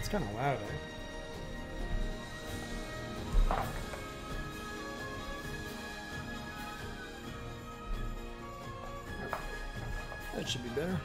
kind of loud, eh? That should be better.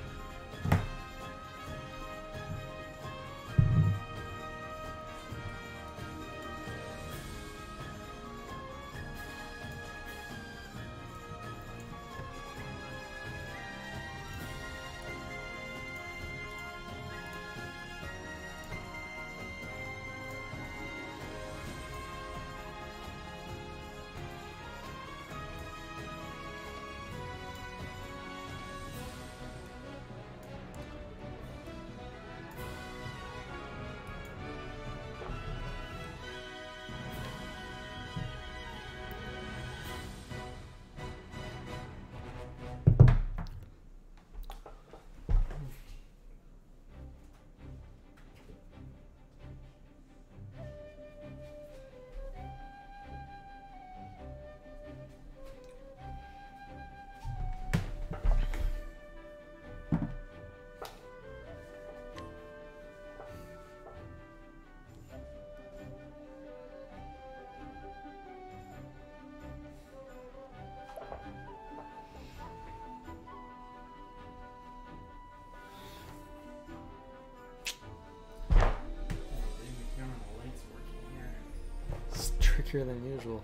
It's trickier than usual.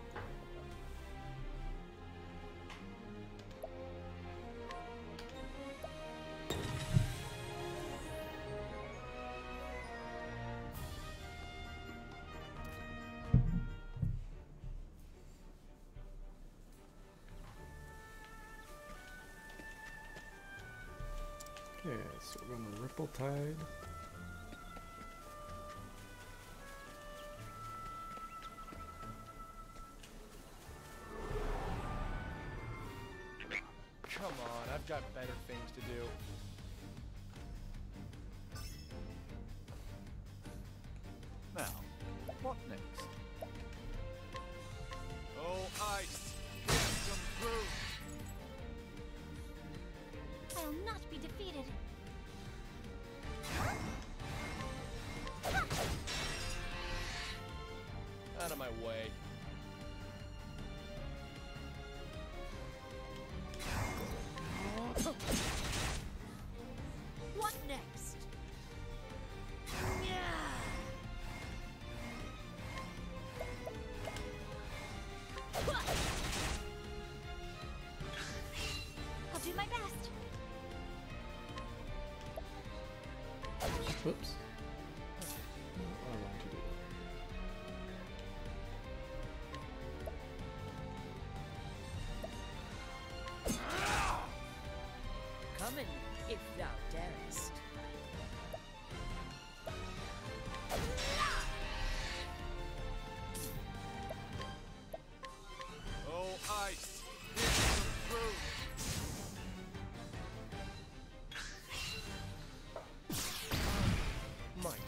Okay, so we're going to Ripple Tide. Come on, I've got better things to do. Now, what next? Oh, ice! Come through! I'll not be defeated. Out of my way. What next? I'll do my best. Whoops. I want to do Come in, if thou darest. Oh, ice! Come through! My turn.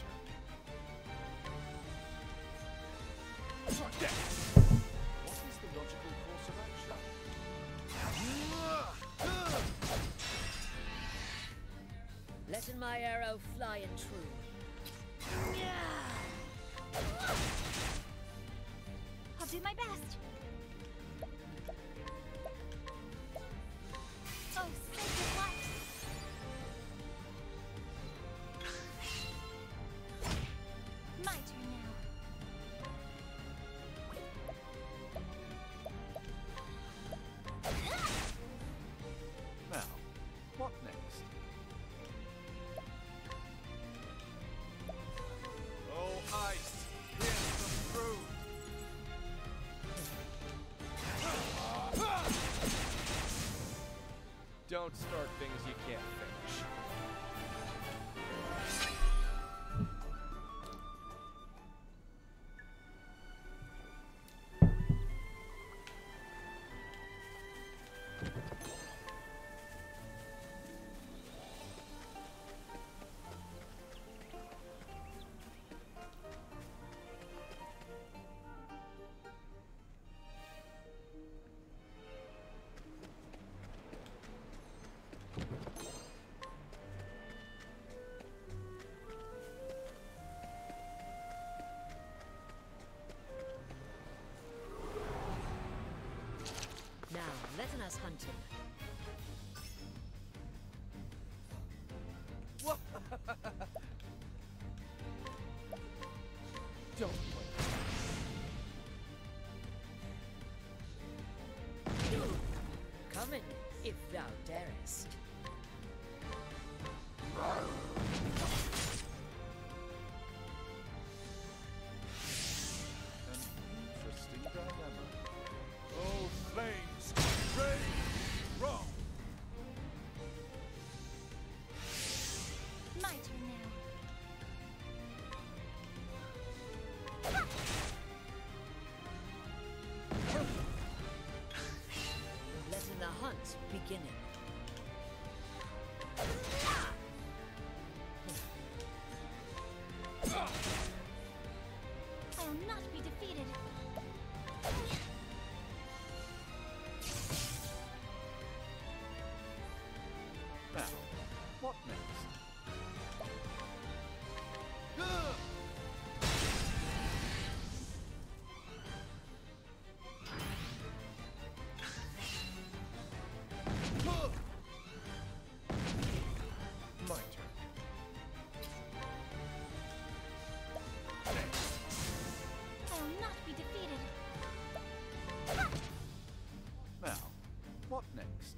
Death. What is the logical course of action? Letting my arrow fly and true. I'll do my best. Oh, sacred light. My turn now. Now, what next? Oh, ice! Come through! us hunting. What? Don't wait. Come in, if thou darest. An interesting dilemma. Oh, flames! Rage! Wrong! My turn now. Letting the hunt beginning. I'll not be defeated. Now, what next? My turn. I'll not be defeated. Now, what next?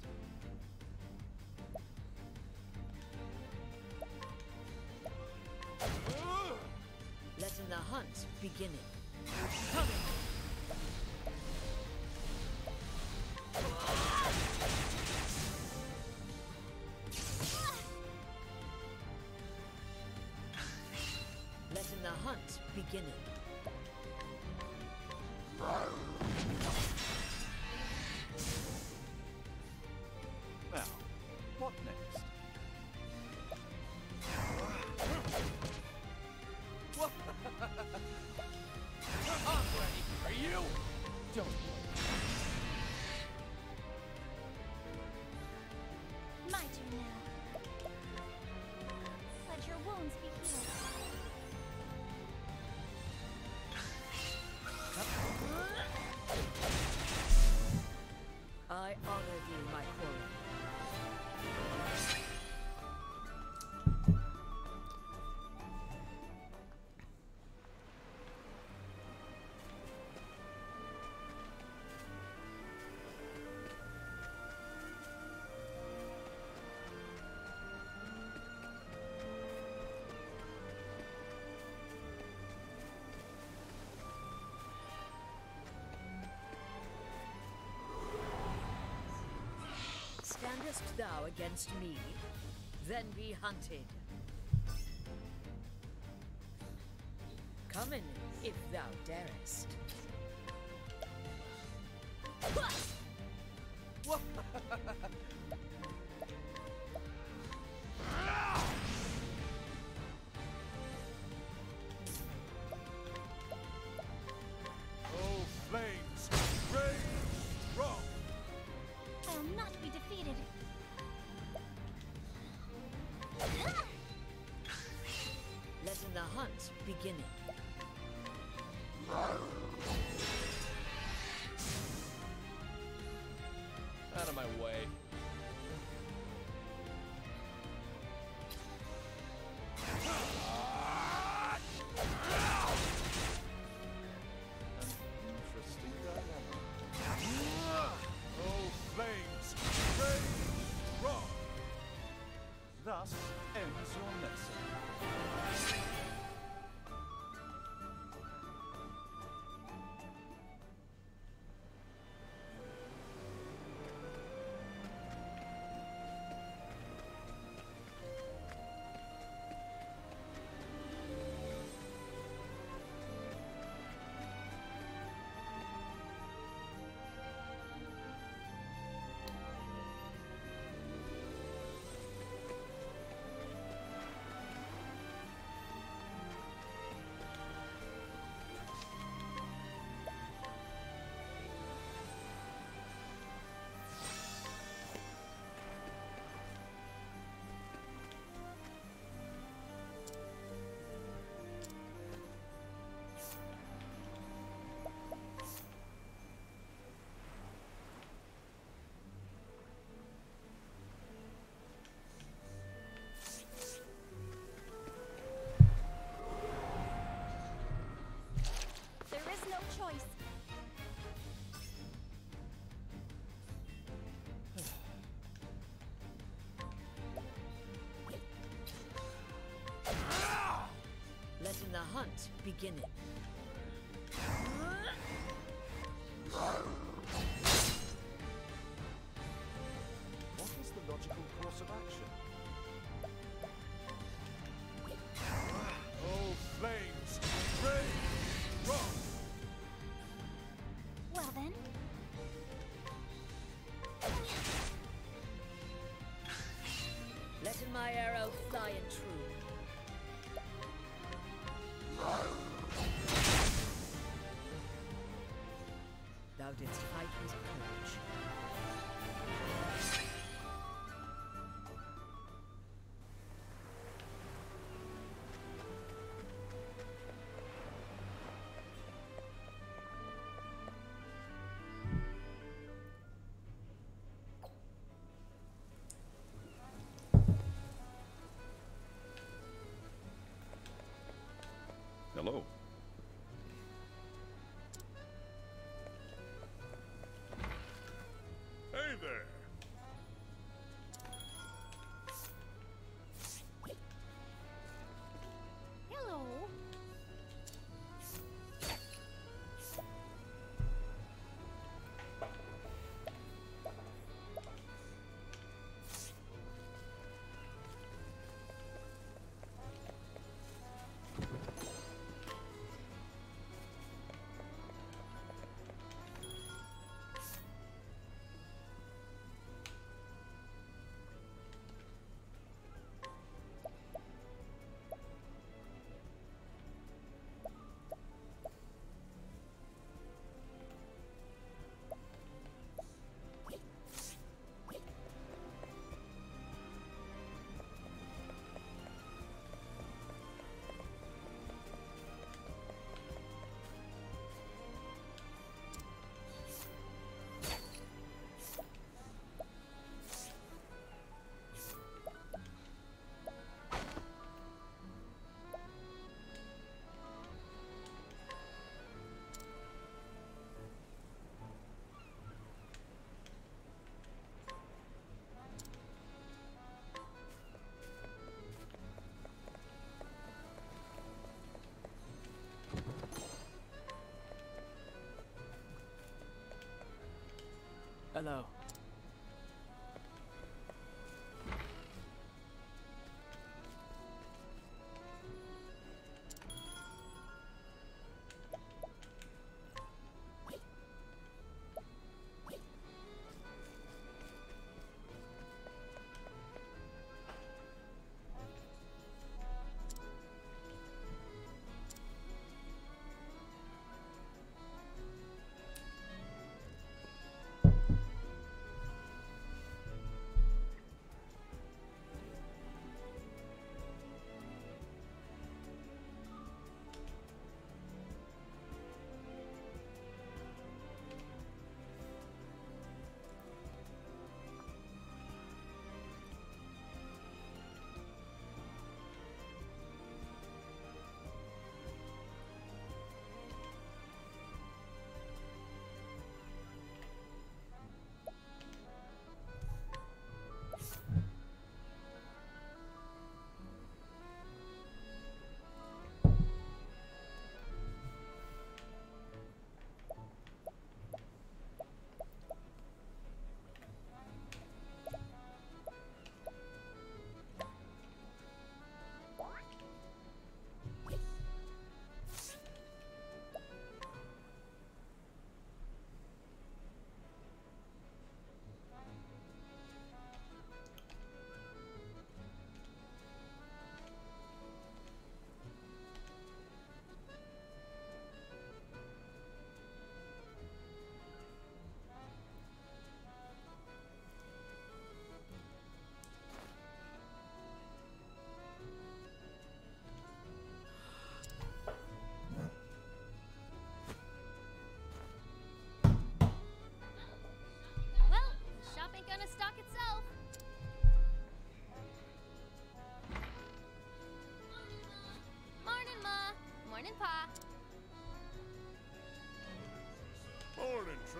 Letting the hunt beginning. Coming. Letting the hunt beginning. Now, what next? What? I'm ready. Are you? Don't wait. My turn now. Let your wounds be healed. I honor thee, my quarry. Standest thou against me? Then be hunted. Come in, if thou darest. What? Oh, flames! Rage! Wrong! I'll not be defeated. Letting the hunt beginning. Out of my way. choice. Letting the hunt begin. What is the logical course of action? Oh, flames! Rage strong! Well then. Letting my arrow fly and true. Thou didst fight with courage. Hello. Hey there. Hello. Hello.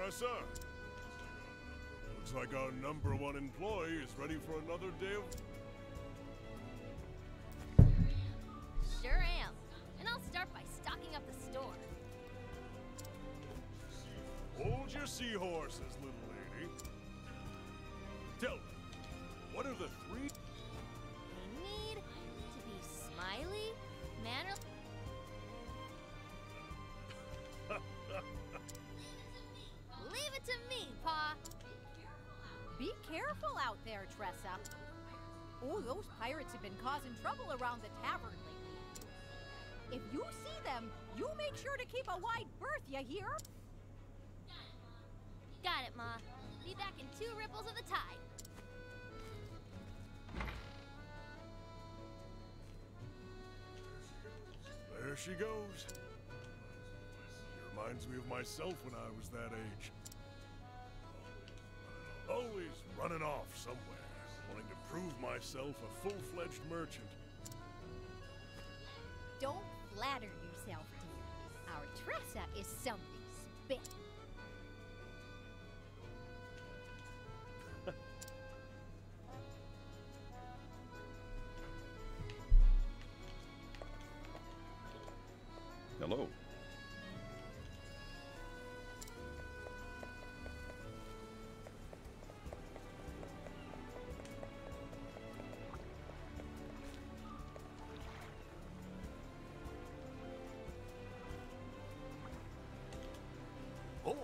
Tressa. Looks like our #1 employee is ready for another day of... Sure am. And I'll start by stocking up the store. Hold your seahorses, little lady. Tell me, what are the 3... They need to be smiley, mannerly... Leave it to me, Pa. Be careful out there, Tressa. Oh, those pirates have been causing trouble around the tavern lately. If you see them, you make sure to keep a wide berth, you hear? Got it, Ma. Be back in 2 ripples of the tide. There she goes. She reminds me of myself when I was that age. Always running off somewhere, wanting to prove myself a full-fledged merchant. Don't flatter yourself, dear. Our Tressa is something special. Hello. Oh!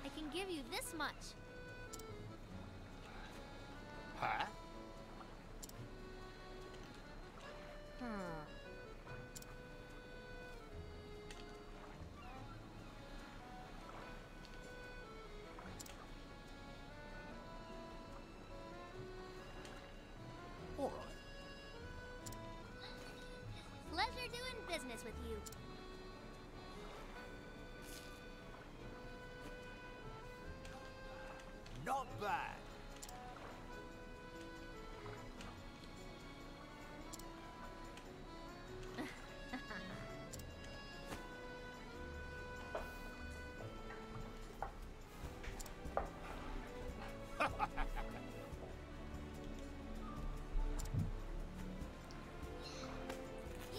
I can give you this much. Huh? All right. Pleasure doing business with you. Not bad.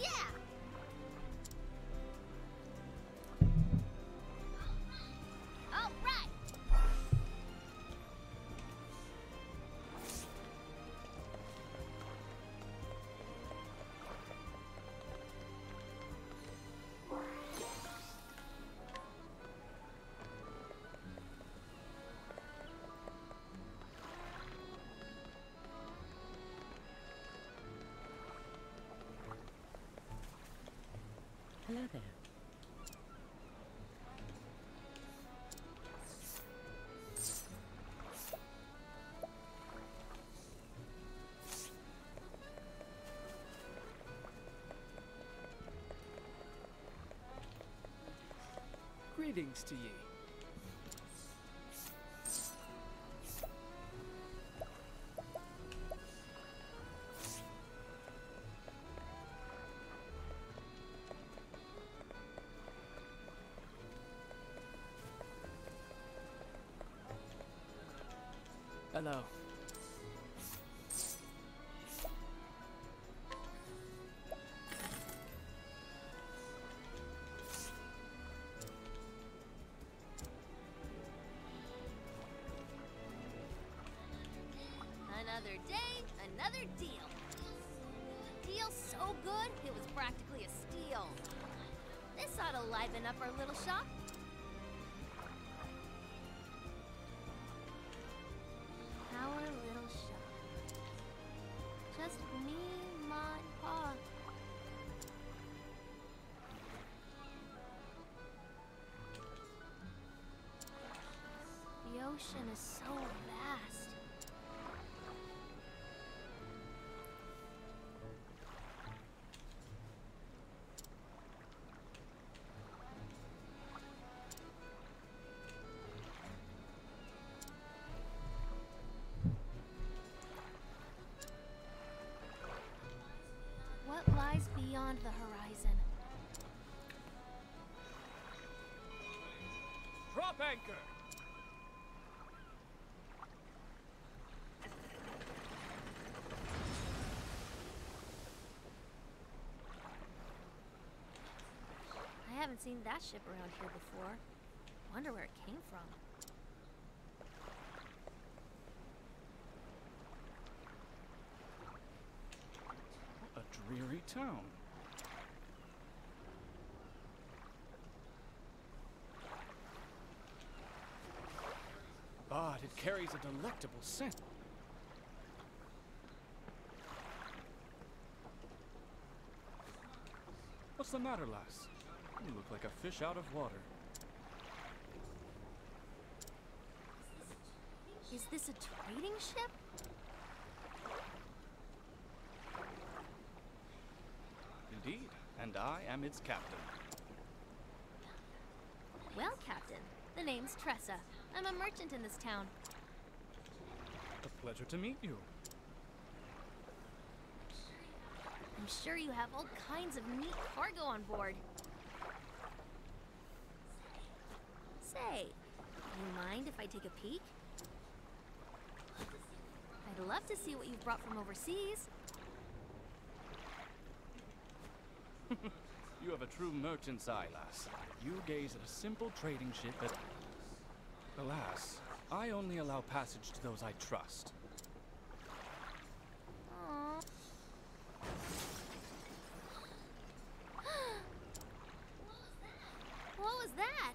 Yeah! All right! Hello there. Greetings to ye. Hello. Another day, another deal. Deal so good, it was practically a steal. This ought to liven up our little shop. Our little shop. Just me, Ma, and Pa. ocean is so vast. What lies beyond the horizon? Drop anchor! I haven't seen that ship around here before. Wonder where it came from. A dreary town. But it carries a delectable scent. What's the matter, lass? You look like a fish out of water. Is this a trading ship? Indeed, and I am its captain. Well, Captain, the name's Tressa. I'm a merchant in this town. A pleasure to meet you. I'm sure you have all kinds of neat cargo on board. Say, do you mind if I take a peek? I'd love to see what you've brought from overseas. You have a true merchant's eye, lass. You gaze at a simple trading ship that... Alas, I only allow passage to those I trust. Aww. What was that?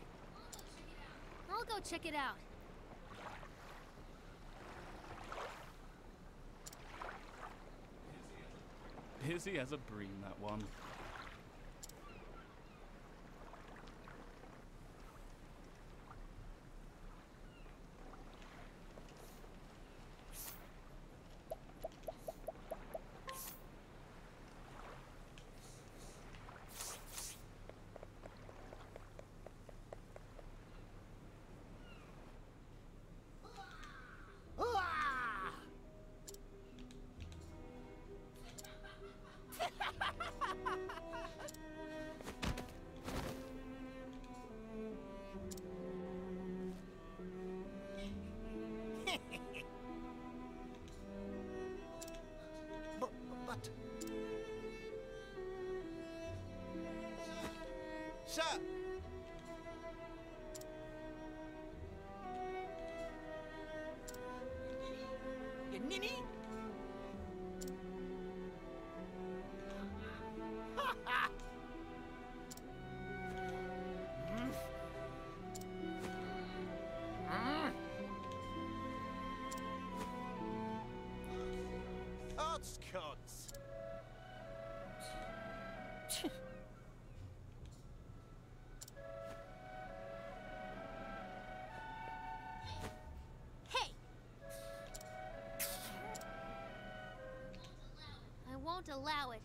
I'll go check it out. Busy as a bream, that one. But... Sir! You ninny? Ha ha! Oddscots! Hey! I won't allow it.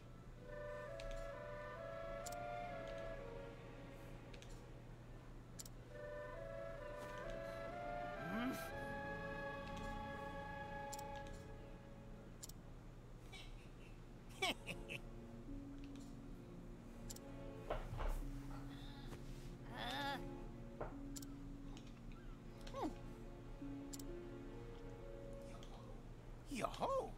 Yo-ho!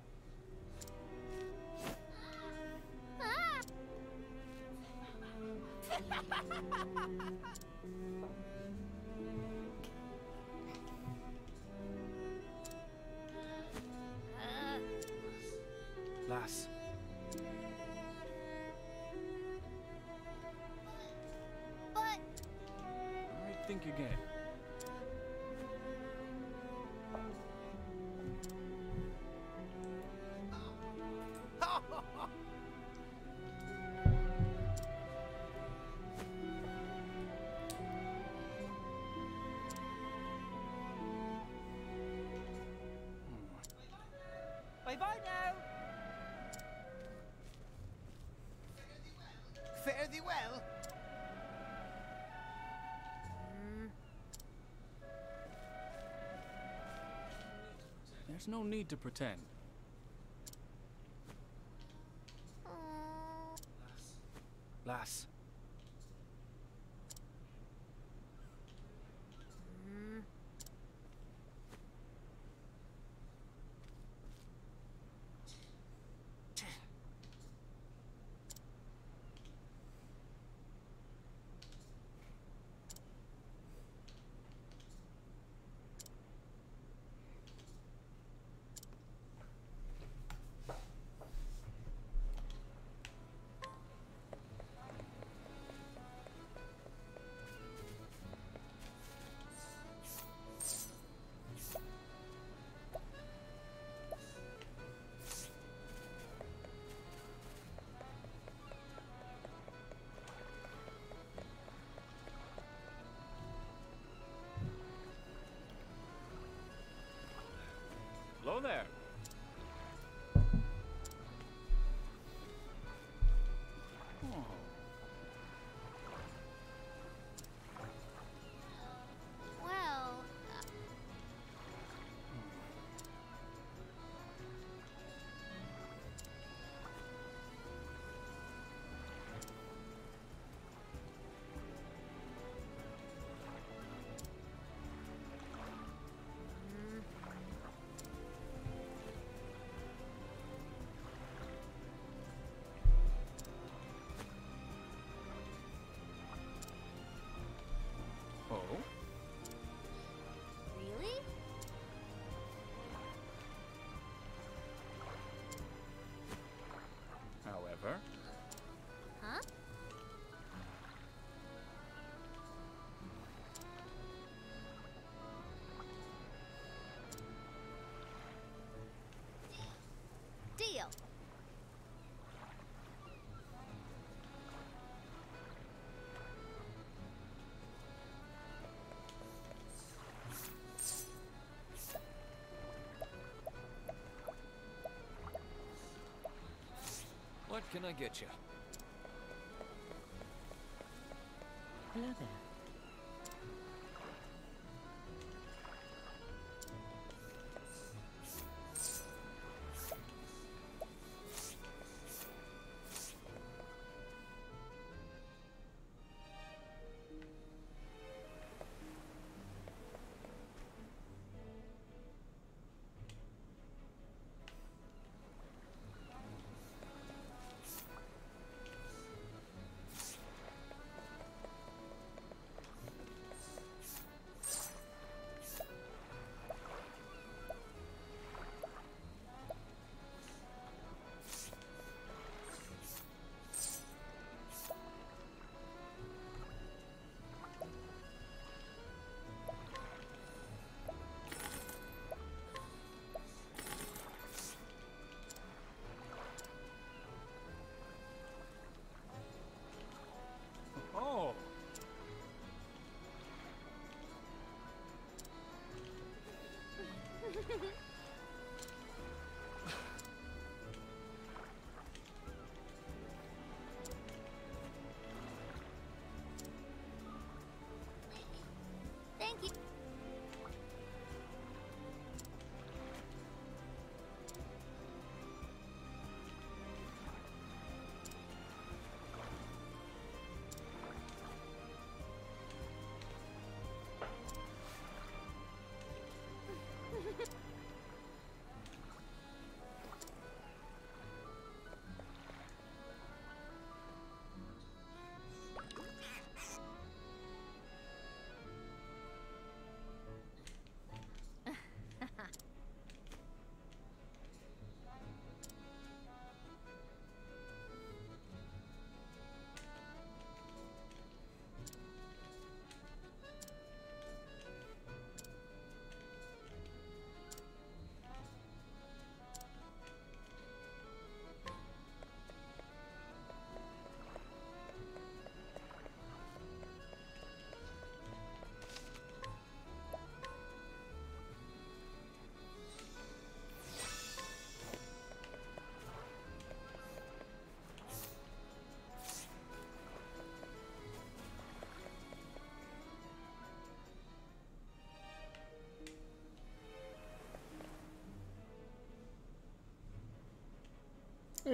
Ah! Lass, But I think again. Bye-bye now. Fare thee well. There's no need to pretend. Lass. Hello there. Oh. Well, Oh? really? However, Huh? Deal. What can I get you? Hello there.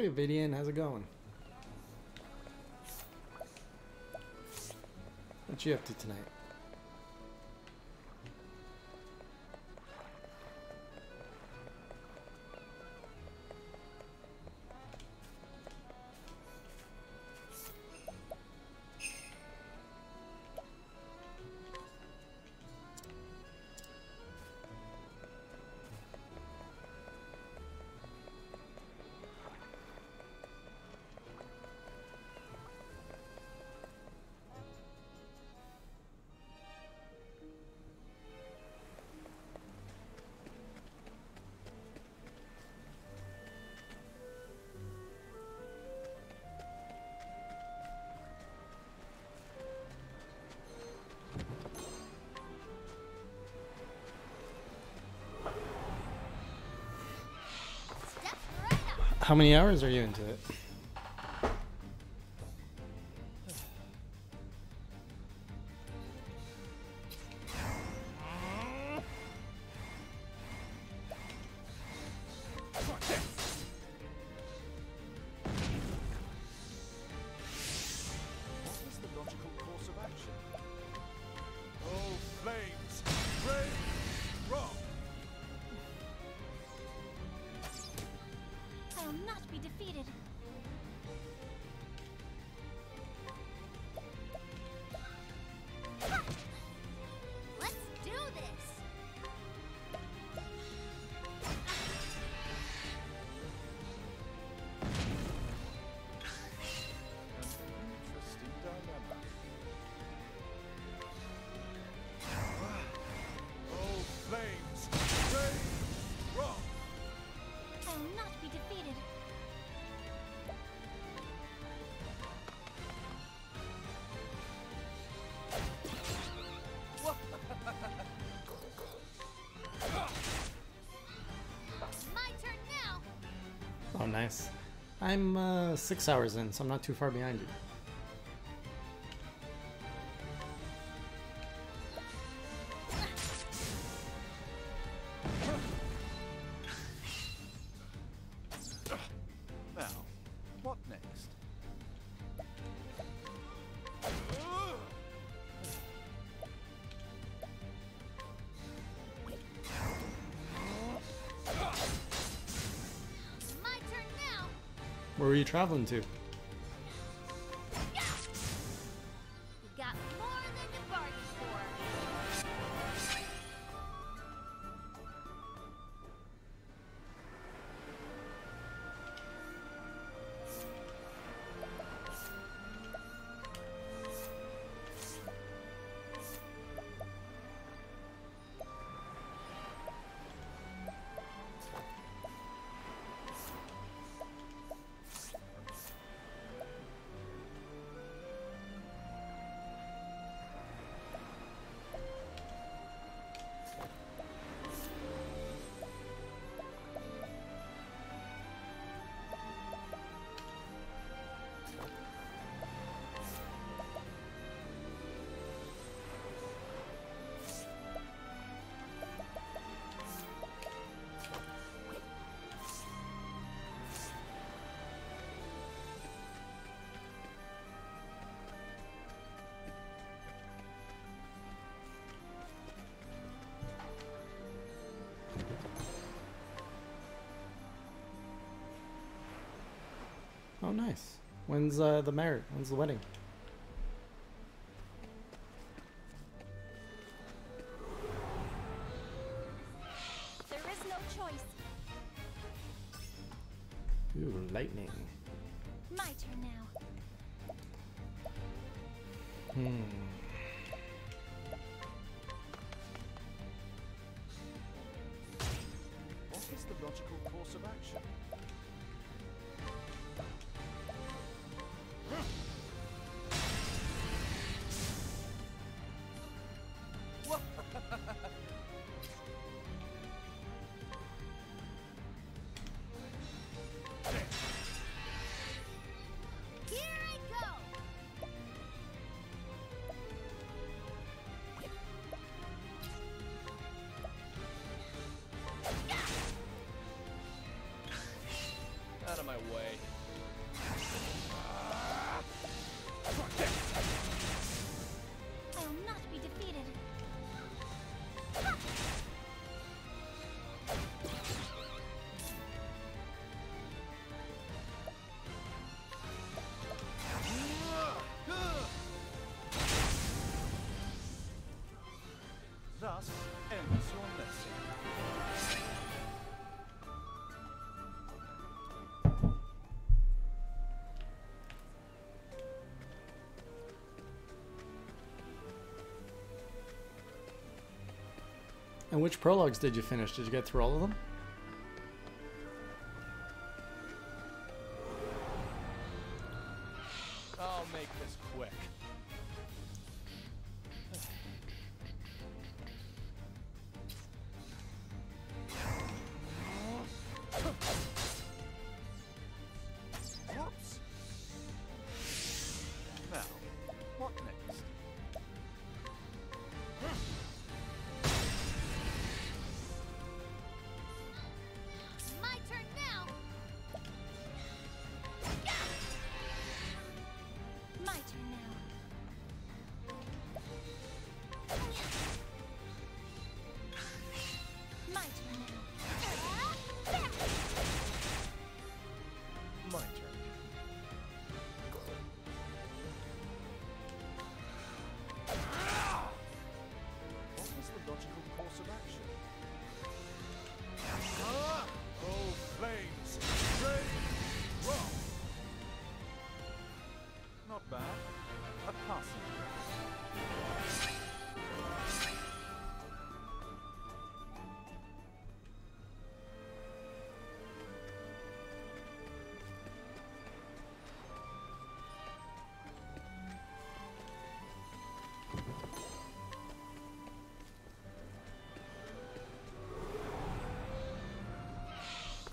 Hey, Vidian, how's it going? What you up to tonight? Step right up. How many hours are you into it? What is the logical course of action? Oh, flames! Rain! Rock! I will not be defeated. Let's do this. Interesting dilemma. Oh, flames! Rain! Rock! I will not be defeated. My turn now. Oh, nice. I'm 6 hours in, so I'm not too far behind you. Now, what next? My turn now. Where were you traveling to? You got more than you bargained for. Oh, nice. When's the marriage? When's the wedding? There is no choice. Ooh, lightning. My turn now. What is the logical course of action? Here I go. Out of my way. Thus ends your lesson. And which prologues did you finish? Did you get through all of them? I'll make this quick. Whoops. Now, what next? My turn now. My turn now. My turn now. My turn. What was the logical course of action? Oh, flames! Rain! Rock! Not bad. A passing.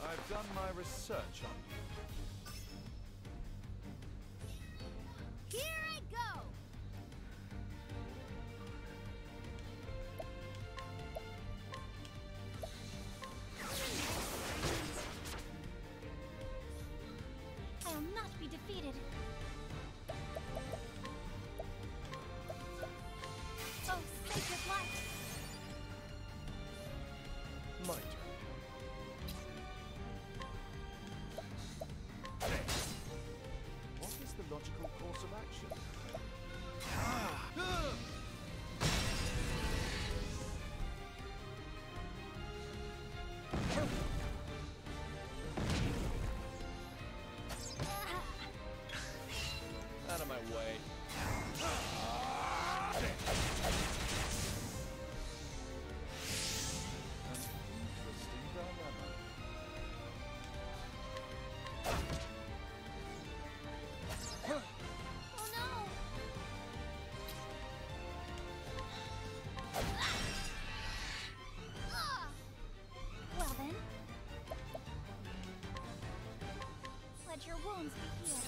I've done my research on you. Here I go. I will not be defeated. Oh, sacred light! My turn. What is the logical course of action? Out of my way. An interesting dilemma. Oh no. Ah! Well then. Let your wounds be healed.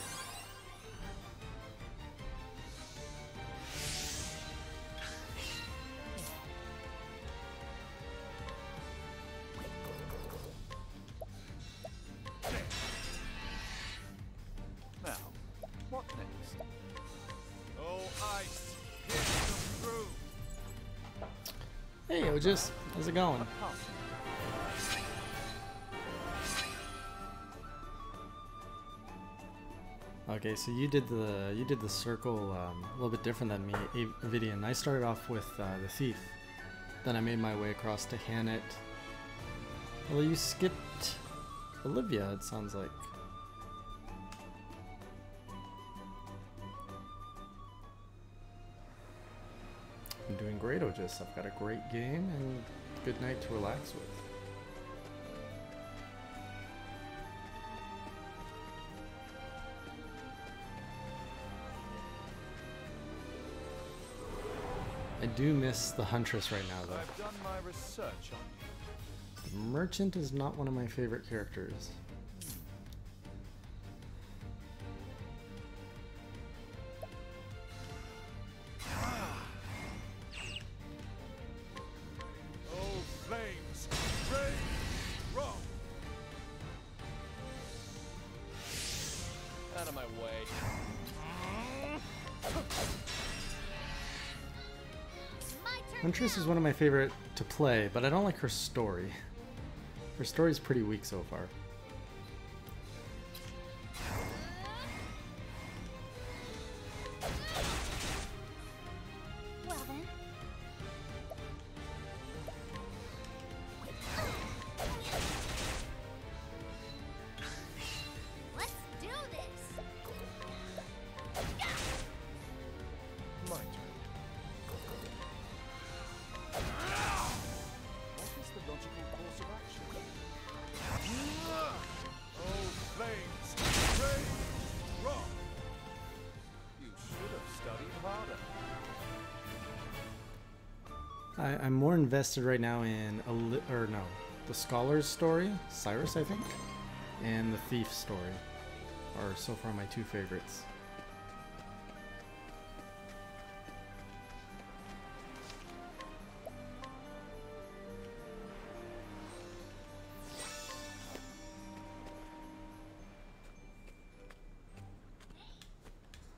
Now, what next? Oh, ice! Hit them through! Hey, Otis, how's it going? A passing. Okay, so you did the circle a little bit different than me, Vidian. I started off with the thief, then I made my way across to Hannet. Well, you skipped Olivia, it sounds like. I'm doing great, Otis. I've got a great game and good night to relax with. I do miss the Huntress right now, though. I've done my research on you. The Merchant is not one of my favorite characters. Oh, flames! Rain! Rock! Out of my way. My turn Huntress now. is one of my favorite to play, but I don't like her story. Her story's pretty weak so far. Well then. I'm more invested right now in the Scholar's story, Cyrus, I think, and the Thief story are so far my two favorites.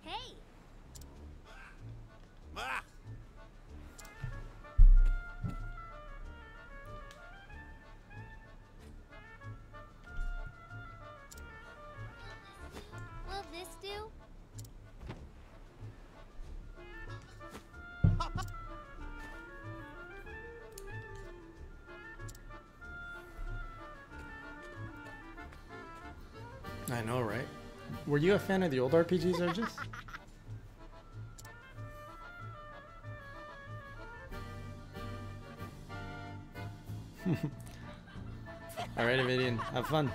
Hey! Ah! Will this do? I know, right? Were you a fan of the old RPGs, Urges? Alright, Avidian, have fun.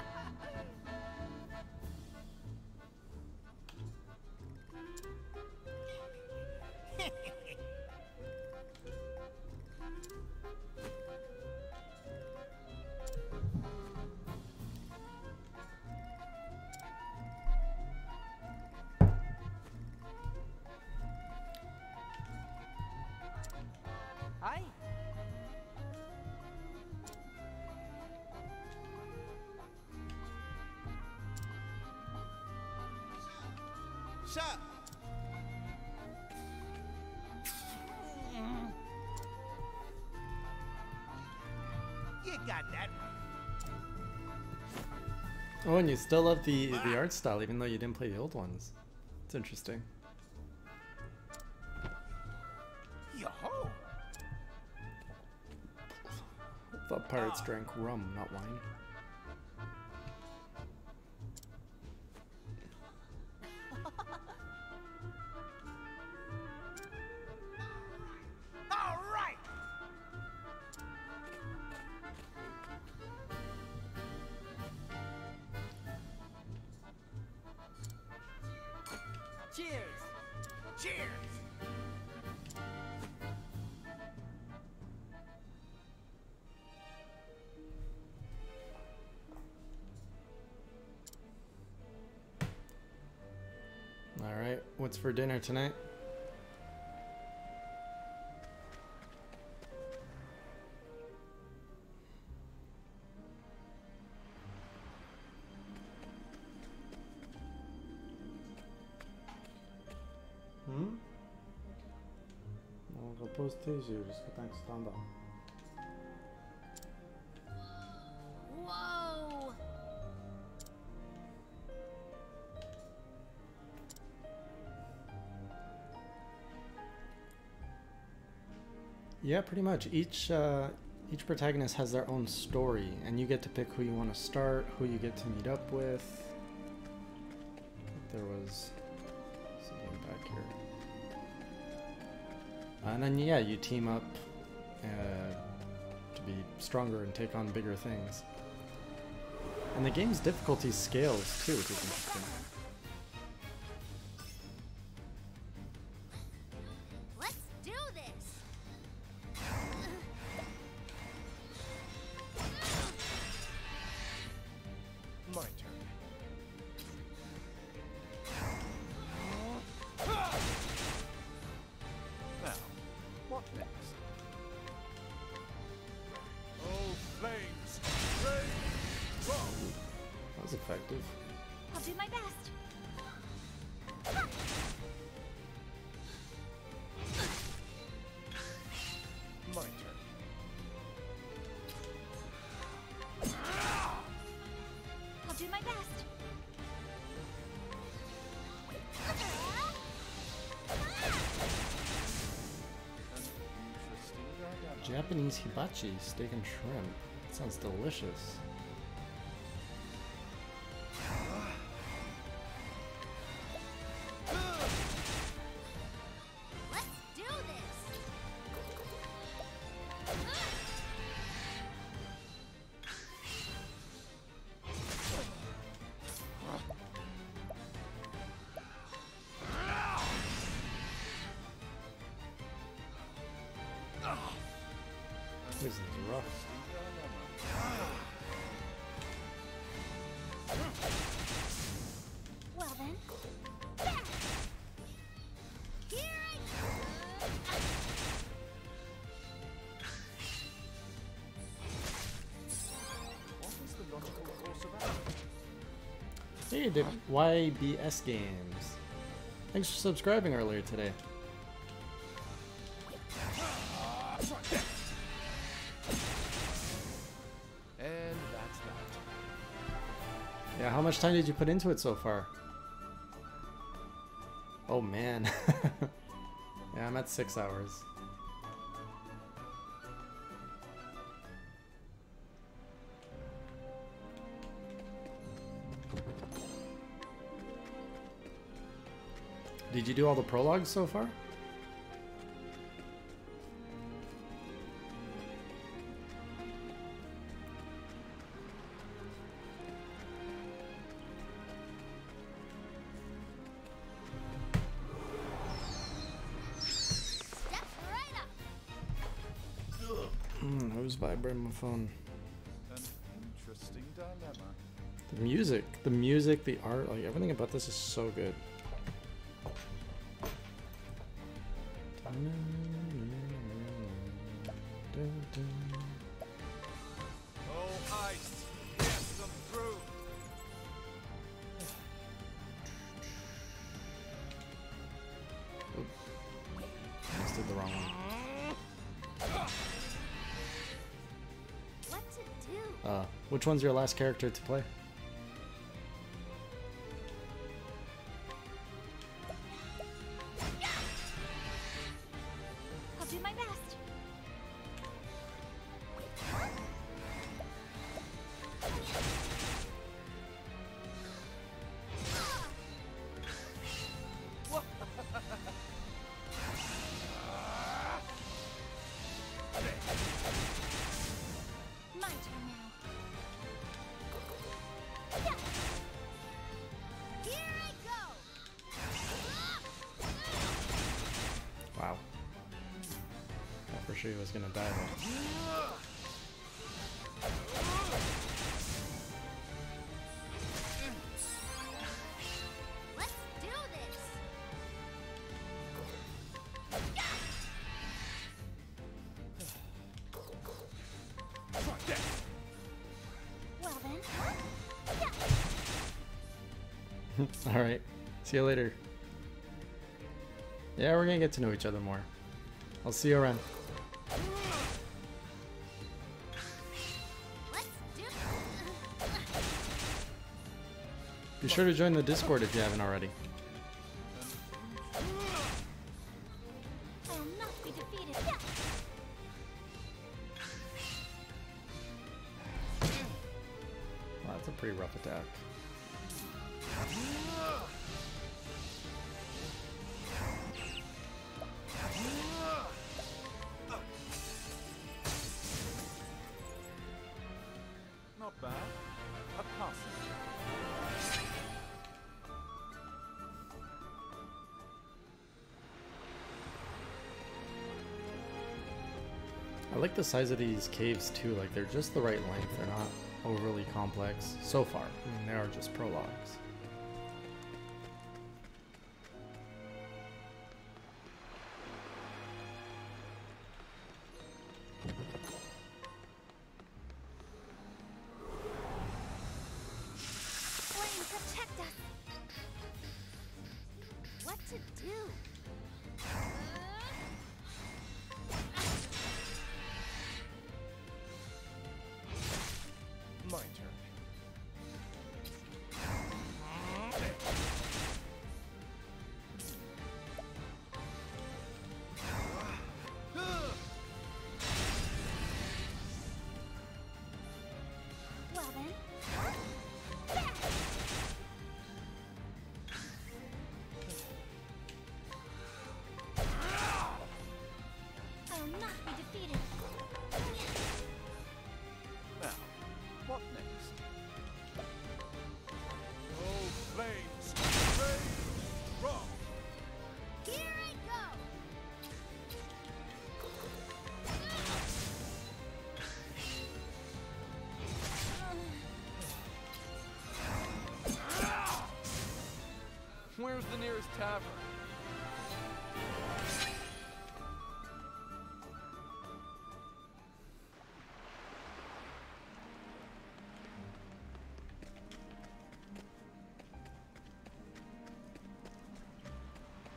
Hi. Sup? You got that. Oh, and you still love the art style, even though you didn't play the old ones. It's interesting. Yo-ho! I thought pirates drank rum, not wine. All right. Cheers. Cheers. Alright, what's for dinner tonight? Repose tes yeux jusqu'à temps que tu t'endormes. Whoa! Yeah, pretty much. Each protagonist has their own story, and you get to pick who you want to start, who you get to meet up with. I think there was something back here. And then, yeah, you team up to be stronger and take on bigger things. And the game's difficulty scales, too, which is interesting. Let's do this! My turn. Now, what next? Oh, flames! Rain! Whoa! That was effective. I'll do my best. My turn. I'll do my best. Japanese hibachi, steak and shrimp. That sounds delicious. Let's do this! This is rough. Well then. Here I What is the logical course of action? Hey, the YBS Games. Thanks for subscribing earlier today. And that's that. Yeah, how much time did you put into it so far? Oh man. Yeah, I'm at 6 hours. Did you do all the prologues so far? step right up. Who's vibrating my phone? An interesting dilemma. The music, the art, like everything about this is so good. Oh, ice. Yes, I'm through. I just did the wrong one. What to do? Which one's your last character to play? I'll do my best. My turn now. Here I go. Wow. Thought for sure he was gonna die there. Let's do this. Well then. Alright. See you later. Yeah, we're gonna get to know each other more. I'll see you around. Let's do. Be sure to join the Discord if you haven't already. I will not be defeated. Wow, that's a pretty rough attack. Not bad. A passing. I like the size of these caves too, like they're just the right length, they're not overly complex so far. I mean, they are just prologues. Flame, protect us. What to do? My turn. Well then. I will not be defeated. Now, what next? Oh, flames. Rain. Rock. Here I go. the nearest tavern?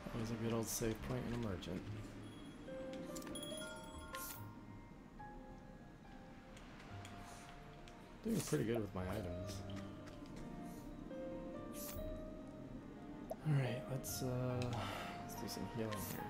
That was a good old save point in Emergent. Doing pretty good with my items. Alright, let's do some healing here.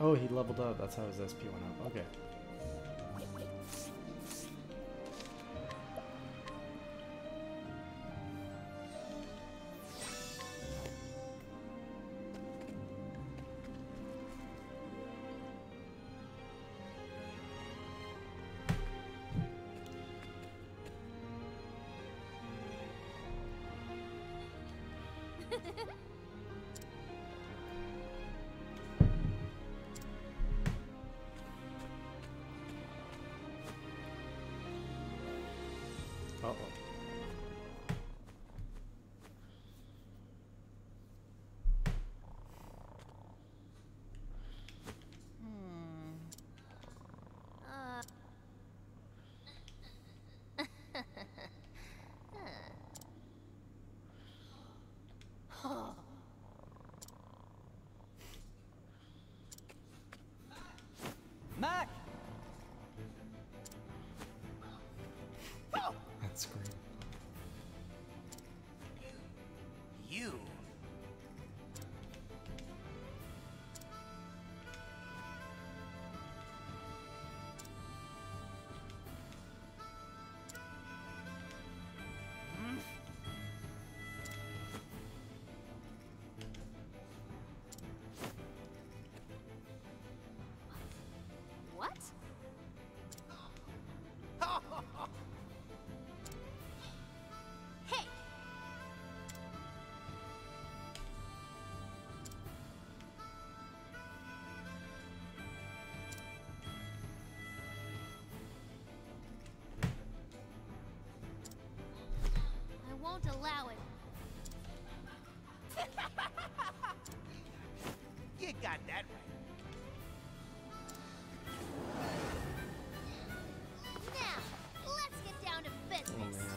Oh, he leveled up. That's how his SP went up. Okay. Uh-oh. Mac! That's great. You. What? Hey! I won't allow it. You got that right. Now, let's get down to Oh business. man.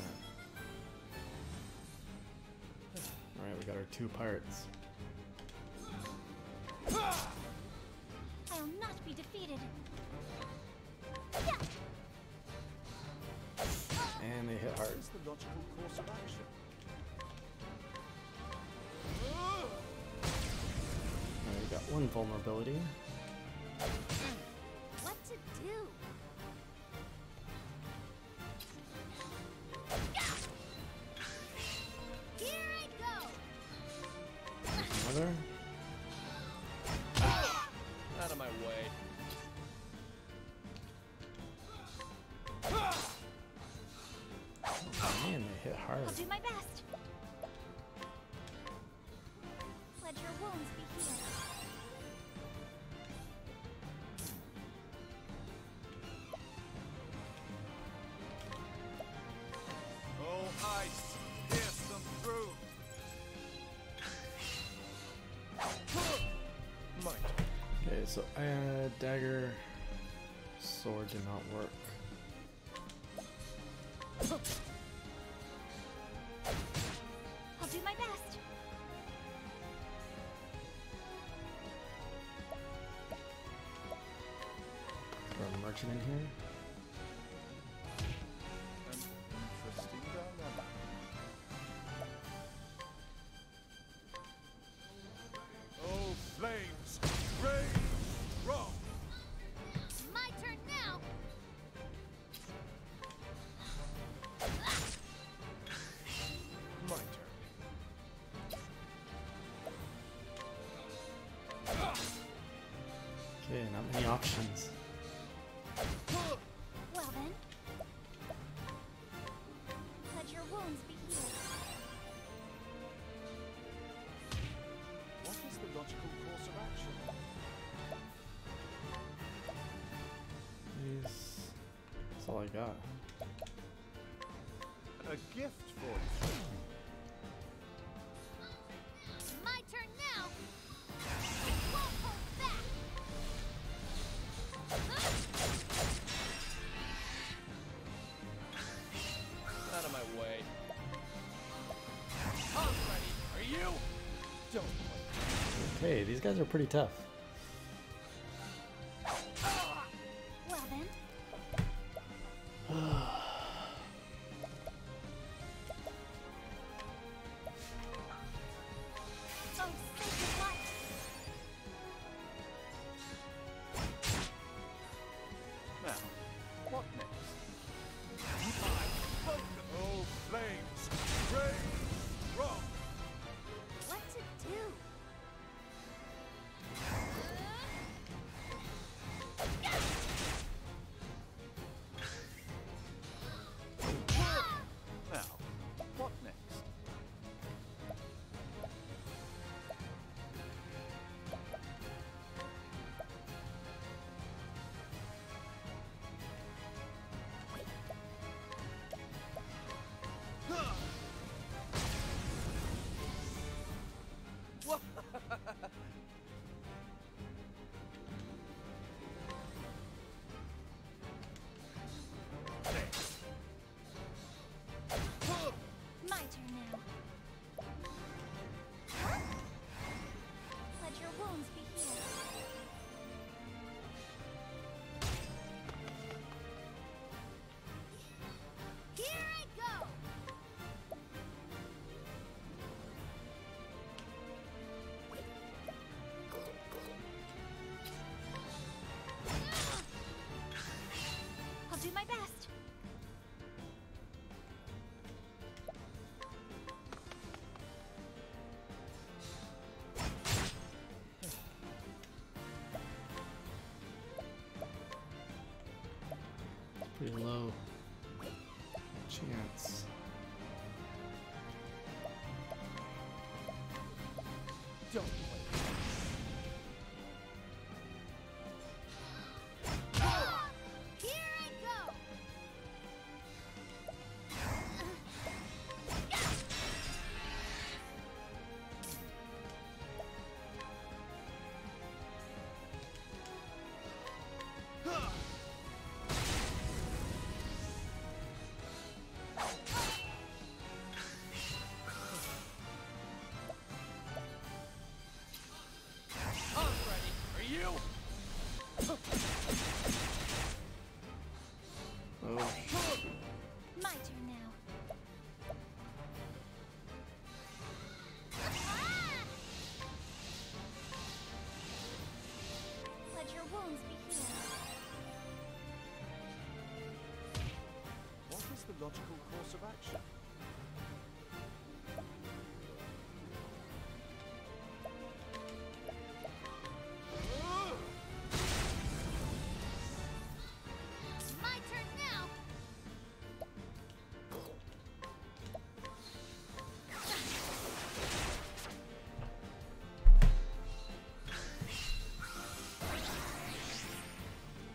Alright, we got our 2 pirates. I'll not be defeated. And they hit hard. What is the logical course of action? Alright, we got 1 vulnerability. What to do? Here I go! Another. Out of my way. Man, they hit hard. I'll do my best. Let your wounds be healed. Oh, ice, pierce them through. Might. Okay, so dagger, sword did not work. I'll do my best. Throw a merchant in here. An interesting dilemma. Oh, flames, rage strong. My turn now! My turn. Okay, not many options. Well then. Let your wounds be healed. What all I got. A gift for you. My turn now. Won't hold back. Out of my way. I'm ready. Are you? Don't play. Okay, these guys are pretty tough. Well then, oh sacred light! Now, what next? Oh, flames! Rain! Rock! What to do? Now, what next? My turn now. Let your wounds be healed. Here I go. I'll do my best. Pretty low chance. Don't play. Here I go. I'm ready. Are you? Oh, My turn now. Let your wounds be healed. What is the logical course of action? My turn now.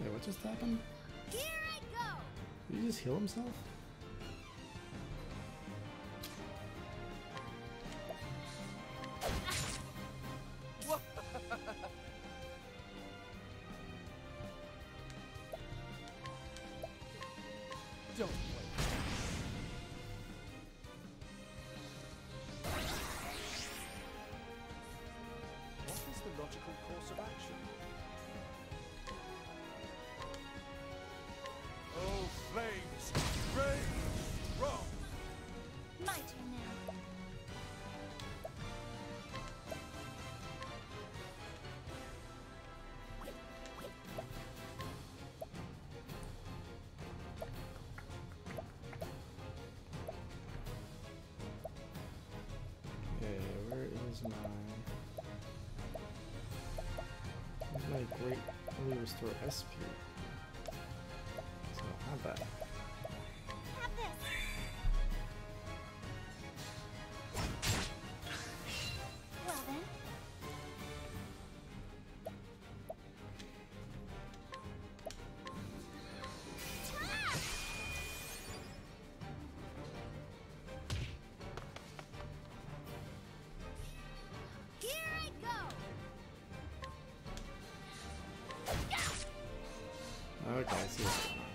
wait, what just happened? Here I go. Did he just heal himself? Don't play. What is the logical course of action? Oh, flames! Rain! Rock! My turn now. Okay, where is my great early restore SP? So I don't have that. Have this. Well then, I see what's going on.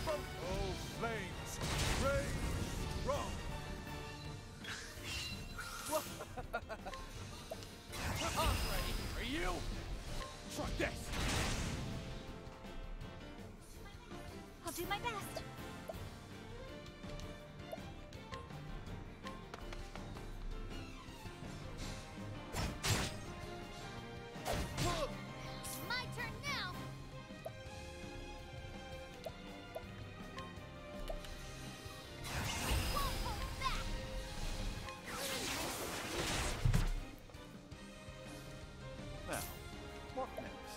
Oh, flames! Rage strong! I'm ready. Are you? Try this! I'll do my best. My turn now. Won't hold back. Now, what next?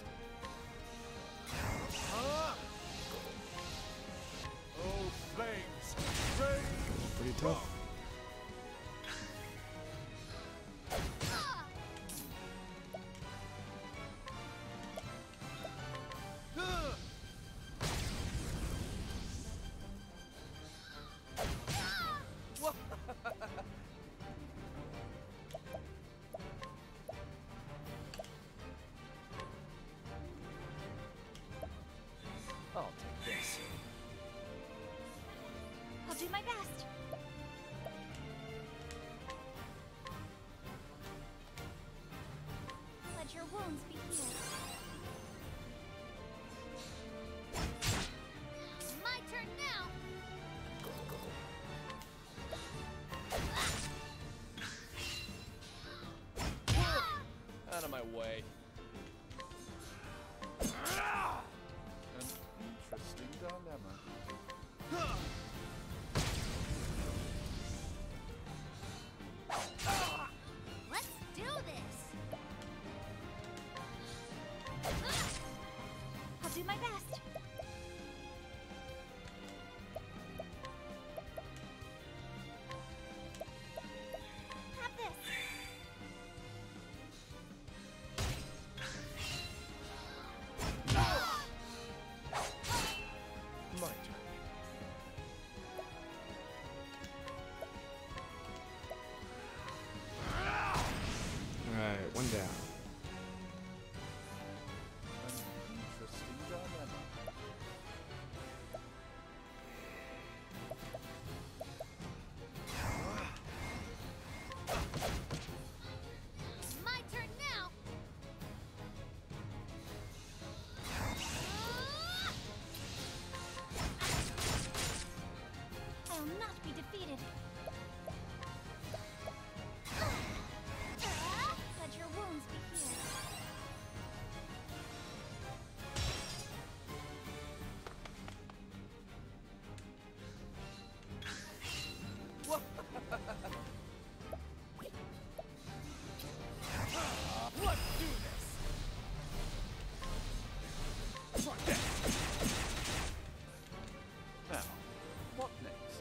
Oh, flames! Rage Pretty tough. I'll take this. I'll do my best. Let your wounds be healed. My turn now. Out of my way. An interesting dilemma. Let's do this. I'll do my best. Have this. My turn. Alright, one down. An interesting dilemma. My turn now. I'll not be defeated. Let your wounds be healed. Let's do this. Try this! Now, what next?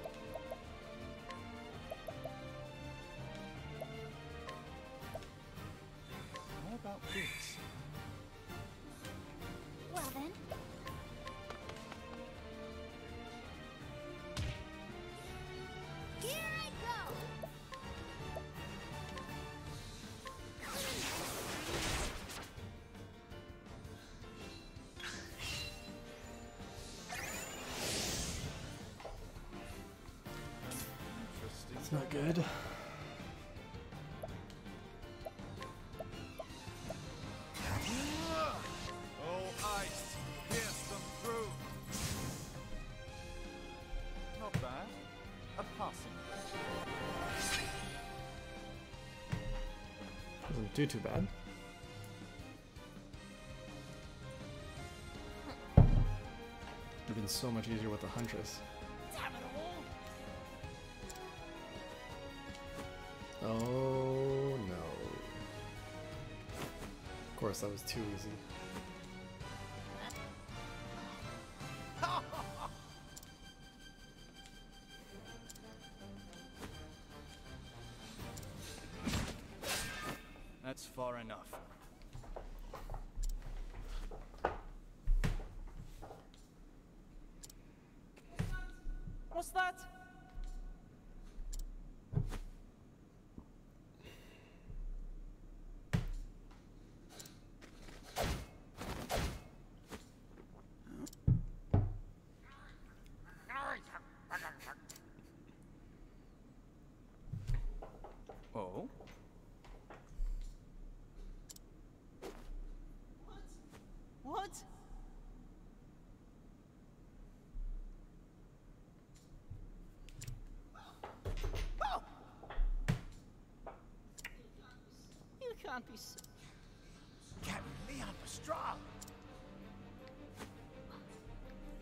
How about this? Well then, Here I go. Interesting. That's not good. Oh, ice! Pierce them through! Not bad. A passing. Doesn't do too bad. It'd been so much easier with the Huntress. Oh no. Of course, that was too easy. That's far enough. What's that? Oh? What? Oh! You can't be s- Captain Leon was strong.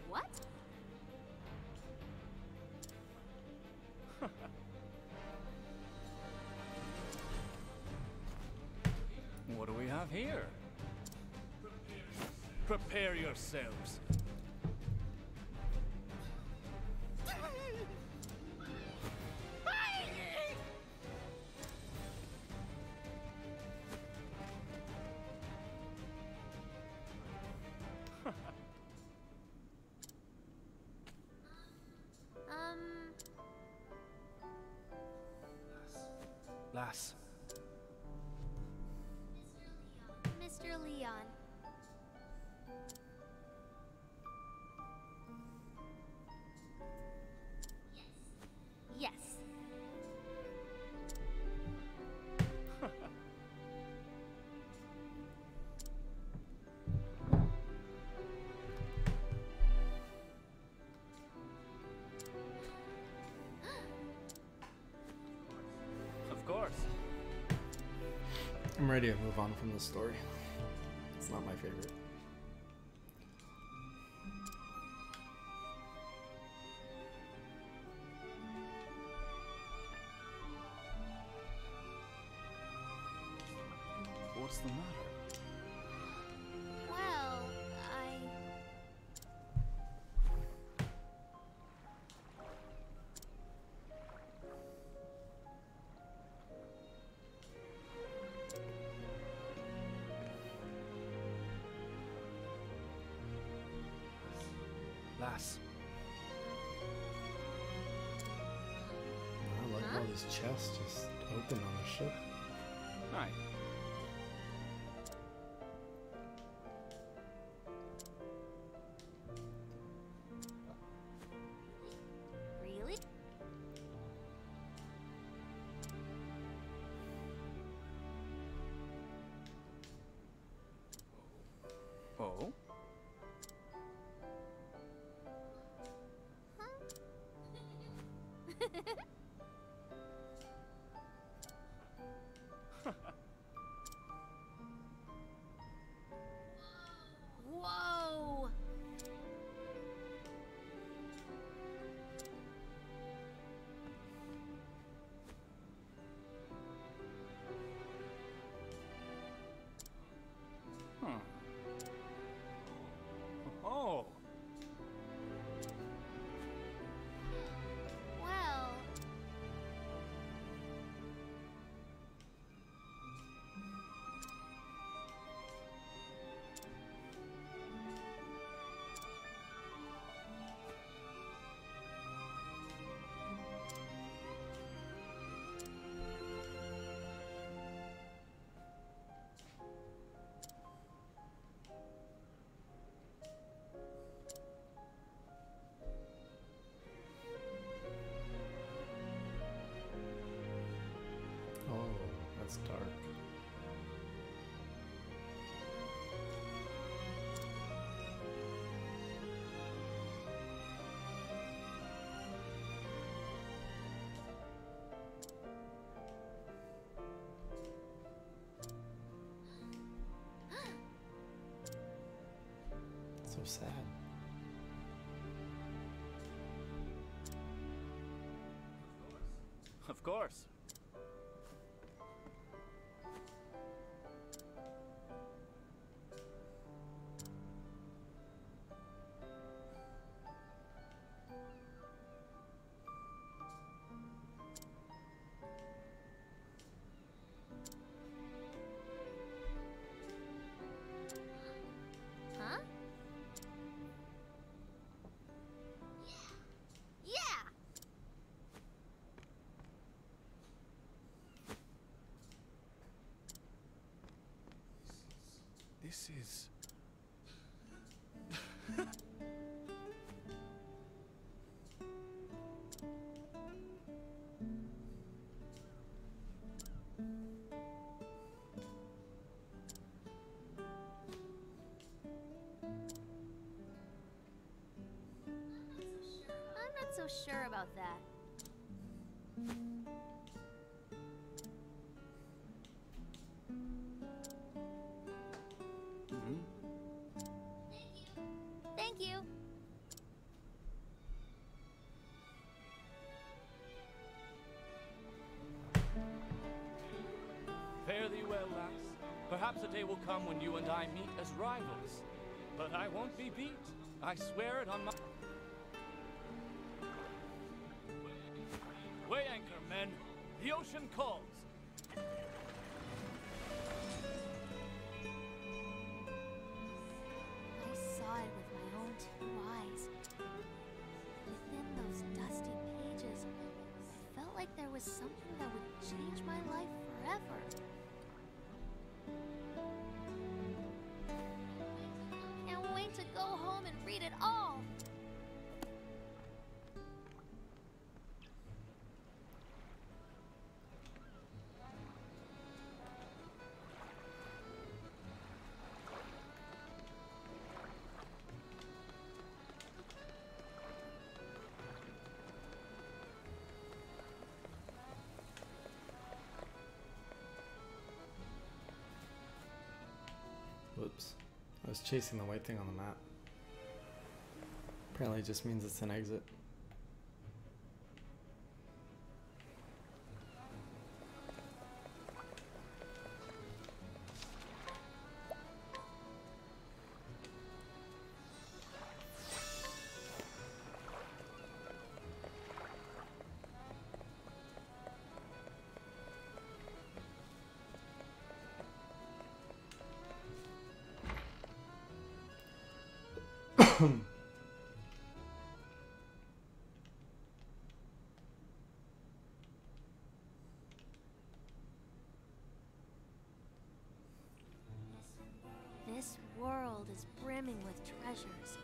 What? What do we have here? Prepare yourselves. Lass. Mr. Leon. Yes. Of course. I'm ready to move on from the story. It's not my favorite. What's the matter? Well, Lass. I like all these chests just open on the ship. Hi. really? Oh? Whoa! Huh. Oh. Well, Oh, that's dark. So sad. Of course. huh? Yeah! This is... I'm not so sure about that. Thank you. Fare thee well, lass. Perhaps a day will come when you and I meet as rivals. But I won't be beat. I swear it on my... Weigh anchor, men. The ocean calls. I saw it with my own two eyes. Within those dusty pages, I felt like there was something that would change my life forever. Can't wait to go home and read it all. Whoops. I was chasing the white thing on the map. Apparently it just means it's an exit. This world is brimming with treasures.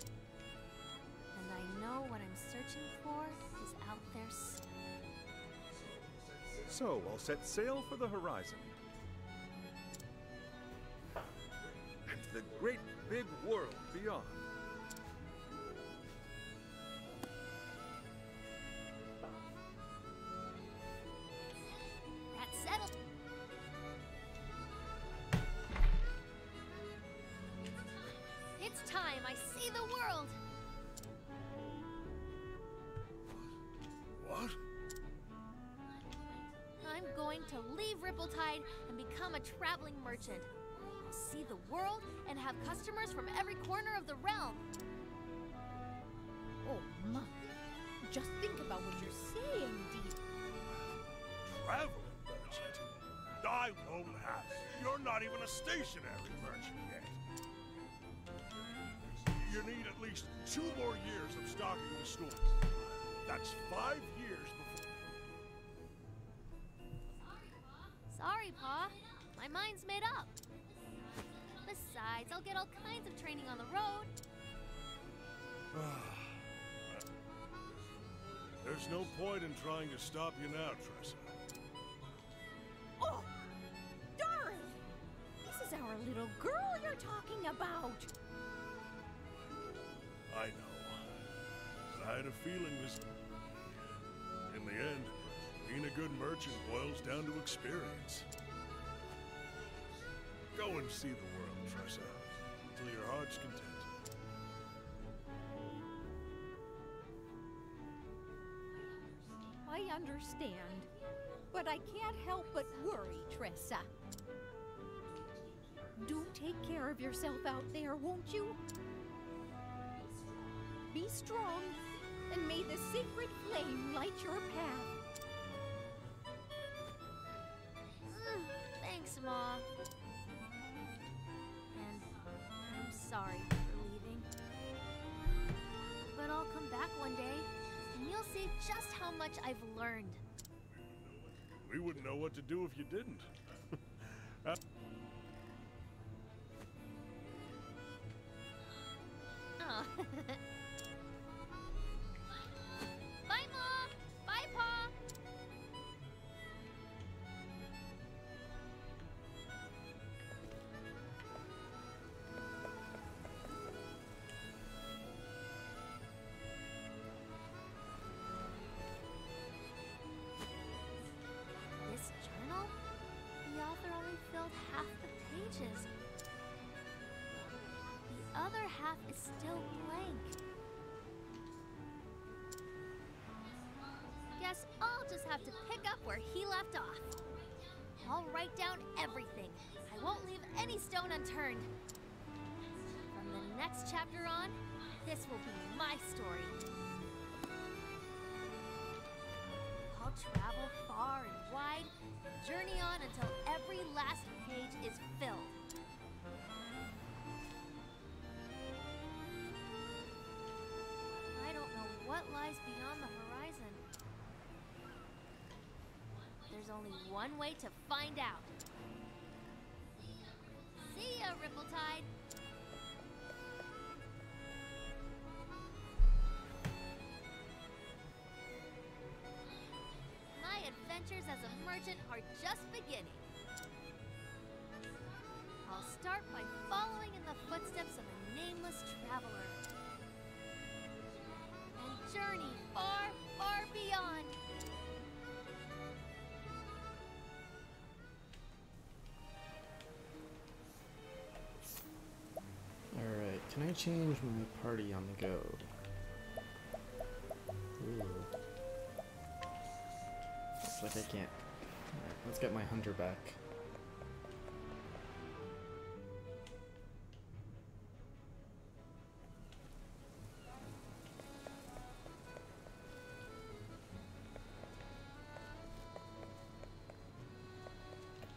And I know what I'm searching for is out there So, I'll set sail for the horizon. And the great big world beyond. That's settled. It's time I see the world. What? I'm going to leave Rippletide and become a traveling merchant. I'll see the world and have customers from every corner of the realm. Oh, my. Just think about what you're saying, Dee. Traveling merchant? I won't have it. You're not even a stationary merchant yet. You need at least 2 more years of stocking the stores. That's 5 years before... Sorry, Pa. My mind's made up. Besides, I'll get all kinds of training on the road. There's no point in trying to stop you now, Tressa. Oh, darn! This is our little girl you're talking about. I know. But I had a feeling this... In the end, being a good merchant boils down to experience. Go and see the world, Tressa, till your heart's content. I understand, but I can't help but worry, Tressa. Do take care of yourself out there, won't you? Be strong, and may the sacred flame light your path. Thanks, Ma. And I'm sorry for leaving. But I'll come back one day, and you'll see just how much I've learned. We wouldn't know what to do if you didn't. huh? Bye, Mom! Bye, Pa! This journal? The author only filled half the pages. The other half is still blank. Guess I'll just have to pick up where he left off. I'll write down everything. I won't leave any stone unturned. From the next chapter on, this will be my story. I'll travel far and wide, and journey on until every last page is filled. I don't know what lies beyond the horizon. There's only one way to find out. See ya, Ripple-Tide! My adventures as a merchant are just beginning. I'll start by following in the footsteps of a nameless traveler. And journey far, far beyond. Alright, can I change my party on the go? Ooh. Looks like I can't. Alright, let's get my hunter back.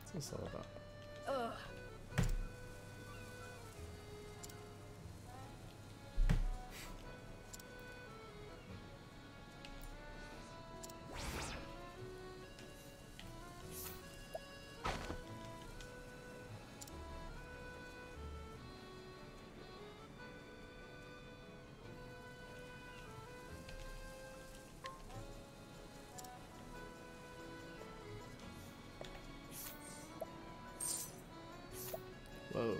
What's this all about? Ugh. Whoa.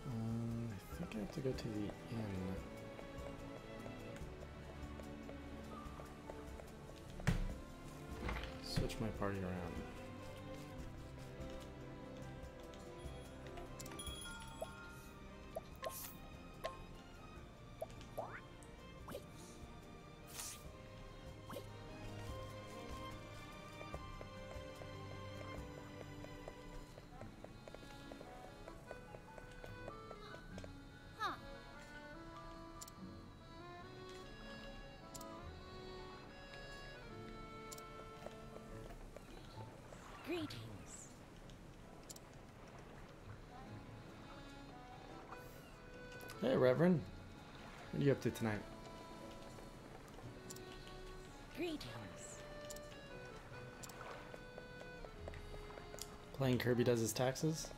I think I have to go to the inn. Switch my party around. Greetings. Hey, Reverend. What are you up to tonight? Greetings. Playing Kirby Does His Taxes?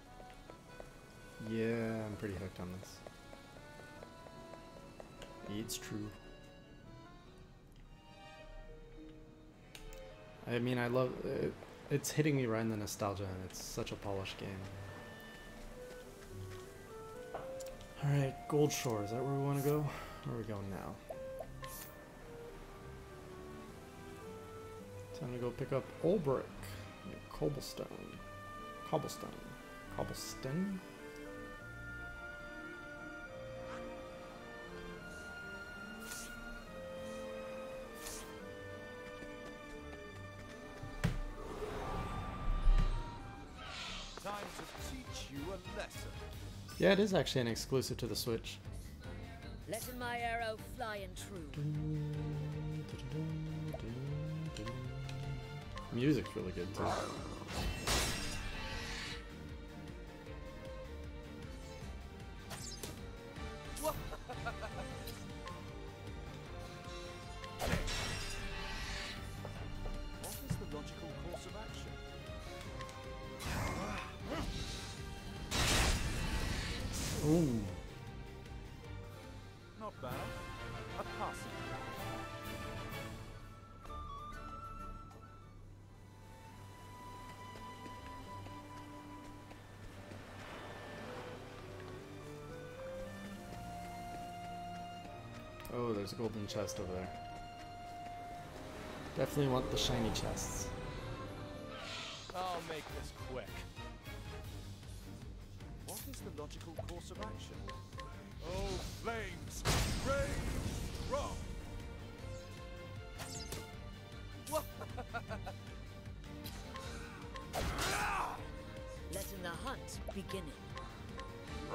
Yeah, I'm pretty hooked on this. It's true. I mean, I love it. It's hitting me right in the nostalgia, and it's such a polished game. Alright, Gold Shore. Is that where we want to go? Where are we going now? Time to go pick up Old Brick. Cobblestone. Cobblestone. Cobblestone? Time to teach you a lesson. Yeah, it is actually an exclusive to the Switch. Letting my arrow fly and true. Music's really good too. What is the logical course of action? Not bad. A passing. Oh, there's a golden chest over there. Definitely want the shiny chests. I'll make this quick. What is the logical course of action? Oh, flames! Rage! Wrong! Letting the hunt beginning. I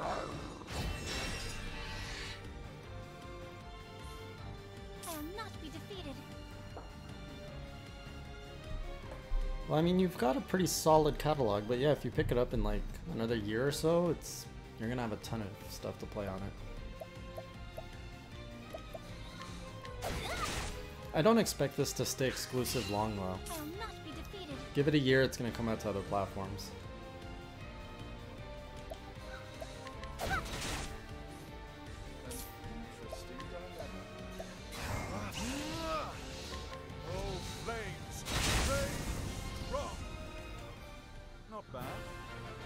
will not be defeated. Well, I mean, you've got a pretty solid catalog, but yeah, if you pick it up in like another year or so, you're gonna have a ton of stuff to play on it. I don't expect this to stay exclusive long though. I will not be defeated. Give it a year, it's gonna come out to other platforms. Interesting dilemma. Oh, flames! Rage! Wrong! Not bad.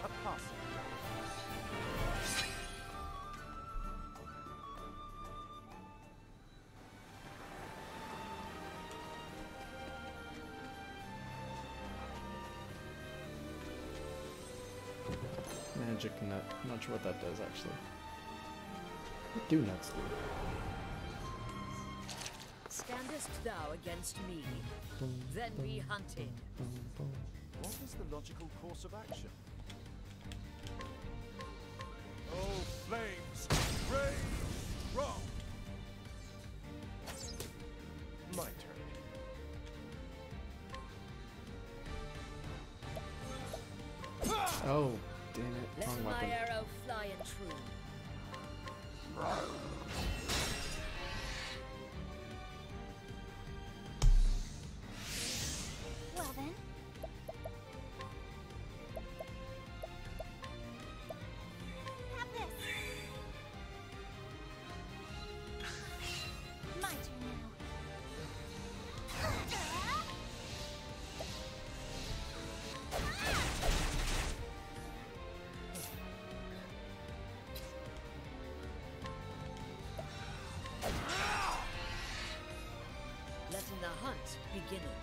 A passing. Magic nut. I'm not sure what that does actually. What do nuts do? Standest thou against me? Then be hunted. What is the logical course of action? Oh, flames! Rage! Wrong! My turn. Oh, damn it. Let Wrong my weapon. arrow fly and true. Well then. Have this. My turn now. Letting the hunt beginning.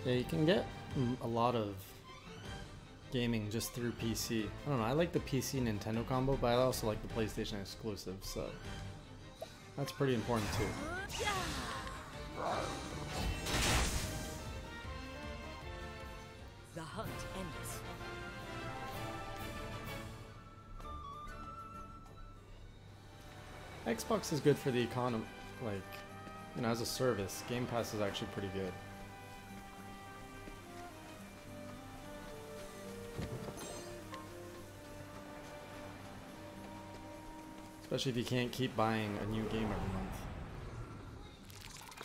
Yeah, you can get a lot of gaming just through PC. I don't know, I like the PC Nintendo combo, but I also like the PlayStation exclusive, so that's pretty important too. The hunt ends. Xbox is good for the economy, like, you know, as a service. Game Pass is actually pretty good. Especially if you can't keep buying a new game every month.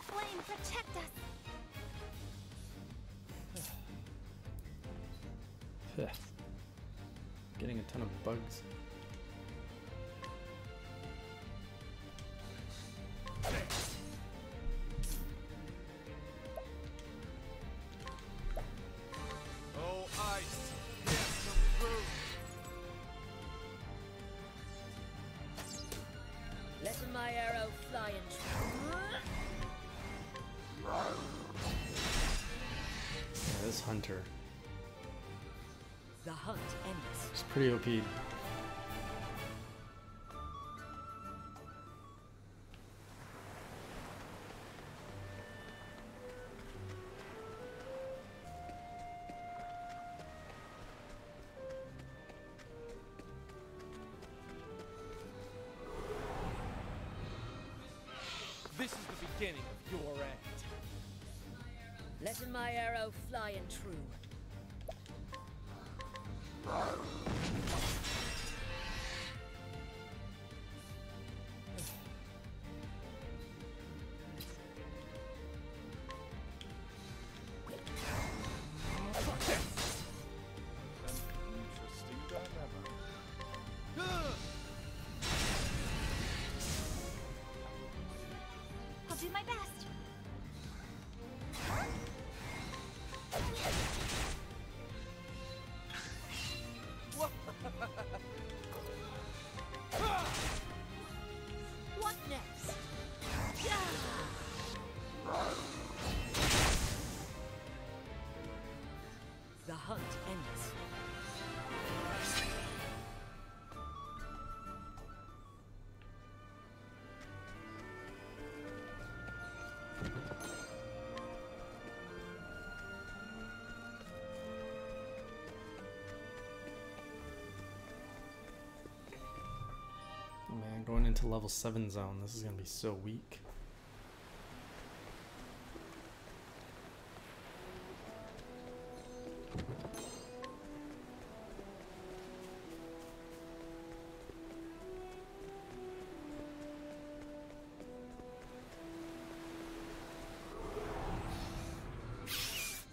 Flame, protect us. Getting a ton of bugs. Oh, ice! Yes, come through! Letting my arrow fly and true. Yeah, this hunter The hunt ends. is pretty OP. This is the beginning of your end. Letting my arrow fly and true. going into level 7 zone. This is gonna be so weak.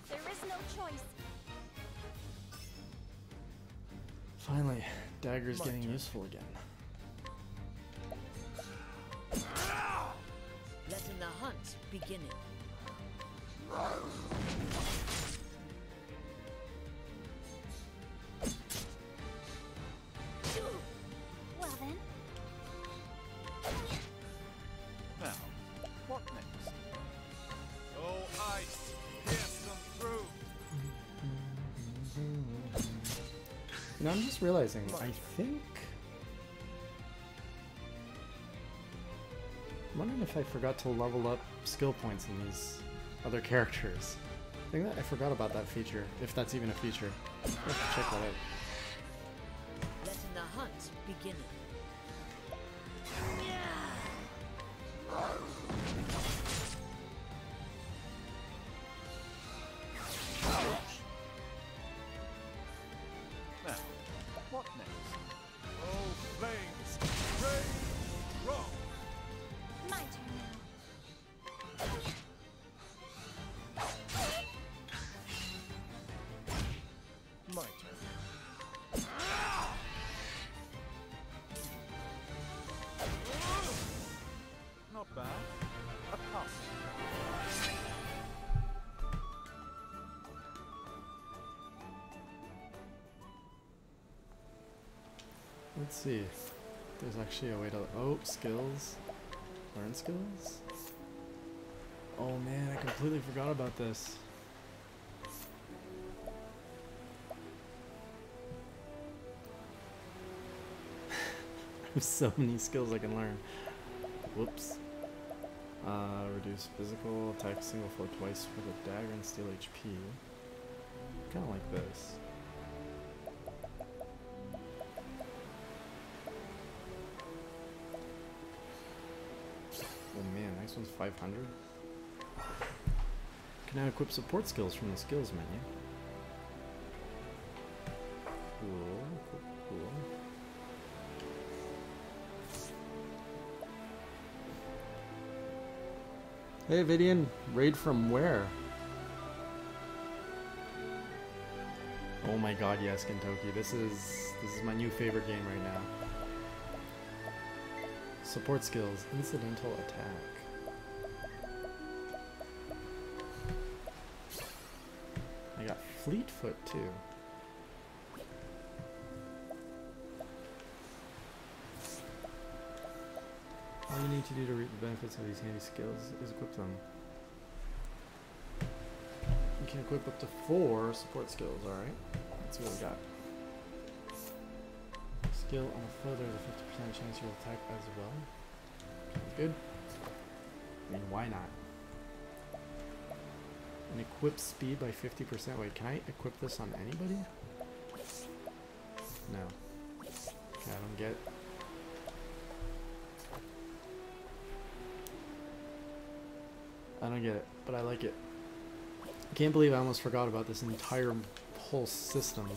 There is no choice. Finally, dagger's getting useful again. Letting the hunt begin. Well then, Now, what next? Oh, ice! Pierce them through! You know, I'm just realizing, I think... I'm wondering if I forgot to level up skill points in these other characters. I think that I forgot about that feature, if that's even a feature. I have to check that out. Letting the hunt begin. Now, what next? Oh, flames! Rain! Rock! my turn now. My turn. Not bad. A pass. Let's see. There's actually a way to... Oh, skills. Learn skills? Oh man, I completely forgot about this. There's so many skills I can learn. Whoops. Reduce physical, attack single foe twice with a dagger and steal HP. Kinda like this. Oh man, next one's 500. Can now equip support skills from the skills menu. Cool, cool, cool. Hey Vidian, raid from where? Oh my god, yes, Kentucky. This is my new favorite game right now. Support skills, incidental attack. I got Fleetfoot too. All you need to do to reap the benefits of these handy skills is equip them. You can equip up to 4 support skills, alright? Let's see what we got. Skill on a foe, there's a 50% chance you'll attack as well. Sounds good. I mean, why not? And equip speed by 50%. Wait, can I equip this on anybody? No. Okay, I don't get... I don't get it, but I like it. I can't believe I almost forgot about this entire whole system.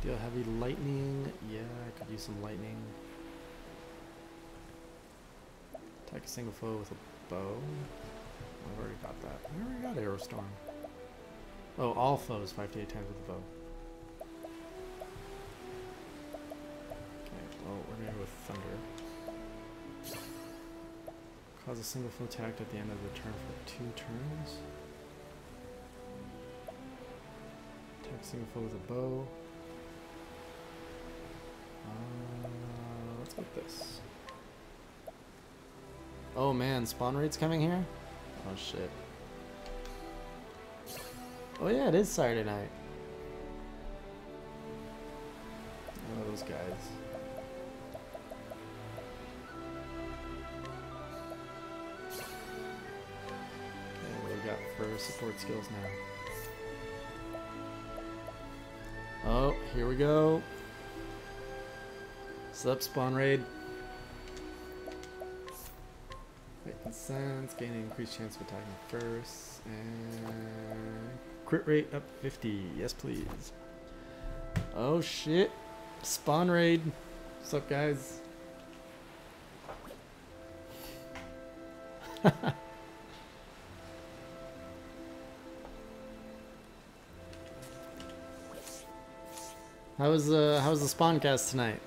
Deal heavy lightning. Yeah, I could use some lightning. Attack a single foe with a bow. I've already got that. I already got Arrow Storm. Oh, all foes 5 to 8 times with a bow. Okay, well, we're gonna go with Thunder. Cause a single foe attack at the end of the turn for 2 turns. Attack single foe with a bow. Let's get this. Oh man, spawn raid's coming here? Oh shit. Oh yeah, it is Saturday night. Oh, those guys. Okay, what do we got for support skills now? Oh, here we go. Sup, spawn raid. Making sense. Gaining increased chance of attacking first. And crit rate up 50. Yes, please. Oh shit. Spawn raid. What's up, guys? How was the spawn cast tonight?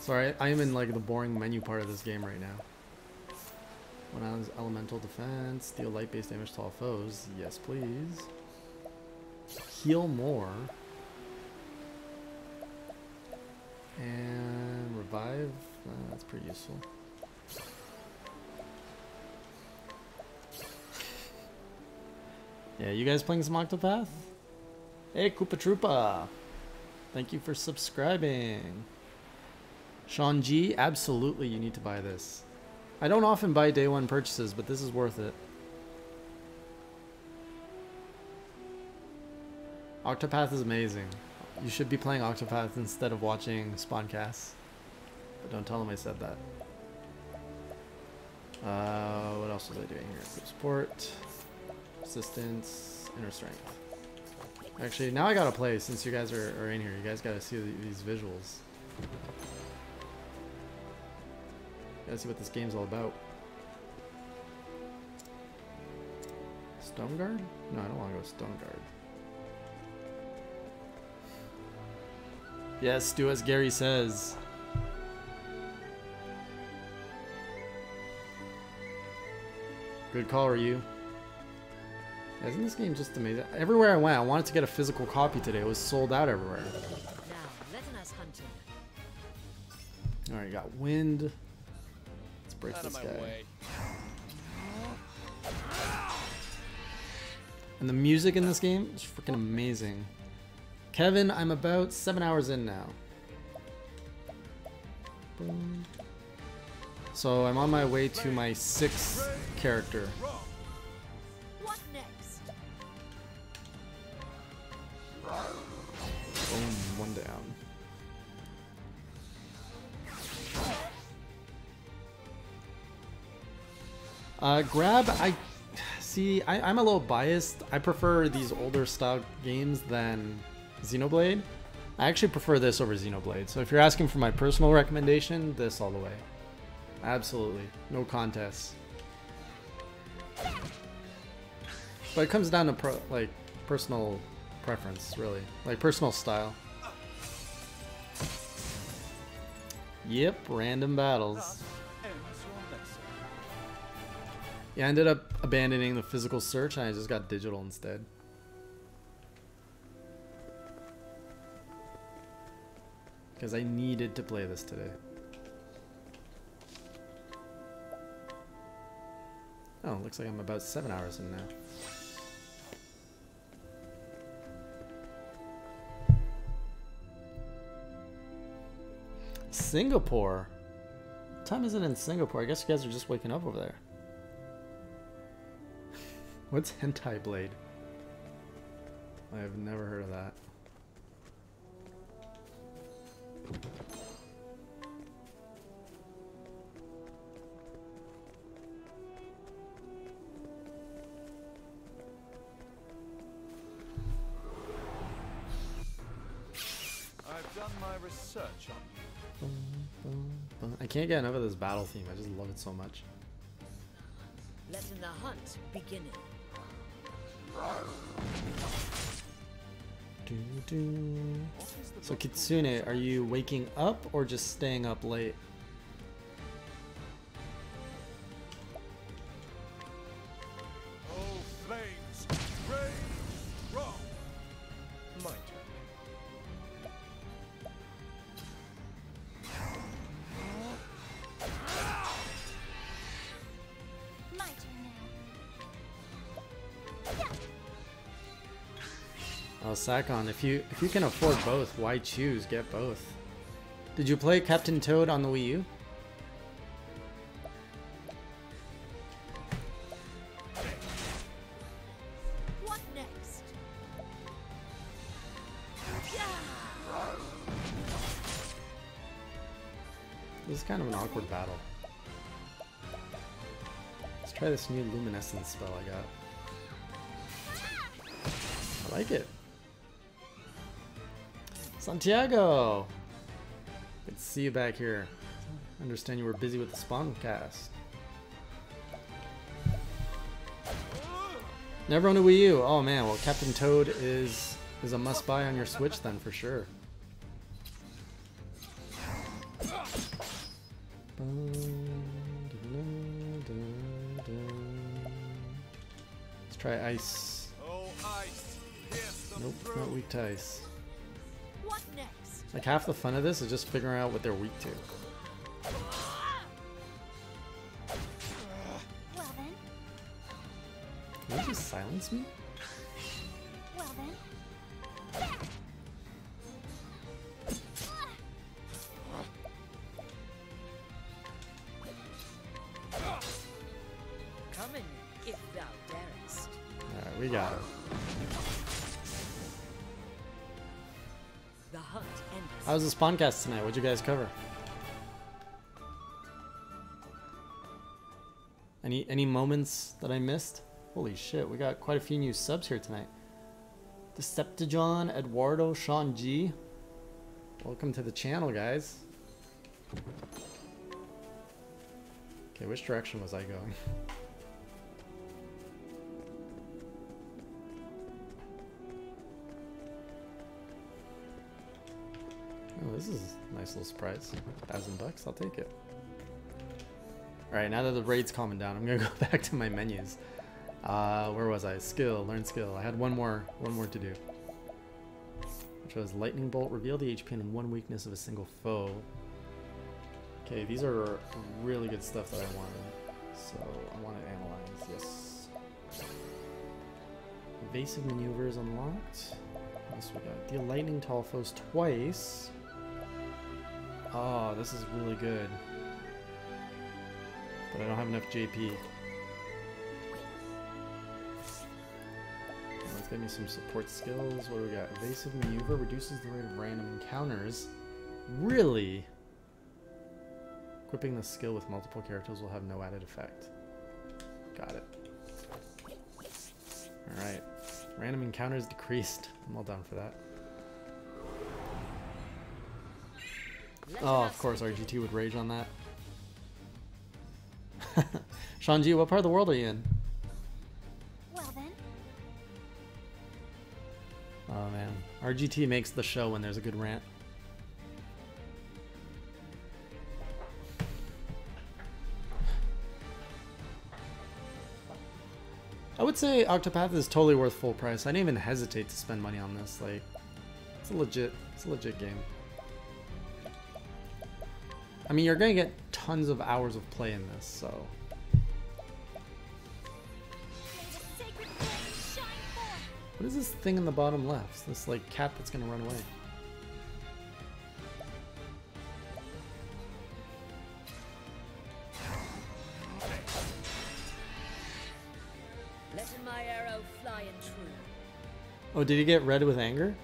Sorry, I am in like the boring menu part of this game right now. When I was elemental defense, deal light based damage to all foes. Yes, please. Heal more. And revive. That's pretty useful. Yeah, you guys playing some Octopath? Hey, Koopa Troopa! Thank you for subscribing. Sean G, absolutely you need to buy this. I don't often buy day one purchases, but this is worth it. Octopath is amazing. You should be playing Octopath instead of watching Spawncasts. But don't tell them I said that. What else was I doing here? Group support, resistance, inner strength. Actually, now I gotta play since you guys are in here. You guys gotta see these visuals. Gotta see what this game's all about. Stone Guard? No, I don't want to go Stone Guard. Yes, do as Gary says. Good call, Ryu. Yeah, isn't this game just amazing? Everywhere I went, I wanted to get a physical copy today. It was sold out everywhere. Now, let us hunt him. Alright, got wind. Let's break this guy. And the music in this game is freaking amazing. Kevin, I'm about 7 hours in now. Boom. So I'm on my way to my 6th character. What next? Boom, one down. Grab, I'm a little biased. I prefer these older style games than Xenoblade. I actually prefer this over Xenoblade. So if you're asking for my personal recommendation, this all the way. Absolutely. No contest. But it comes down to personal preference, really. Like personal style. Yep, random battles. Yeah, I ended up abandoning the physical search and I just got digital instead. Because I needed to play this today. Oh, looks like I'm about 7 hours in now. Singapore? What time is it in Singapore? I guess you guys are just waking up over there. What's Hentai Blade? I have never heard of that. I've done my research on you. I can't get enough of this battle theme. I just love it so much. Letting the hunt begin. So Kitsune, are you waking up or just staying up late? Oh, flames! Rage! Wrong! My turn. My turn now. Oh, Sakon, if you can afford both, why choose? Get both. Did you play Captain Toad on the Wii U? What next? This is kind of an awkward battle. Let's try this new luminescence spell I got. I like it. Santiago! Good to see you back here. I understand you were busy with the spawn cast. Never owned a Wii U. Oh man, well Captain Toad is a must buy on your Switch then for sure. Let's try ice. Oh, ice. Yes, Nope, not weak to ice. What next? Like half the fun of this is just figuring out what they're weak to. Well then. Can you just silence me? Well then. Come in, if thou darest. Alright, we got it. The hunt endeth. How was the spawncast tonight? What'd you guys cover? Any moments that I missed? Holy shit, we got quite a few new subs here tonight. Deceptijon, Eduardo, Sean G. Welcome to the channel, guys. Okay, which direction was I going? Oh, this is a nice little surprise. $1,000, I'll take it. Alright, now that the raid's calming down, I'm gonna go back to my menus. Where was I? Skill, learn skill. I had one more to do. Which was Lightning Bolt, reveal the HP and one weakness of a single foe. Okay, these are really good stuff that I wanted. So I want to analyze, yes. Evasive maneuvers unlocked. What else we got? Deal lightning to all foes twice. Oh, this is really good. But I don't have enough JP. Let's give me some support skills. What do we got? Evasive maneuver reduces the rate of random encounters. Really? Equipping the skill with multiple characters will have no added effect. Got it. Alright. Random encounters decreased. I'm all down for that. Oh, of course, RGT would rage on that. Shanji, what part of the world are you in? Well then. Oh man. RGT makes the show when there's a good rant. I would say Octopath is totally worth full price. I didn't even hesitate to spend money on this. Like, it's a legit game. I mean, you're gonna get tons of hours of play in this, so. What is this thing in the bottom left? This like cat that's gonna run away. Let my arrow fly and true. Oh, did he get red with anger?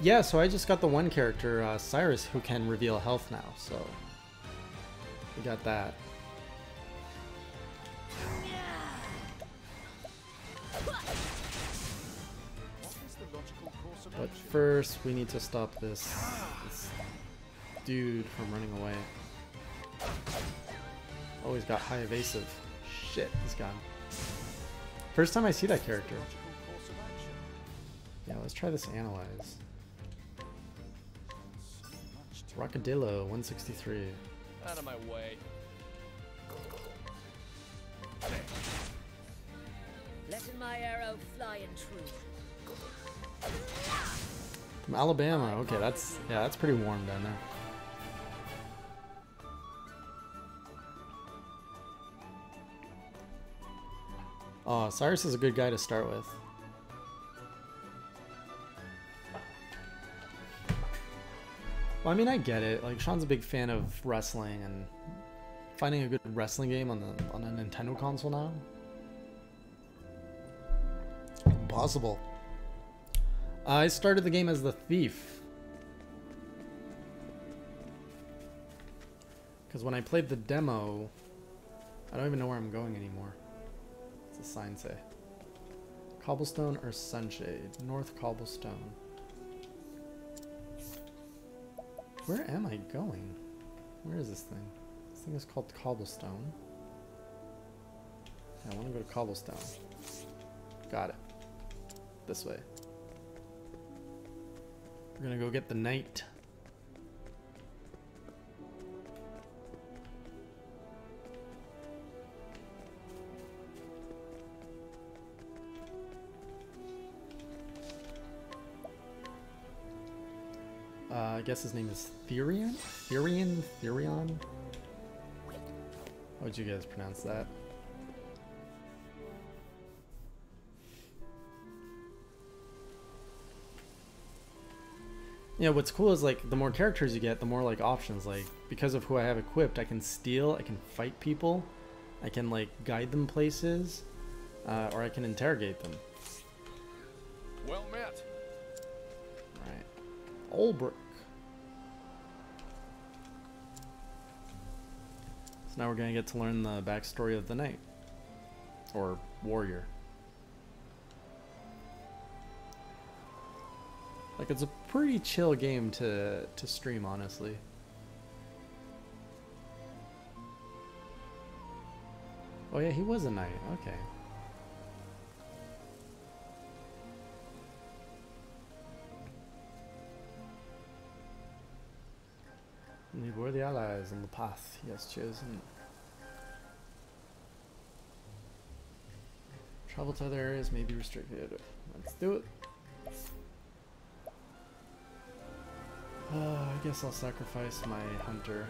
Yeah, so I just got the one character, Cyrus, who can reveal health now, so we got that. But first, we need to stop this dude from running away. Oh, he's got high evasive. Shit, he's gone. First time I see that character. Yeah, let's try this analyze. Rockadillo, 163. Out of my way. Let my arrow fly and true. From Alabama. Okay, that's pretty warm down there. Oh, Cyrus is a good guy to start with. Well, I mean, I get it. Like, Sean's a big fan of wrestling, and finding a good wrestling game on a Nintendo console now, impossible. I started the game as the thief. Because when I played the demo, I don't even know where I'm going anymore. What's the sign say? Cobblestone or Sunshade? North Cobblestone. Where am I going? Where is this thing? This thing is called Cobblestone. I want to go to Cobblestone. Got it. This way. We're gonna go get the knight. I guess his name is Therion? Therion? How would you guys pronounce that? Yeah, what's cool is like the more characters you get, the more like options. Like because of who I have equipped, I can steal, I can fight people, I can like guide them places, or I can interrogate them. Well met. Right. Olbrook. So now we're gonna get to learn the backstory of the knight. Or warrior. Like it's a pretty chill game to stream, honestly. Oh yeah, he was a knight, okay. Need worthy allies on the path he has chosen. Travel to other areas may be restricted. Let's do it. I guess I'll sacrifice my hunter.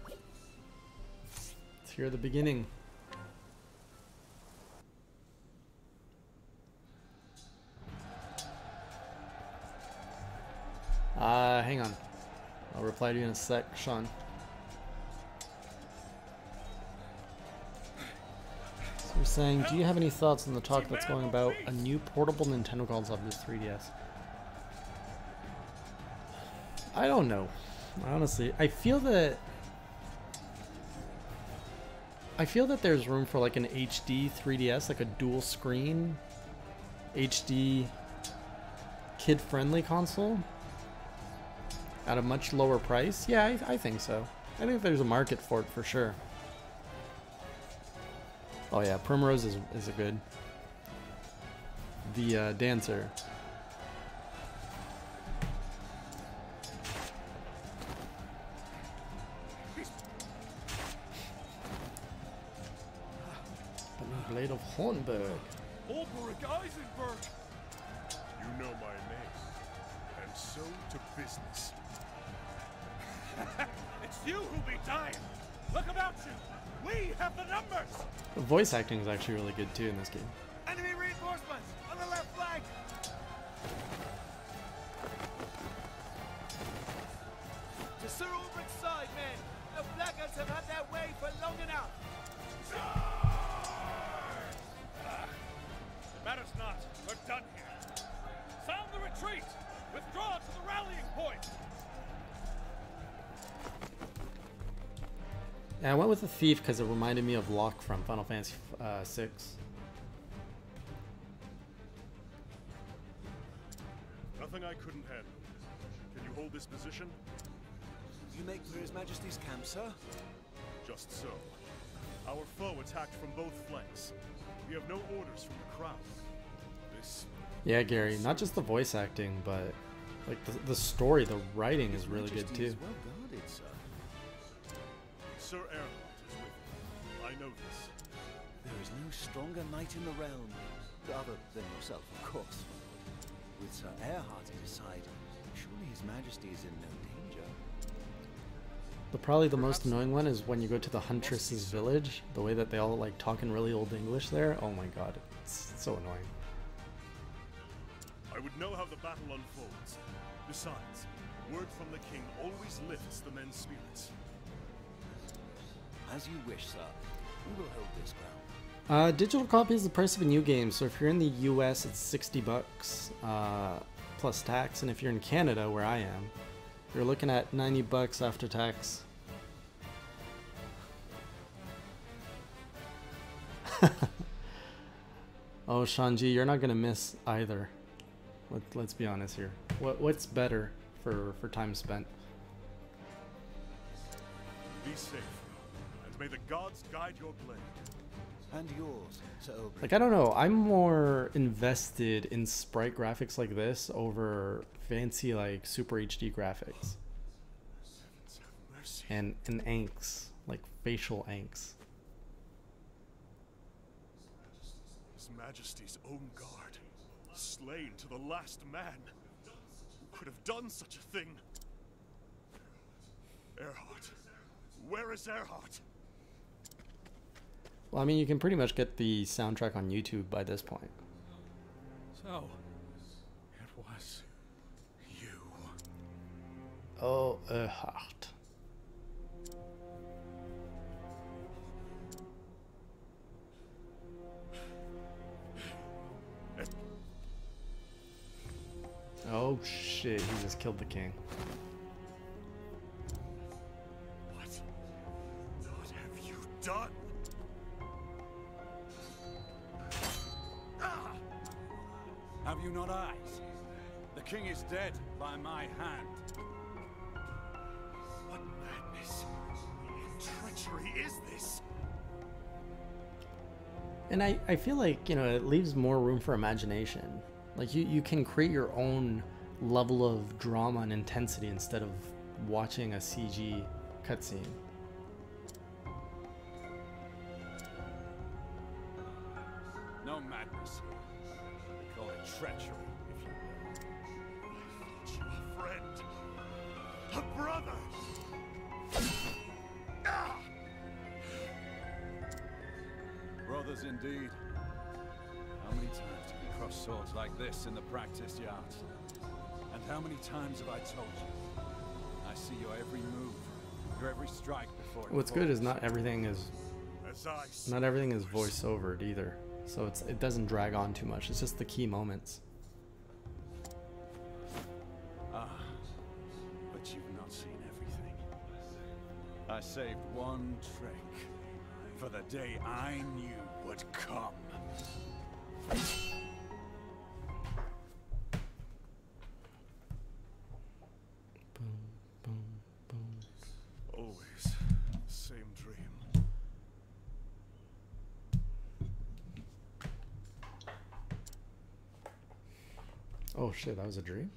Let's hear the beginning. Hang on. I'll reply to you in a sec, Sean. So you're saying, do you have any thoughts on the talk that's going about a new portable Nintendo console of this 3DS? I don't know. Honestly, I feel that there's room for like an HD 3DS, like a dual screen HD kid-friendly console. At a much lower price? Yeah, I think so. I think there's a market for it for sure. Oh yeah, Primrose is a good. The dancer. The Blade of Hornburg. Ulrich Eisenberg. You know my name. And so to business. It's you who be dying. Look about you. We have the numbers. The voice acting is actually really good too in this game. Enemy reinforcements on the left flank. To Sir Ulbricht's side, men. The blackguards have had their way for long enough. It matters not. We're done here. Sound the retreat. Withdraw to the rallying point. Yeah, I went with the thief because it reminded me of Locke from Final Fantasy VI. Nothing I couldn't handle. Can you hold this position? You make for His Majesty's camp, sir? Just so. Our foe attacked from both flanks. We have no orders from the crown. This... Yeah, Gary, not just the voice acting, but like the story, the writing is really good too. Well guarded, sir. Sir Erlot is with me. I know this. There is no stronger knight in the realm, other than yourself, of course. With Sir Erhard at his side, surely His Majesty is in no danger. Probably the most annoying one is when you go to the Huntress's village. The way that they all like talk in really old English there. Oh my god, it's so annoying. I would know how the battle unfolds. Besides, word from the king always lifts the men's spirits. As you wish, sir. We will hold this ground. Digital copy is the price of a new game. So if you're in the US, it's $60 plus tax, and if you're in Canada, where I am, you're looking at $90 after tax. Oh, Shanji, you're not gonna miss either. Let's be honest here. What's better for time spent? Be safe, and may the gods guide your blade. And yours, Sir Aubrey. Like, I don't know, I'm more invested in sprite graphics like this over fancy like Super HD graphics. And inks, like facial inks. His Majesty's own guard, slain to the last man. Who could have done such a thing? Earhart. Where is Earhart? Well, I mean, you can pretty much get the soundtrack on YouTube by this point. So, it was you. Oh, Earhart. Oh shit, he just killed the king. What? What have you done? Have you not eyes? The king is dead by my hand. What madness? What treachery is this? And I feel like, you know, it leaves more room for imagination. Like, you can create your own level of drama and intensity instead of watching a CG cutscene. No madness. We call it treachery, if you will. I thought you a friend. A brother. Brothers indeed. How many times did we cross swords like this in the practice yards? And how many times have I told you? I see your every move, your every strike before it What's good is falls. not everything is voiceovered either. So it doesn't drag on too much. It's just the key moments. Ah, but you've not seen everything. I saved one trick for the day I knew would come. Boom, boom, boom. Always the same dream. Oh shit, that was a dream?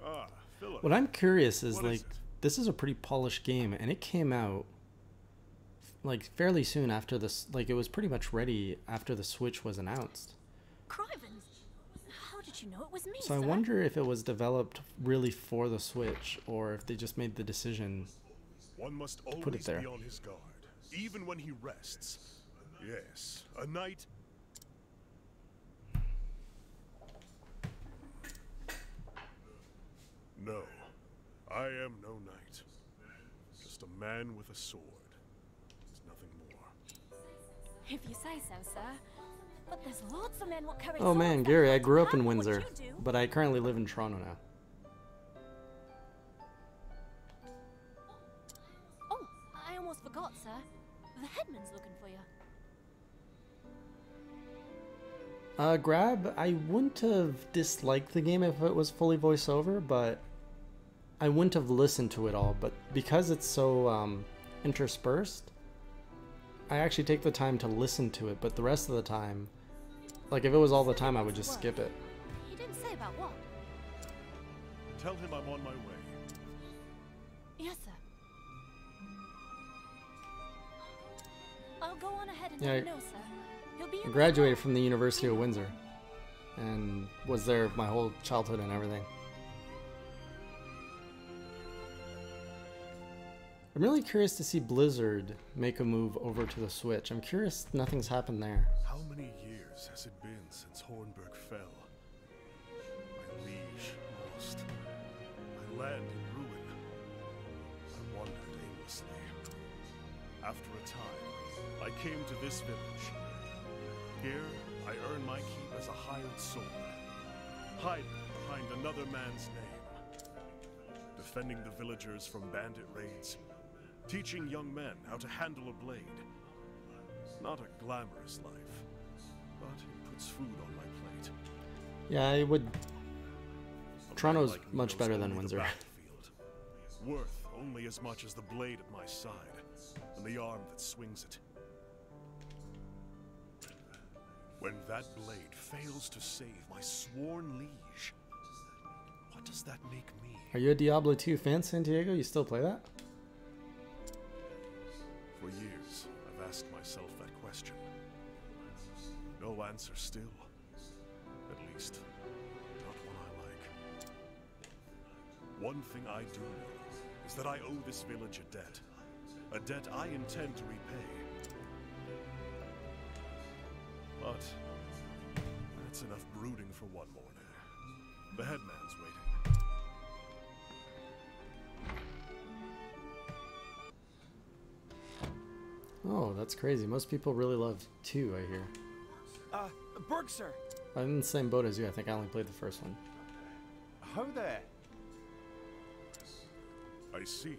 Ah, Philip. What I'm curious is, What like, is it? this is a pretty polished game, and it came out like fairly soon after this. Like, it was pretty much ready after the Switch was announced. Crivens, how did you know it was me, So I sir? wonder if it was developed really for the Switch, or if they just made the decision. One must put it always there. be on his guard, even when he rests. Yes, a knight. No, I am no knight. Just a man with a sword. It's nothing more. If you say so, sir. But there's lots of men what carry Oh man, swords Gary, that I grew up in have what Windsor, you do. but I currently live in Toronto now. Oh, I almost forgot, sir. The headman's looking for you. Grab, I wouldn't have disliked the game if it was fully voiceover, but I wouldn't have listened to it all. But because it's so interspersed, I actually take the time to listen to it, but the rest of the time, like if it was all the time, I would just skip it. He didn't say about what. Tell him I'm on my way. Yes, sir. I'll go on ahead and Yeah, let him know, sir. He'll be I graduated from the University of Windsor and was there my whole childhood and everything. I'm really curious to see Blizzard make a move over to the Switch. I'm curious nothing's happened there. How many years has it been since Hornburg fell? My liege lost. My land in ruin. I wandered After a time, I came to this village. Here, I earn my keep as a hired sword, hiding behind another man's name, defending the villagers from bandit raids, teaching young men how to handle a blade. Not a glamorous life, but it puts food on my plate. Yeah, I would. A Toronto's man like me much knows better than only the Windsor. battlefield, worth only as much as the blade at my side and the arm that swings it. When that blade fails to save my sworn liege, what does that make me? Are you a Diablo 2 fan, Santiago? You still play that? For years, I've asked myself that question. No answer still. At least, not one I like. One thing I do know is that I owe this village a debt. A debt I intend to repay. But that's enough brooding for one morning. The headman's waiting. Oh, that's crazy. Most people really love 2, I hear. Berg, sir. I'm in the same boat as you. I think I only played the first one. How there? I see.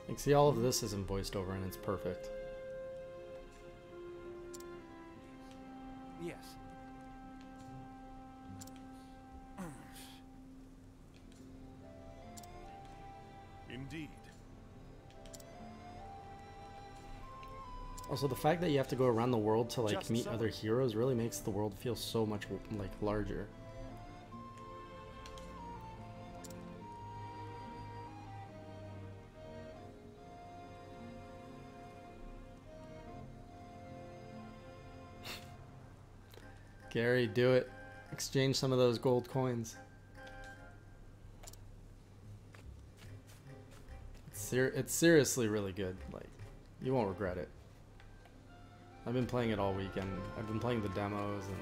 Like, see, all of this isn't voiced over and it's perfect. Yes. Indeed. Also, the fact that you have to go around the world to like Just meet so. other heroes really makes the world feel so much like larger. Gary, do it. Exchange some of those gold coins. It's seriously really good. Like, you won't regret it. I've been playing it all weekend. I've been playing the demos, and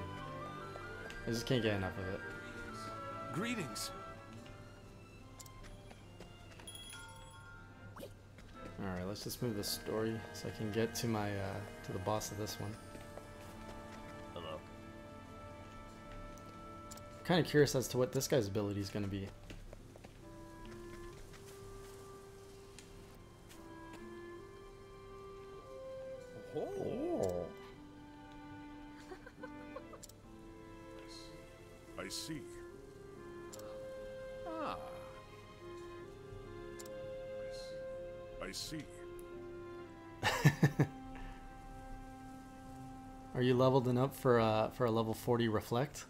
I just can't get enough of it. Greetings. All right, let's just move the story so I can get to my to the boss of this one. Hello. I'm kind of curious as to what this guy's ability is going to be. Oh. I see. Ah. I see. Are you leveled up for a level 40 reflect?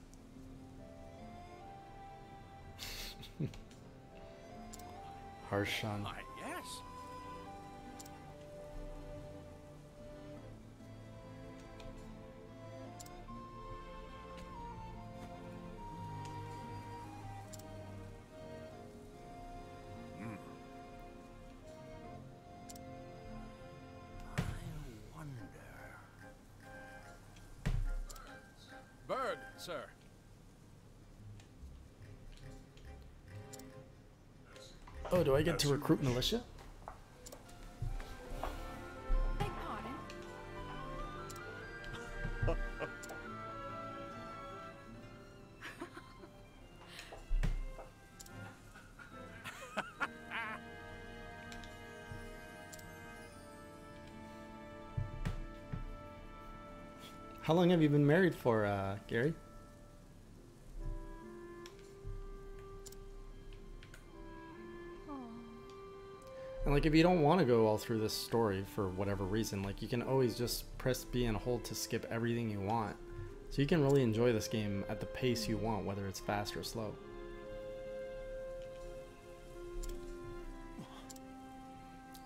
Harshan. Yes. Berg, sir. Oh, do I get to recruit militia? Beg pardon? How long have you been married for, Gary? And like, if you don't want to go all through this story for whatever reason, like, you can always just press B and hold to skip everything you want. So you can really enjoy this game at the pace you want, whether it's fast or slow.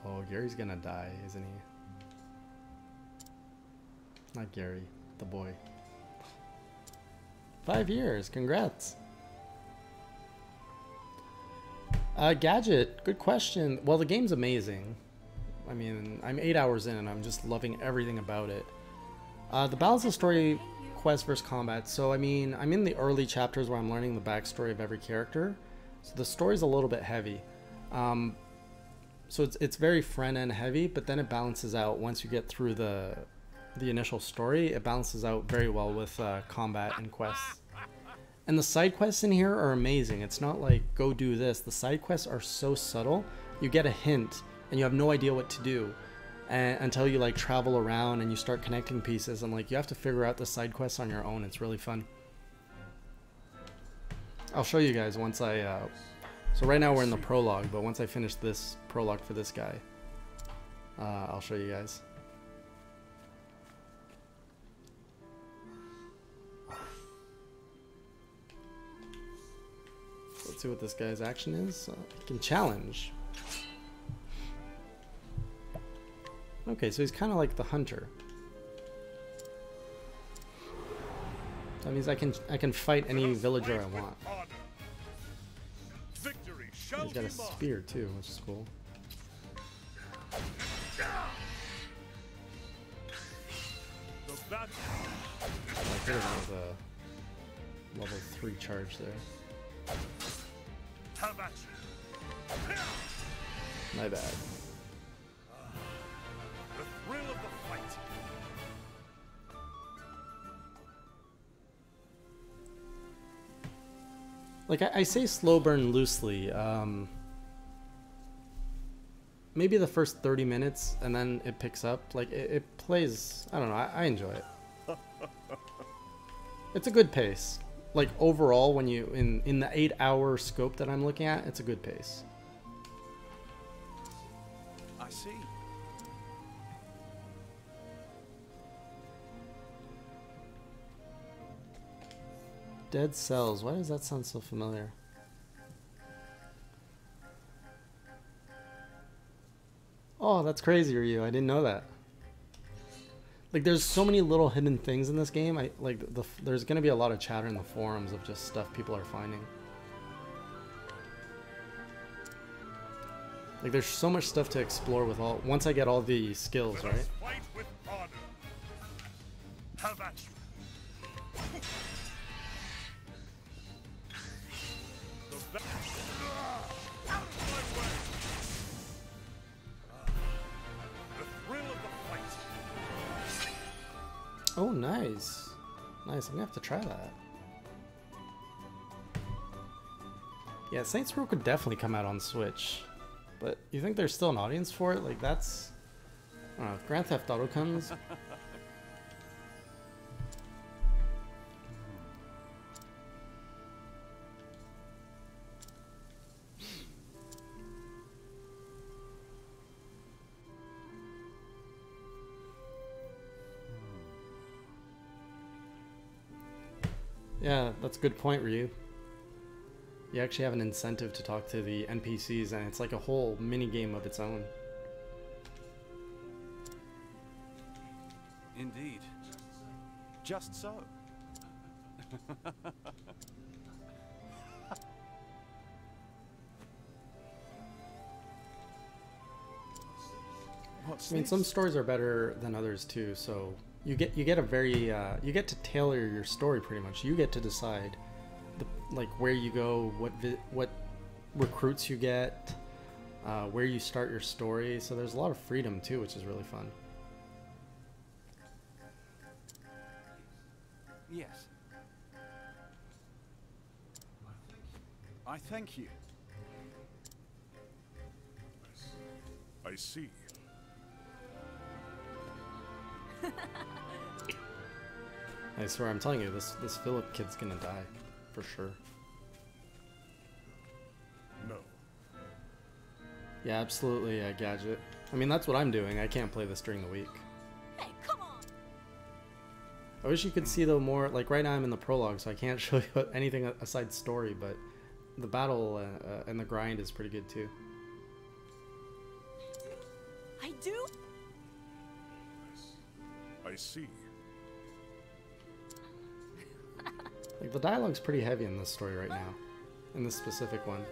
Oh, Gary's gonna die, isn't he? Not Gary, the boy. 5 years, congrats. Gadget, good question. Well, the game's amazing. I mean, I'm 8 hours in and I'm just loving everything about it. The balance of story, quest versus combat. So, I mean, I'm in the early chapters where I'm learning the backstory of every character. So the story's a little bit heavy. so it's very front end heavy, but then it balances out once you get through the initial story. It balances out very well with combat and quests. And the side quests in here are amazing. It's not like go do this. The side quests are so subtle. You get a hint and you have no idea what to do until you like travel around and you start connecting pieces, and like you have to figure out the side quests on your own. It's really fun. I'll show you guys once I so right now we're in the prologue, but once I finish this prologue for this guy, I'll show you guys. Let's see what this guy's action is. He can challenge. Okay, so he's kind of like the hunter. That means I can fight any villager I want. He's got a spear too, which is cool. I could have went with a level 3 charge there. My bad. The thrill of the fight. Like I say slow burn loosely. Maybe the first 30 minutes and then it picks up. Like it plays, I don't know, I enjoy it. It's a good pace. Like overall, when you in the 8-hour scope that I'm looking at, it's a good pace. I see. Dead Cells. Why does that sound so familiar? Oh, that's crazy, Ryu. I didn't know that. Like, there's so many little hidden things in this game. There's gonna be a lot of chatter in the forums of just stuff people are finding. Like, there's so much stuff to explore with once I get all the skills, right? Fight with honor. Have at you. Out of my way. The thrill of the fight. Oh, nice. Nice. I'm gonna have to try that. Yeah, Saints Row could definitely come out on Switch. But you think there's still an audience for it? Like, that's... I don't know, if Grand Theft Auto comes... Yeah, that's a good point, Ryu. You actually have an incentive to talk to the NPCs, and it's like a whole mini game of its own. Indeed. Just so. I mean, some stories are better than others too, so you get a very you get to tailor your story pretty much. You get to decide like where you go, what recruits you get, where you start your story. So there's a lot of freedom too, which is really fun. Yes. I thank you. I see. I swear, I'm telling you, this Philip kid's gonna die, for sure. No. Yeah, absolutely, Gadget. I mean, that's what I'm doing. I can't play this during the week. Hey, come on! I wish you could see though more. Like right now, I'm in the prologue, so I can't show you anything aside story. But the battle and the grind is pretty good too. I do? I see. Like the dialogue's pretty heavy in this story right now, in this specific one.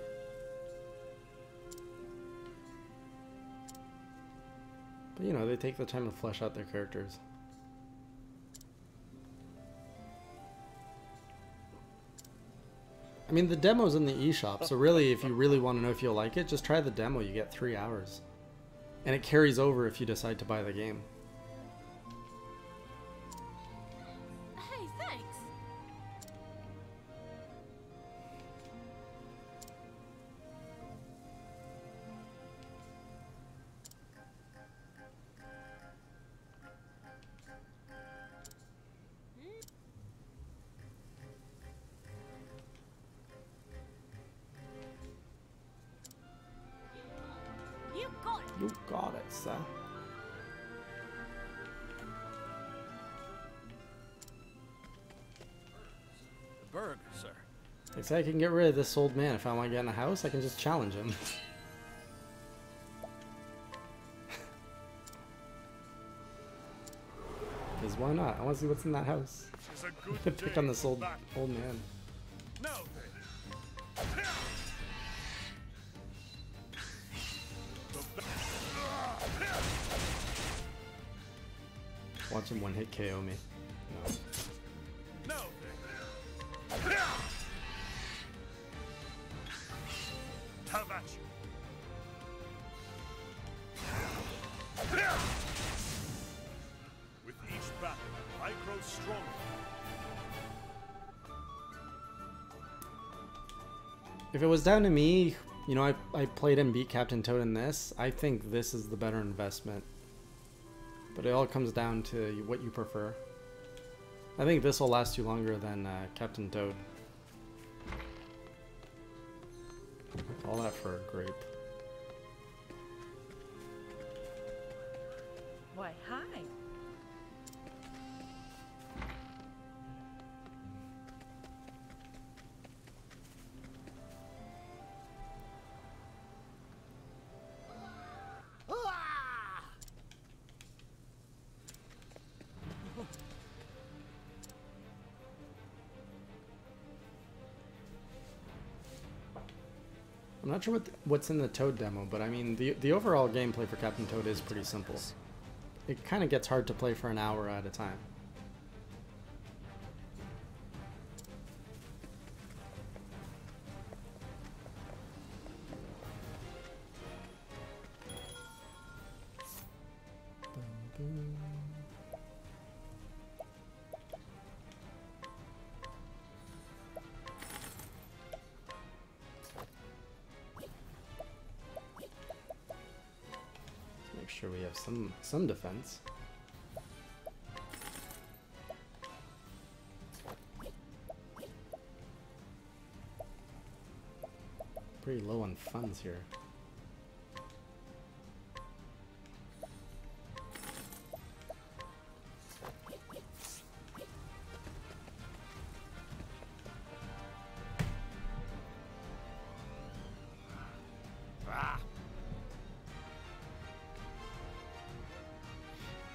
But you know, they take the time to flesh out their characters. I mean, the demo's in the eShop, so really, if you really want to know if you'll like it, just try the demo. You get 3 hours. And it carries over if you decide to buy the game. Hey, thanks. You got it. You got it, sir. The burger, sir. They say I can get rid of this old man. If I want to get in a house, I can just challenge him. Because why not? I want to see what's in that house. It's a good Pick on this old back. man. Now then. Watch him one-hit KO me. No. Now then. Have at you. With each battle, I grow stronger. If it was down to me, you know, I played and beat Captain Toad in this. I think this is the better investment. But it all comes down to what you prefer. I think this will last you longer than Captain Toad. All that for a grape. Why, hi. I'm not sure what's in the Toad demo, but I mean, the overall gameplay for Captain Toad is pretty simple. It kind of gets hard to play for an hour at a time. Make sure we have some defense. Pretty low on funds here.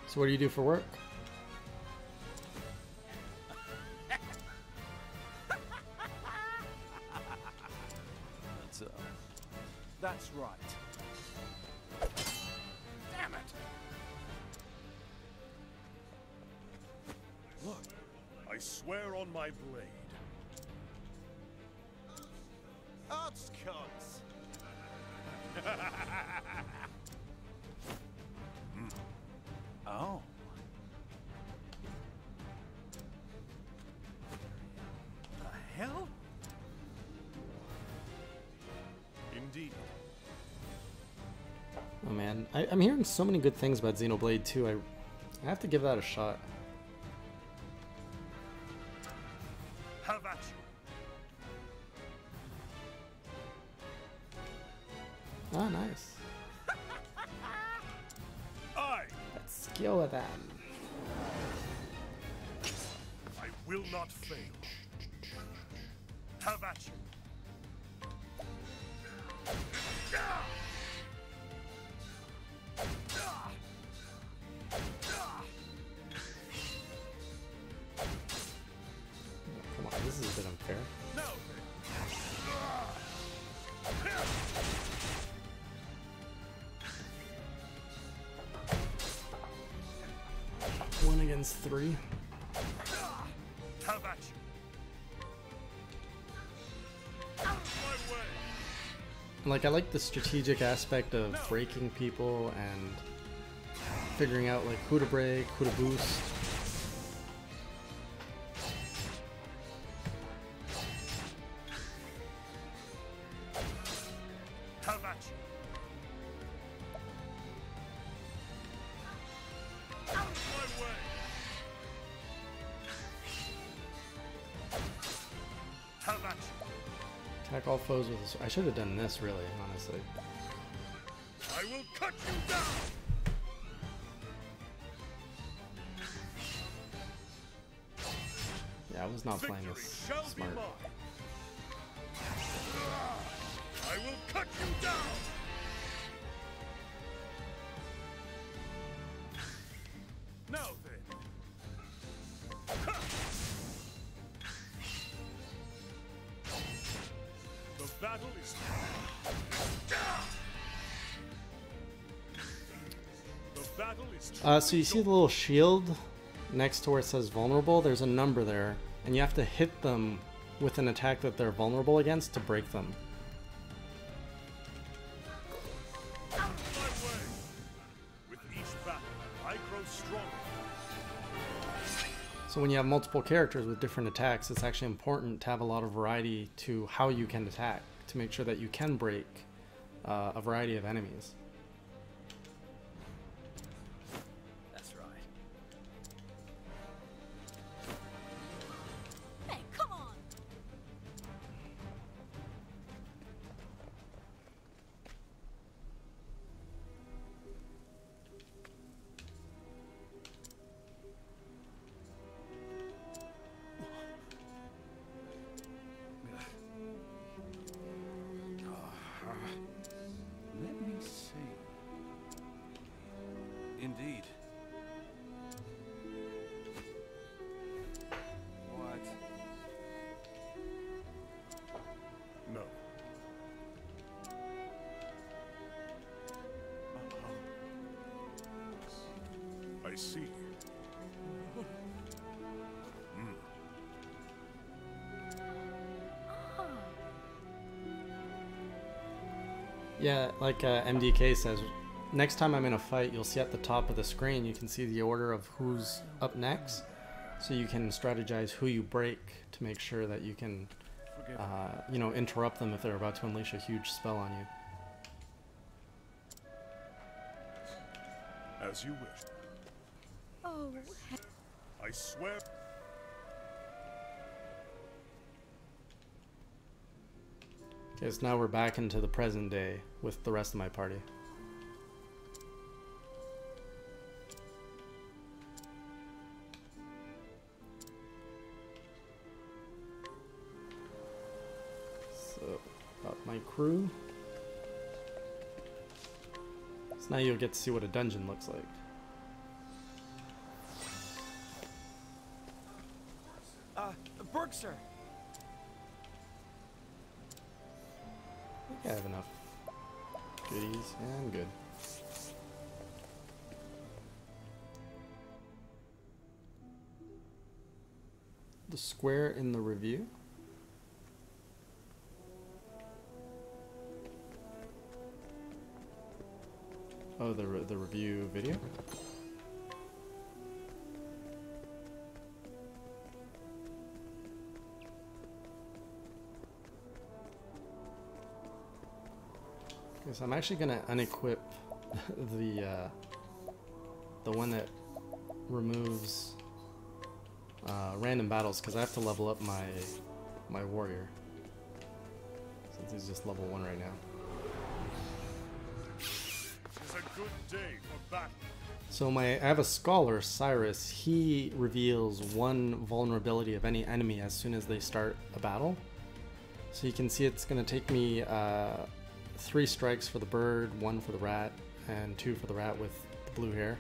So what do you do for work? That's right. Damn it! Look, I swear on my blade. Odds coats. Oh. The hell? Indeed. Oh man, I'm hearing so many good things about Xenoblade 2. I have to give that a shot. Have at you. Ah, nice. I Skill with them. I will not fail. Have at you. Come on, this is a bit unfair. No. One against three. Have at you. Like, I like the strategic aspect of breaking people and figuring out like who to break, who to boost. Have at you. Out of my way. Have at you. Attack all foes with I should have done this, really, honestly. I will cut you down. Yeah, I was not playing Victory this shall smart. be mine. I will cut you down. Now then. The battle is The battle is So you see the little shield next to where it says vulnerable? There's a number there, and you have to hit them with an attack that they're vulnerable against to break them. out of my way. With each battle, I grow stronger. So when you have multiple characters with different attacks, it's actually important to have a lot of variety to how you can attack, to make sure that you can break a variety of enemies. That's right. Hey, come on! Let me see. Indeed. What? No. I see. Yeah, like MDK says, next time I'm in a fight, you'll see at the top of the screen, you can see the order of who's up next. So you can strategize who you break to make sure that you can, you know, interrupt them if they're about to unleash a huge spell on you. As you wish. Oh, I swear. Okay, so now we're back into the present day with the rest of my party. So, about my crew. So now you'll get to see what a dungeon looks like. Bergster! I think I have enough goodies, and I'm good. The square in the review. Oh, the review video. Okay, so I'm actually gonna unequip the one that removes random battles because I have to level up my warrior since he's just level 1 right now. It's a good day for battle. So I have a scholar, Cyrus. He reveals 1 vulnerability of any enemy as soon as they start a battle. So you can see it's going to take me 3 strikes for the bird, 1 for the rat, and 2 for the rat with the blue hair.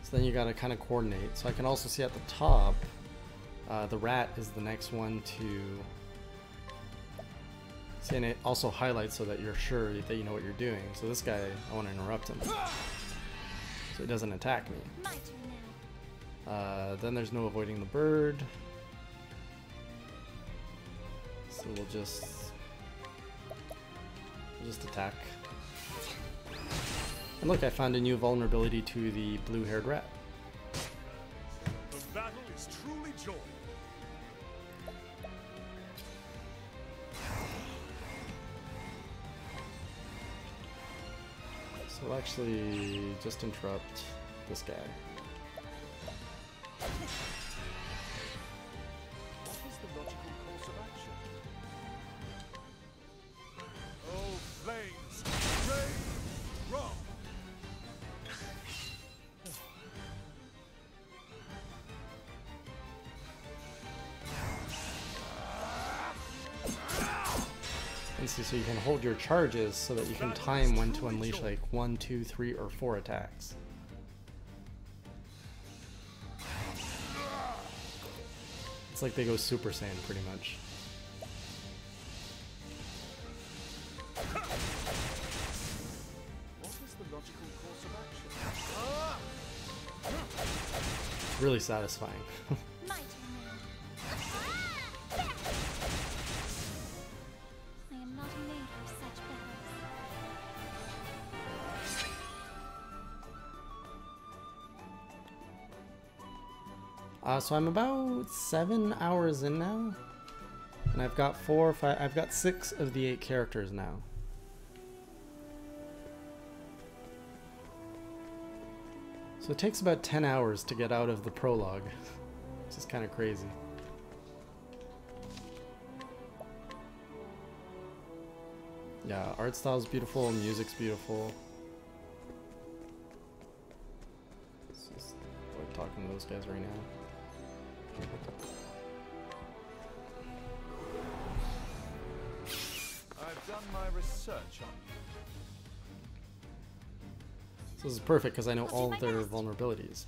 So then you got to kind of coordinate. So I can also see at the top, the rat is the next one to see, and it also highlights so that you're sure that you know what you're doing. So this guy, I want to interrupt him so he doesn't attack me. My turn now. Then there's no avoiding the bird. So we'll just Just attack. And look, I found a new vulnerability to the blue-haired rat. The battle is truly joined. So we'll actually just interrupt this guy. What is the logical course of action? Oh, flames! Rain! Rock! And so you can hold your charges so that you can time when to unleash like 1, 2, 3, or 4 attacks. It's like they go Super Saiyan pretty much. What is the logical course of action? It's really satisfying. My turn now. I am not made for such battles. So I'm about 7 hours in now, and I've got 4 or 5. I've got 6 of the 8 characters now. So it takes about 10 hours to get out of the prologue, which is kind of crazy. Yeah, art style's beautiful, music's beautiful. Let's just avoid talking to those guys right now. I've done my research on you. So this is perfect because I know all of their vulnerabilities.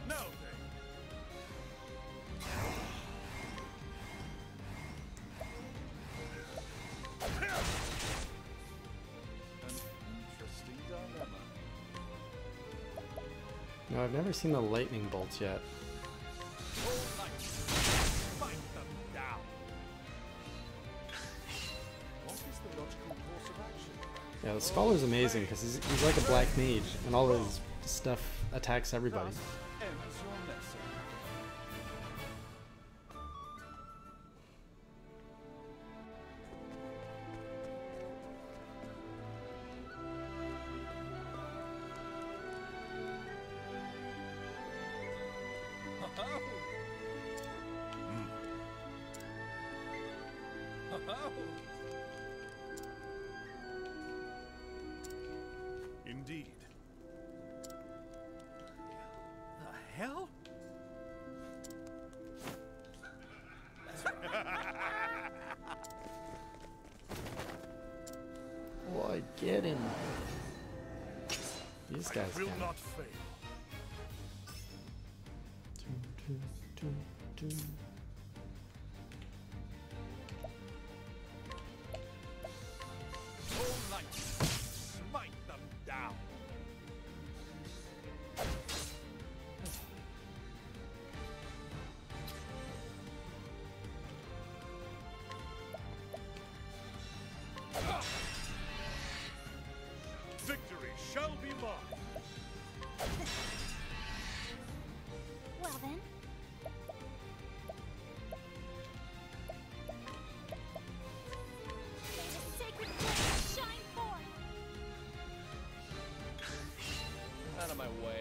Now then. An interesting dilemma. No, I've never seen the lightning bolts yet. Fight them down. What is the logical course of action? Yeah, the Scholar's amazing because he's like a black mage, and all his stuff attacks everybody. Thus ends your lesson. Indeed. The hell? Why get him? These guys I will can. not fail. Whole light, smite them down. Victory shall be mine. Well then. May the sacred flame shine forth. Out of my way.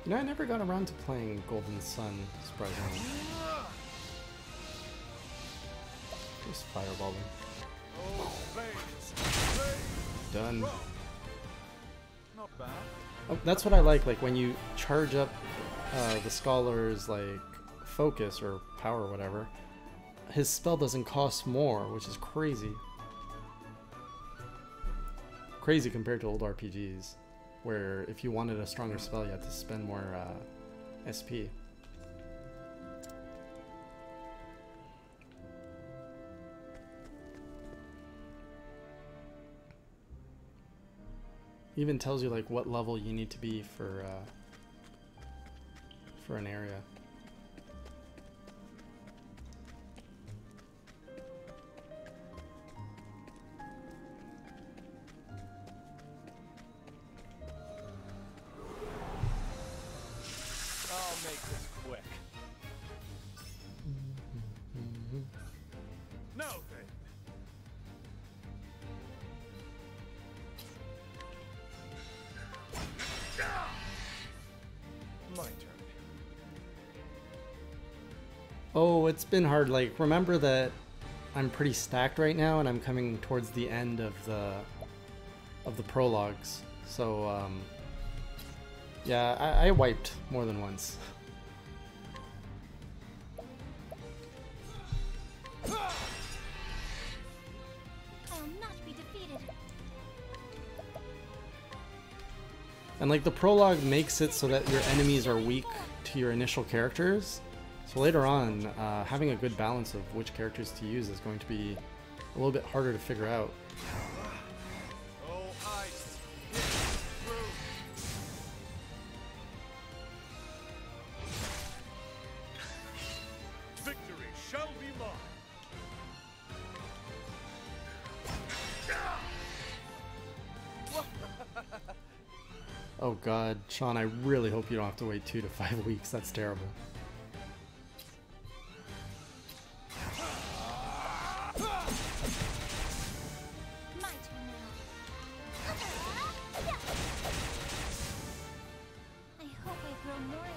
You know, I never got around to playing Golden Sun, surprisingly. Just fireball them. Oh, flames, Done. Not bad. Oh, that's what I like when you charge up the Scholar's, like, focus or power or whatever, his spell doesn't cost more, which is crazy. Crazy compared to old RPGs. where if you wanted a stronger spell, you had to spend more SP. Even tells you like what level you need to be for an area. I'll make this quick. Now then. My turn. Oh, it's been hard. Like, remember that I'm pretty stacked right now, and I'm coming towards the end of the prologues. So, yeah, I wiped more than once. I'll not be defeated. And like the prologue makes it so that your enemies are weak to your initial characters. So later on, having a good balance of which characters to use is going to be a little bit harder to figure out. Oh, ice. Through. Victory shall be mine. Oh god, Sean, I really hope you don't have to wait 2 to 5 weeks. That's terrible. My turn now. I hope I grow more able.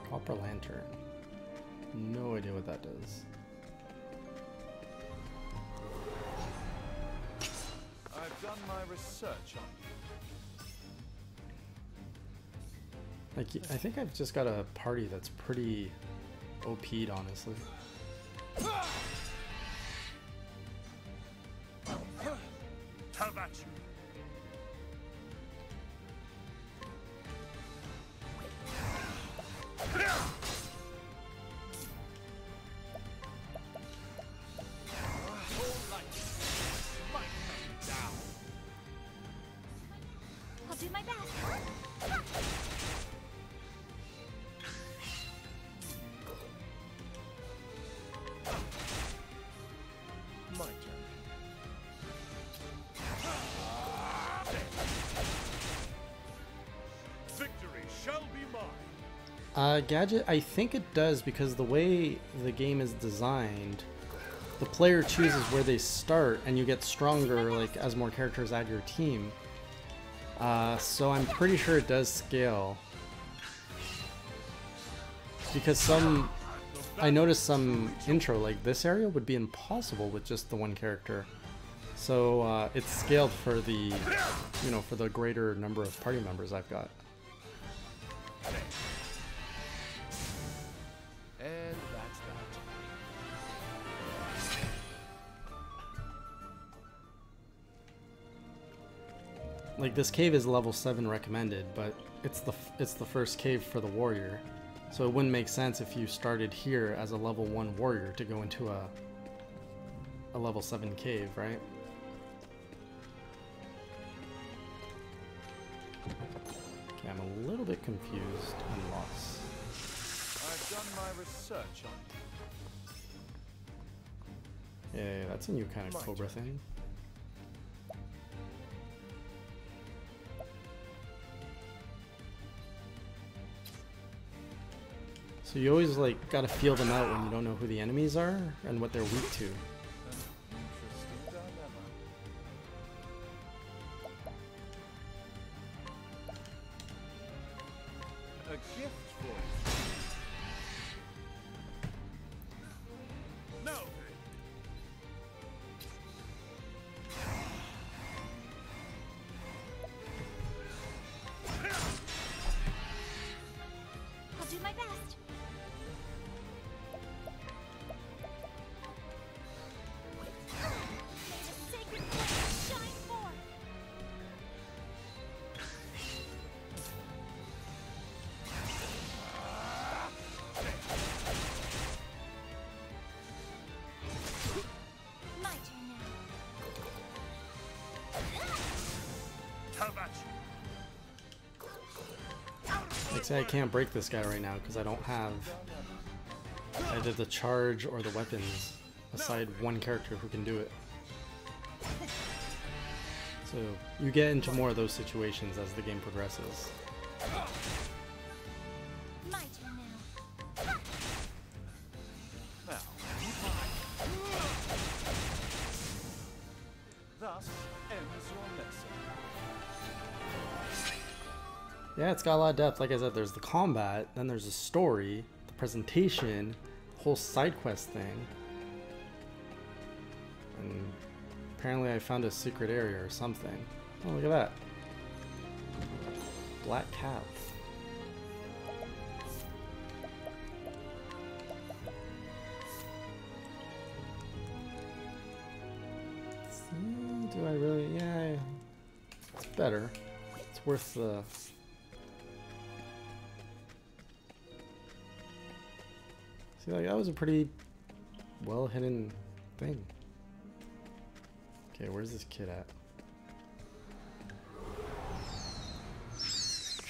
Copper Lantern. No idea what that does. I've done my research on you. Like, I think I've just got a party that's pretty OP'd, honestly. Have at you. I'll do my best. My turn. Victory shall be mine. Gadget, I think it does because the way the game is designed, the player chooses where they start and you get stronger like as more characters add your team. So I'm pretty sure it does scale. Because I noticed some intro like this area would be impossible with just the one character. So it's scaled for the, for the greater number of party members I've got. And that's that. Like this cave is level 7 recommended, but it's the first cave for the warrior. So it wouldn't make sense if you started here as a level 1 warrior to go into a level 7 cave, right? Okay, I'm a little bit confused and lost. I've done my research on Yeah, that's a new kind of My Cobra turn. thing. So you always like gotta feel them out when you don't know who the enemies are and what they're weak to. you. An interesting dilemma. A gift for you. Now then. Like, say I can't break this guy right now because I don't have either the charge or the weapons aside one character who can do it. So you get into more of those situations as the game progresses. My turn now. Now, thus ends your lesson. Yeah, it's got a lot of depth. Like I said, there's the combat, then there's the story, the presentation, the whole side quest thing. And apparently I found a secret area or something. Oh, look at that. Black cow. Do I really? Yeah, it's better. It's worth the... See, like, that was a pretty well hidden thing. Okay, where's this kid at?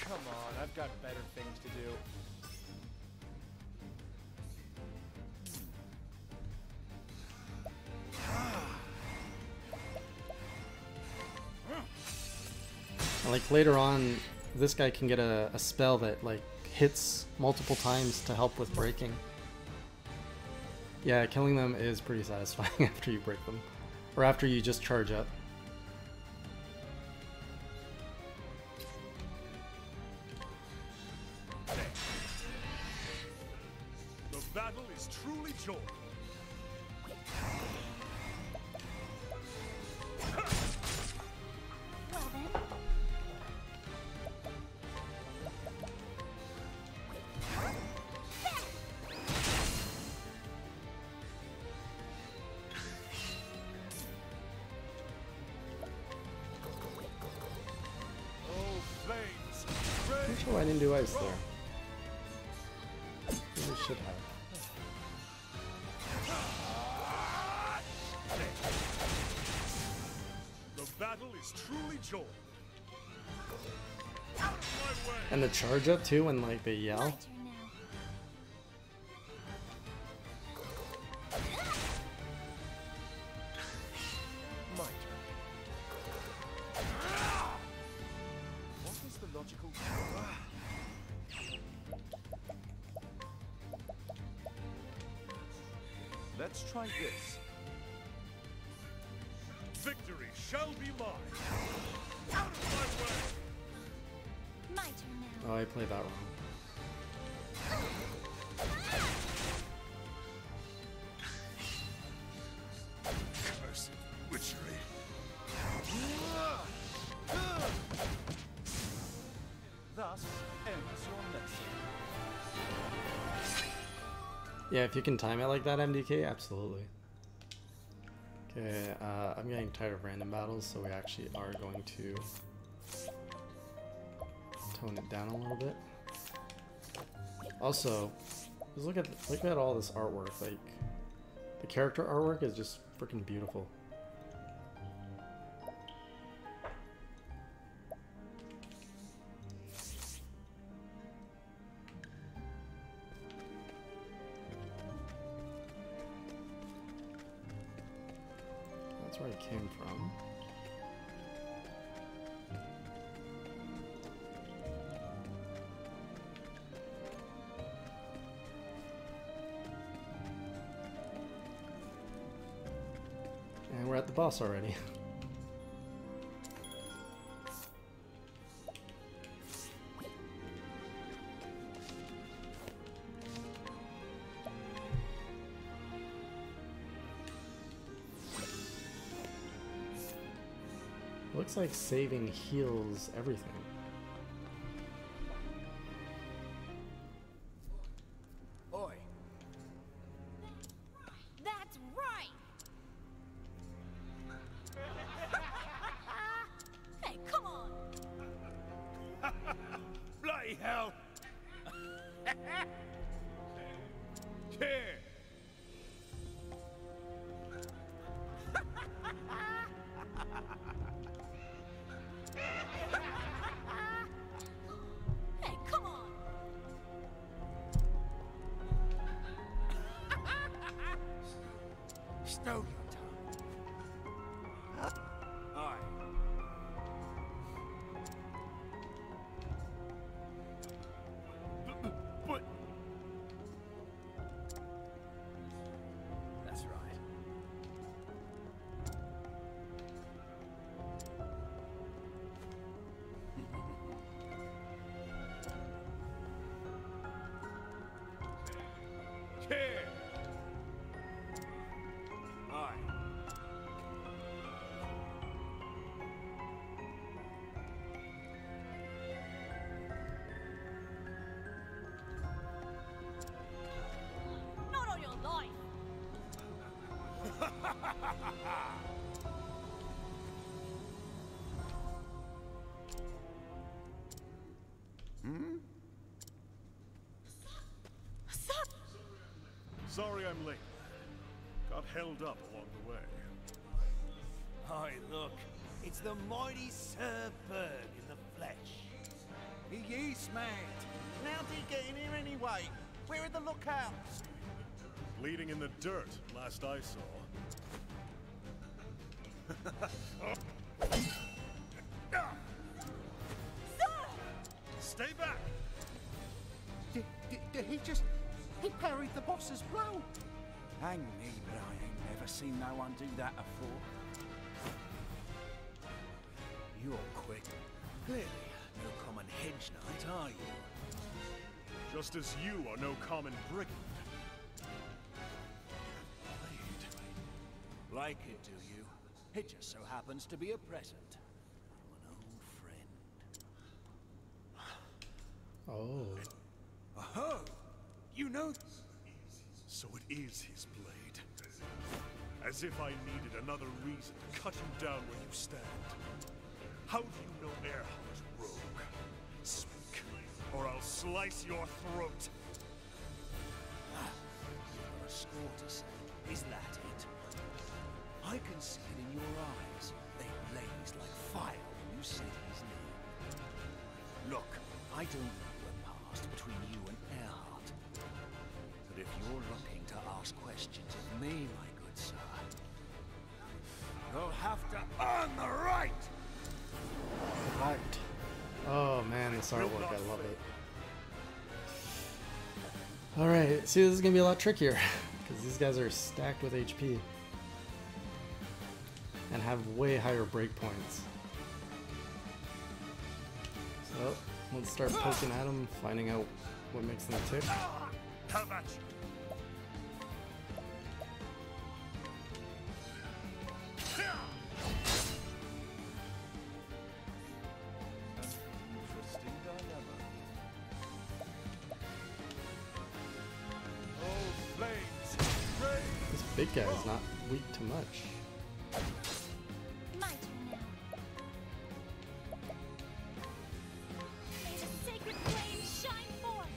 Come on, I've got better things to do. And, like, later on, this guy can get a spell that, like, hits multiple times to help with breaking. Yeah, killing them is pretty satisfying after you break them. Or after you just charge up. The battle is truly joy. Well then. I'm sure I didn't do ice there. Maybe I should have. The battle is truly joy. Out of my way. And the charge up too when, like, they My yell. turn now. My turn. What is the logical... Let's try this. Victory shall be mine. Out of my way. My turn now. Oh, I played that wrong. Cursed witchery. Thus ends your lesson. Yeah, if you can time it like that, MDK, absolutely. Okay, I'm getting tired of random battles, so we actually are going to tone it down a little bit. Also, just look at all this artwork. Like, the character artwork is just freaking beautiful. That's where I came from. And we're at the boss already. Looks like saving heals everything. Oi, That's right! Hey, come on! Bloody hell! Here! Hey, come on! I'm late. Got held up along the way. Aye, look. It's the mighty Sir Berg in the flesh. He is mad. How did he get in here anyway? Where are the lookouts? Bleeding in the dirt, last I saw. Stay back! Did he just... He parried the boss's blow. Hang me, but I ain't never seen no one do that before. You're quick. Clearly, no common hedge knight, are you? Just as you are no common brigand. Like it, do you? It just so happens to be a present from an old friend. Oh. Oh, you know... So it is his blade. As if I needed another reason to cut you down where you stand. How do you know Earhart, rogue? Speak, or I'll slice your throat. You've got a score to say. Is that it? I can see it in your eyes. They blazed like fire when you said his name. Look, I don't know the past between you and Earhart. But if you're looking to ask questions of me, my good sir, you'll have to earn the right! Right. Oh man, this artwork, I love it. Alright, see, this is gonna be a lot trickier because these guys are stacked with HP and have way higher breakpoints. So, let's start poking at them, finding out what makes them tick. How about you? Interesting dilemma. Oh, flames! Rain! This big guy is not weak to much. My turn now. May the sacred flame shine forth.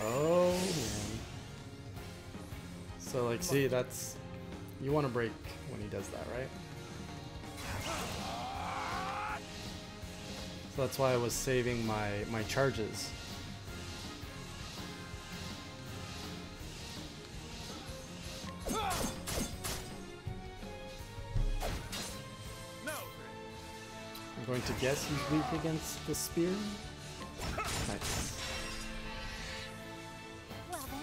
Oh man. So like, see, that's, you want to break when he does that, right? So that's why I was saving my charges. I'm going to guess he's weak against the spear. Nice. Well then.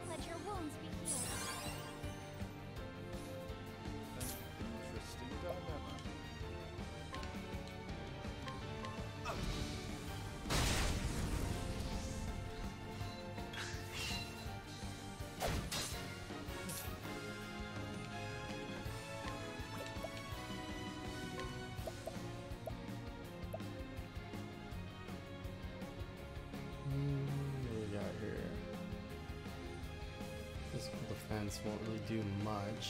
Let your wounds be healed. Interesting dilemma. What do we got here? Physical defense won't really do much.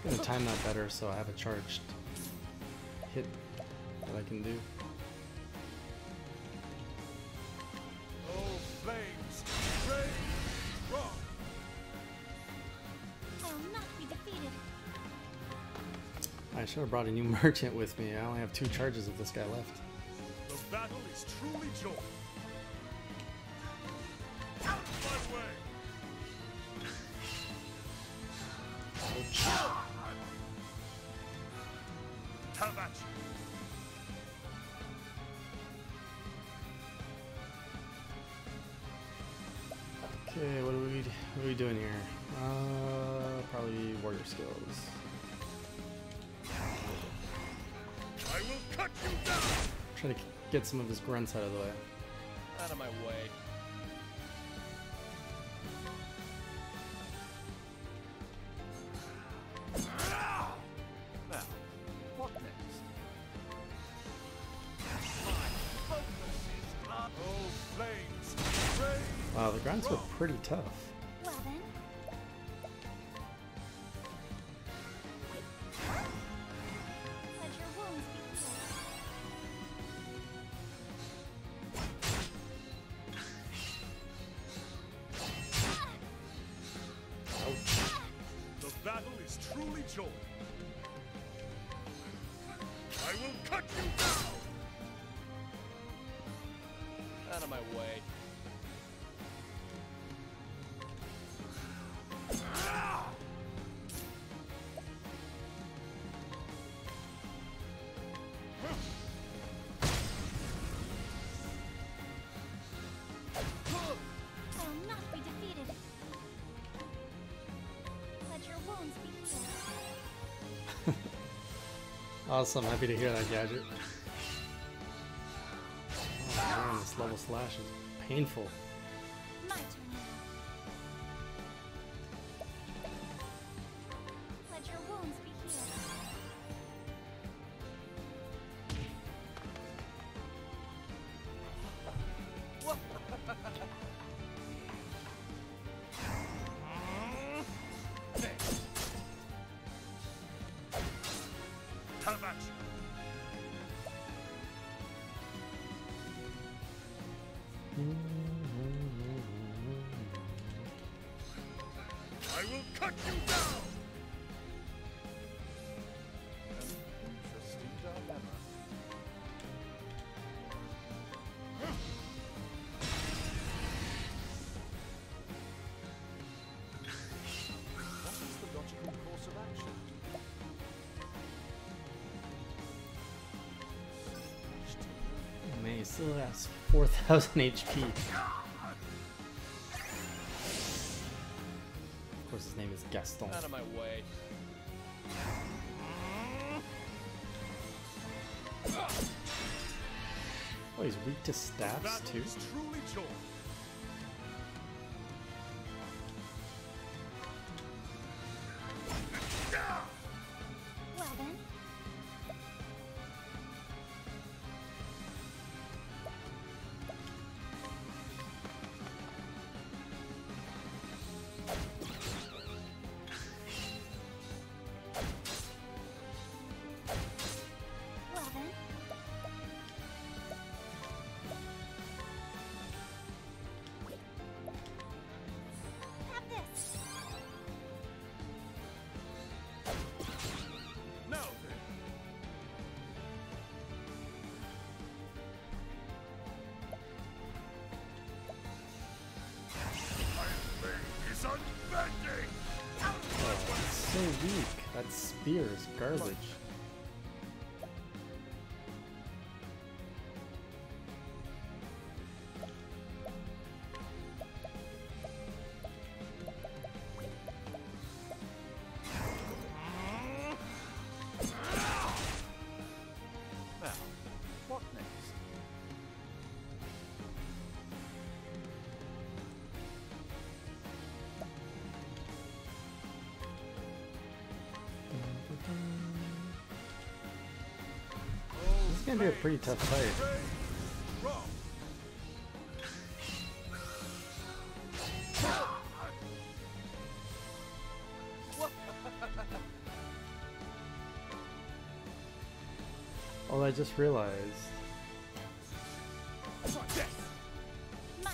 I'm gonna time that better so I have a charged hit that I can do. Oh, flames! Rain! Rock! I'll not be defeated. I should have brought a new merchant with me. I only have 2 charges of this guy left. The battle is truly joined. Out of my way! How about you? Okay, what are we doing here? Probably warrior skills. I will cut you down! Trying to get some of his grunts out of the way. Out of my way. Now, what next? My focus is up. Oh, giants were pretty tough. Well then. Let your wounds be The battle is truly joined. I will cut you down! Out of my way. I will not be defeated. Let your wounds be healed. Awesome, happy to hear that, Gadget. Oh man, this level slash is painful. My turn now. Let your wounds be healed. Have action! I will cut you down! Interesting dilemma. What is the logical course of action? Man, he still has 4,000 HP. Of course, his name is Gaston. Out of my way. Oh, he's weak to The staffs battle too. is truly joined. Well then. Well then. Have this. Now then, Iron Blade is unbending! Oh, it's so weak. That spear is garbage. Now, what next? This is gonna be a pretty tough fight. Wrong! Oh, I just realized. My turn now.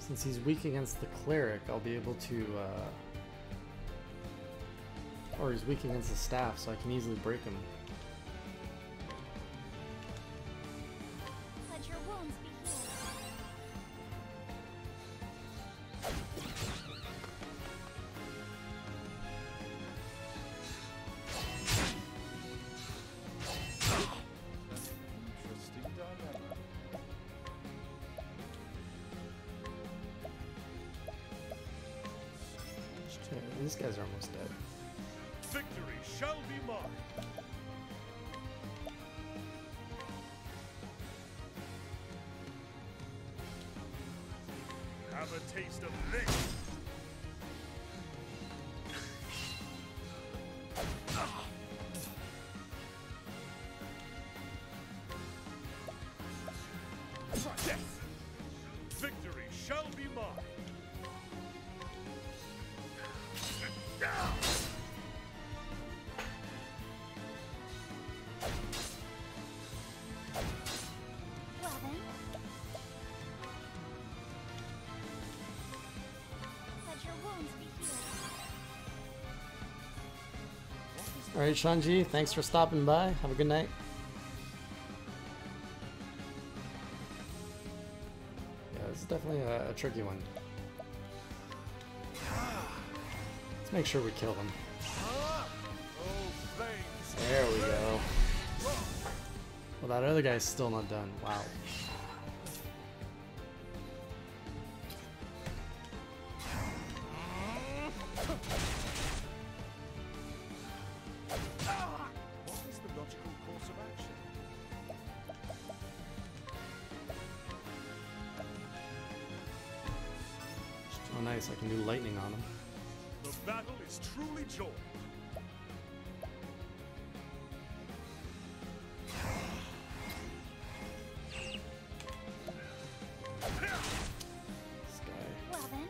Since he's weak against the cleric, I'll be able to, or he's weak against the staff, so I can easily break him. Let your wounds be healed. Interesting dilemma. Yeah, these guys are almost dead. Victory shall be mine! Have a taste of this! Victory shall be mine! Alright, Shanji, thanks for stopping by. Have a good night. Yeah, this is definitely a tricky one. Let's make sure we kill them. There we go. Well, that other guy's still not done. Wow. What is the logical course of action? Oh, nice. I can do lightning on him. The battle is truly joined. This guy. Well then.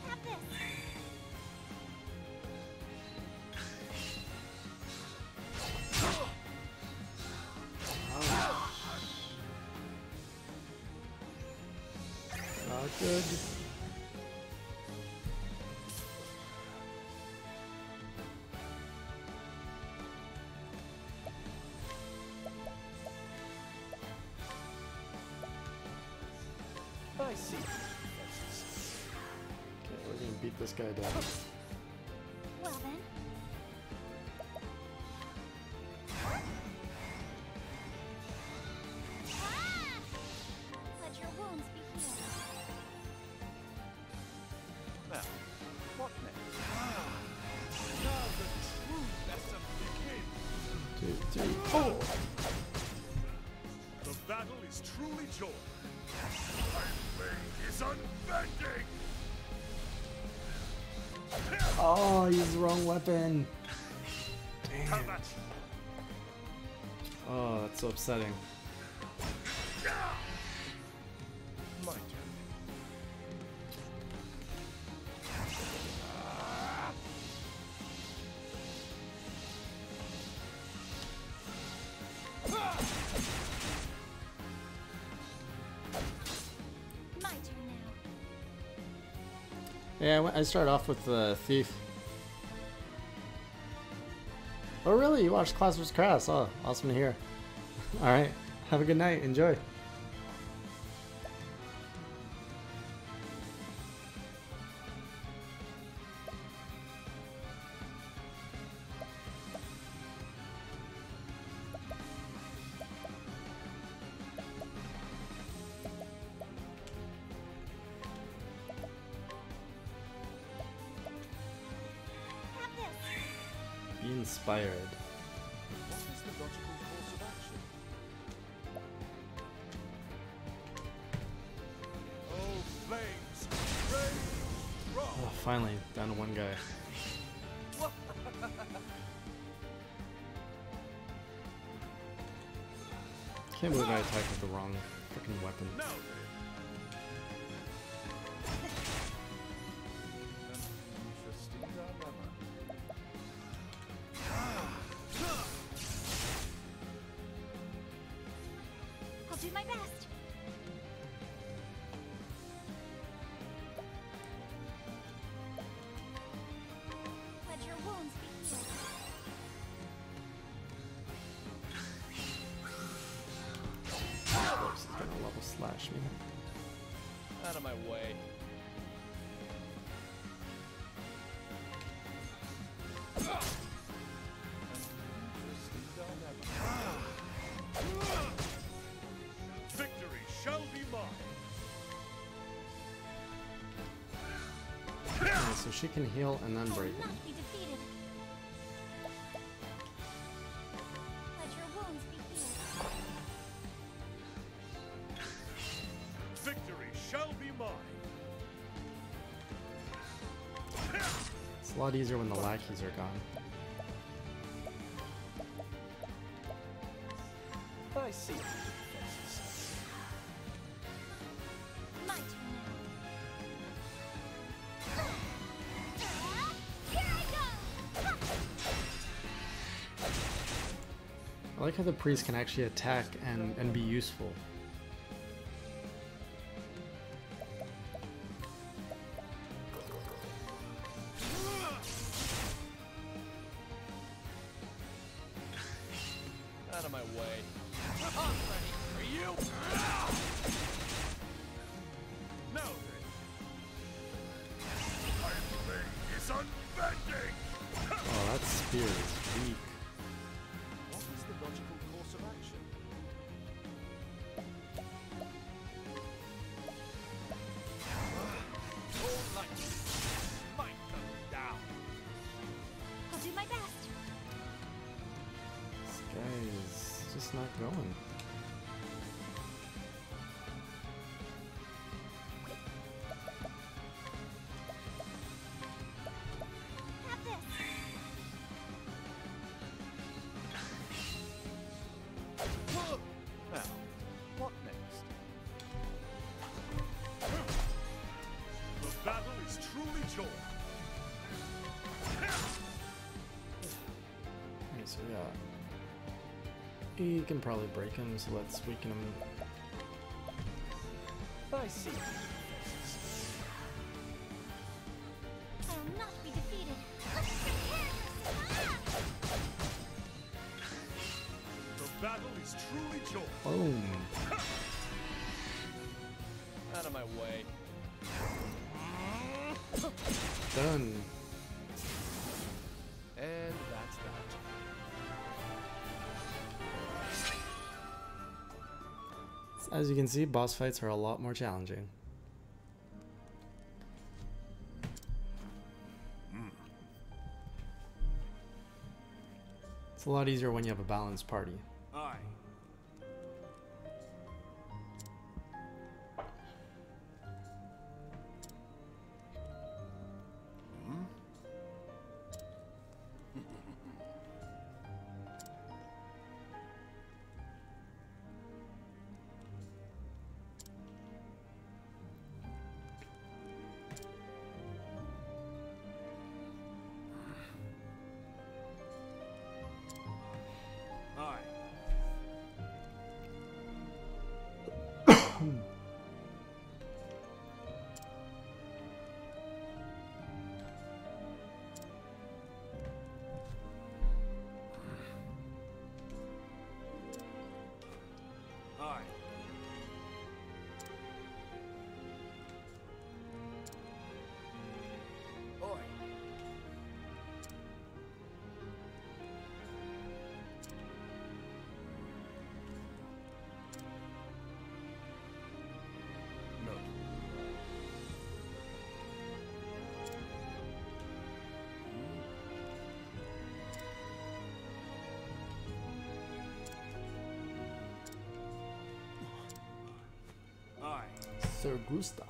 Have this. Not good. I see. Okay, we're gonna beat this guy down. Well then. Ah! Let your wounds be healed. Now, what next? Now the true lesson begins. 2, 3, 4. The battle is truly joined. My blade is unbending. Oh, he used the wrong weapon. How Damn. much? Oh, that's so upsetting. My turn. My turn now. Yeah, I started off with the thief. Oh, really? You watched Class vs. Crass? Oh, awesome to hear. All right, have a good night. Enjoy. Have this. Be inspired. What is the logical course of action? Oh, flames! Rain! Rock! Oh, finally, down to one guy. Can't believe I attacked with the wrong freaking weapon. Now Interesting dilemma. I'll do my best. Let your wounds be healed. Of course, he's gonna level slash me. Out of my way. Interesting dilemma. victory shall be mine. Okay, so she can heal and then I will break him. not be defeated. Let your wounds be healed. Victory shall be mine. It's a lot easier when the lackeys are gone. I see. My turn now. Here I go! I like how the priest can actually attack and be useful. Out of my way. I'm ready for you. Now then. My blade is unbending! Oh, that spear is weak. What is the logical course of action? All light. Smite them down. I'll do my best. This guy is just not going. Have this. Now, what next? The battle is truly joy. Okay, so yeah. He can probably break him, so let's weaken him. I see. I will not be defeated. Let's prepare for The battle is truly joy. Boom. Out of my way. Done. And that's that. As you can see, boss fights are a lot more challenging. It's a lot easier when you have a balanced party. Aye. Aye. Aye. Oi. No. Aye. Sir Gustav.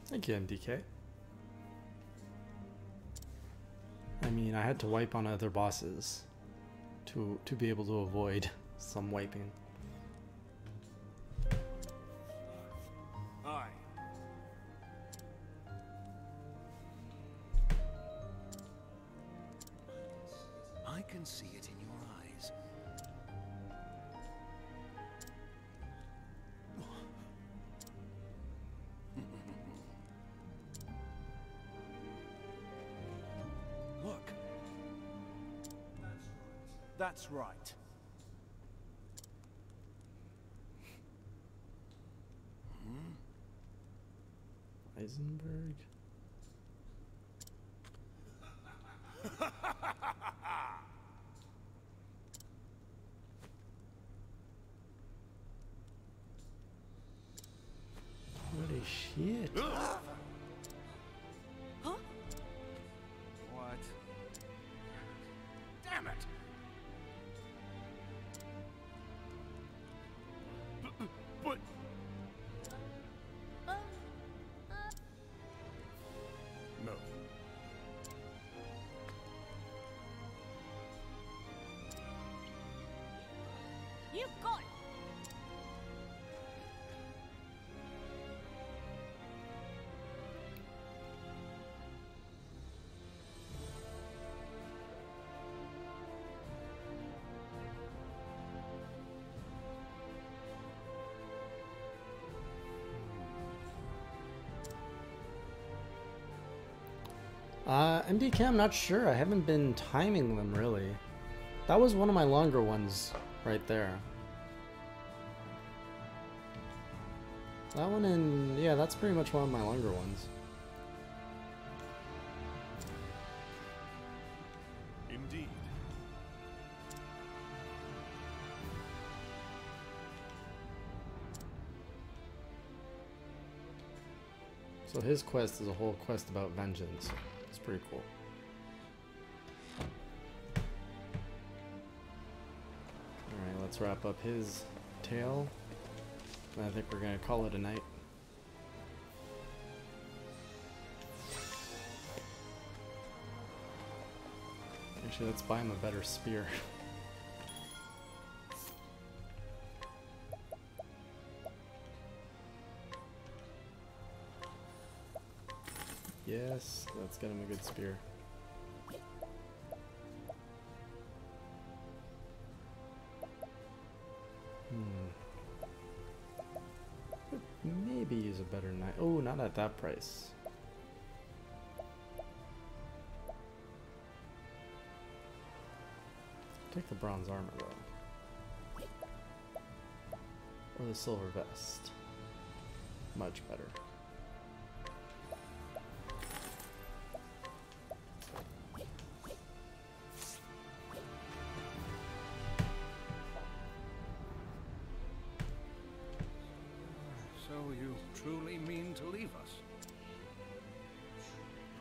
Thank you, MDK. I mean, I had to wipe on other bosses to be able to avoid some wiping. Aye. I can see it in your eyes. Look. That's right. Eisenberg. Holy shit. Huh? What? Damn it! But no. You've got it. MDK, I'm not sure. I haven't been timing them really. That was one of my longer ones right there. That one and yeah, that's pretty much one of my longer ones. Indeed. So his quest is a whole quest about vengeance. It's pretty cool. Alright, let's wrap up his tale. I think we're gonna call it a night. Actually, let's buy him a better spear. Yes, let's get him a good spear. Maybe use a better knife. Oh, not at that price. Take the bronze armor though. Or the silver vest. Much better. So you truly mean to leave us?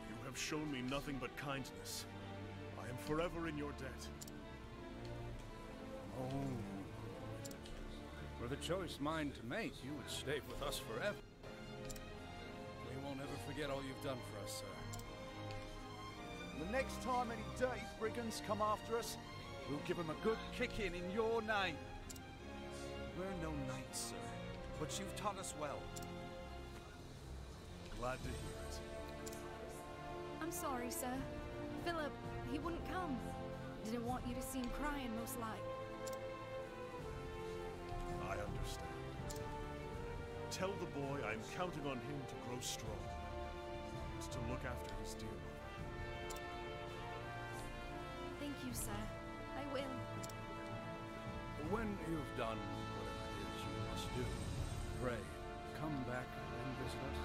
You have shown me nothing but kindness. I am forever in your debt. Oh. Were the choice mine to make, you would stay with us forever. We won't ever forget all you've done for us, sir. The next time any dirty brigands come after us, we'll give them a good kicking in your name. We're no knights, sir, but you've taught us well. Glad to hear it. I'm sorry, sir. Philip, he wouldn't come. Didn't want you to see him crying, most like. I understand. Tell the boy I'm counting on him to grow strong. And to look after his dear mother. Thank you, sir. I will. When you've done whatever it is you must do, pray, come back and visit us.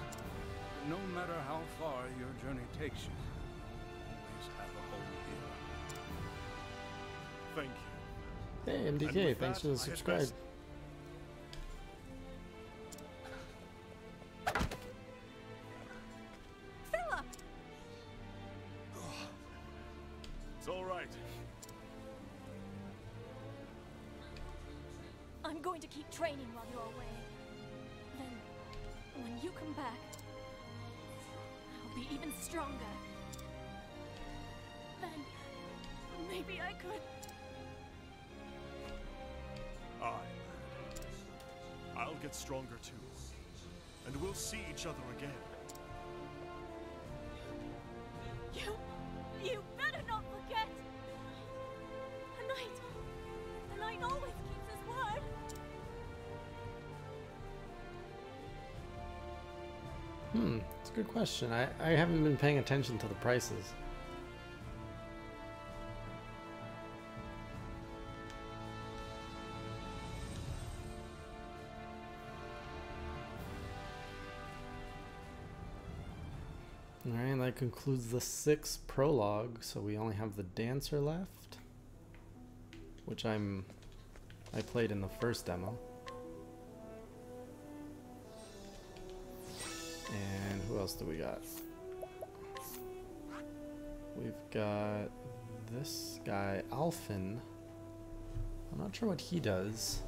No matter how far your journey takes you, always have a home here. Thank you. Hey And MDK, with thanks that, for the I had subscribe. best- Philip! It's all right. I'm going to keep training while you're away. Then, when you come back, I'll be even stronger. Then, maybe I could... Aye, lad. I'll get stronger too. And we'll see each other again. You better not forget! A knight always keeps his word! It's a good question. I haven't been paying attention to the prices. Alright, that concludes the 6th prologue, so we only have the dancer left, which I played in the first demo. And who else do we got? We've got this guy, Alphen. I'm not sure what he does,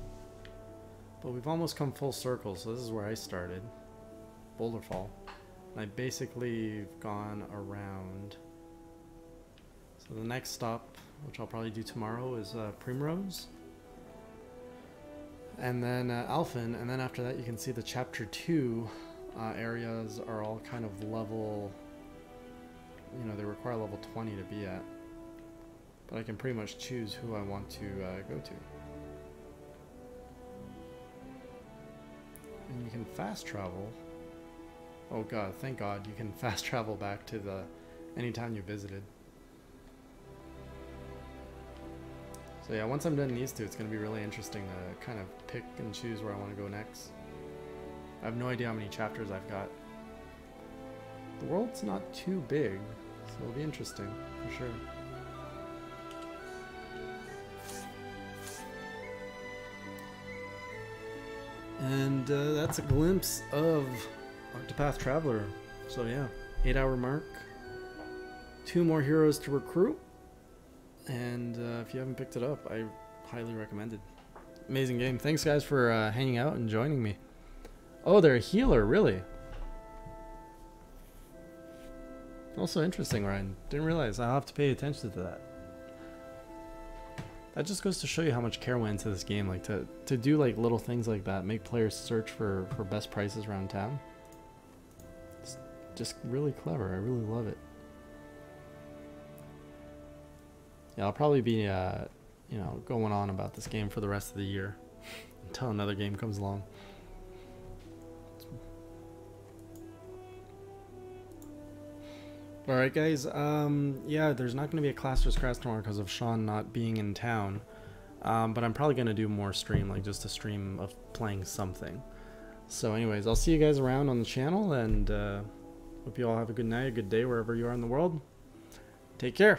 but we've almost come full circle, so this is where I started, Boulder Fall. And I basically gone around. So the next stop, which I'll probably do tomorrow, is Primrose. And then Alphen, and then after that you can see the chapter 2 areas are all kind of level, you know, they require level 20 to be at. But I can pretty much choose who I want to go to. And you can fast travel. Oh god, thank god, you can fast travel back to the anytime you visited. So yeah, once I'm done these two, it's going to be really interesting to kind of pick and choose where I want to go next. I have no idea how many chapters I've got. The world's not too big, so it'll be interesting, for sure. And that's a glimpse of Octopath Traveler. So yeah, 8-hour mark. 2 more heroes to recruit. And if you haven't picked it up, I highly recommend it. Amazing game. Thanks guys for hanging out and joining me. Oh, they're a healer, really? Also interesting, Ryan. Didn't realize. I'll have to pay attention to that. That just goes to show you how much care went into this game. Like to do like little things like that, make players search for best prices around town. It's just really clever. I really love it. Yeah, I'll probably be, you know, going on about this game for the rest of the year until another game comes along. All right, guys. Yeah, there's not going to be a Class vs. Crash tomorrow because of Sean not being in town. But I'm probably going to do more stream, like just a stream of playing something. So, anyways, I'll see you guys around on the channel, and hope you all have a good night, a good day wherever you are in the world. Take care.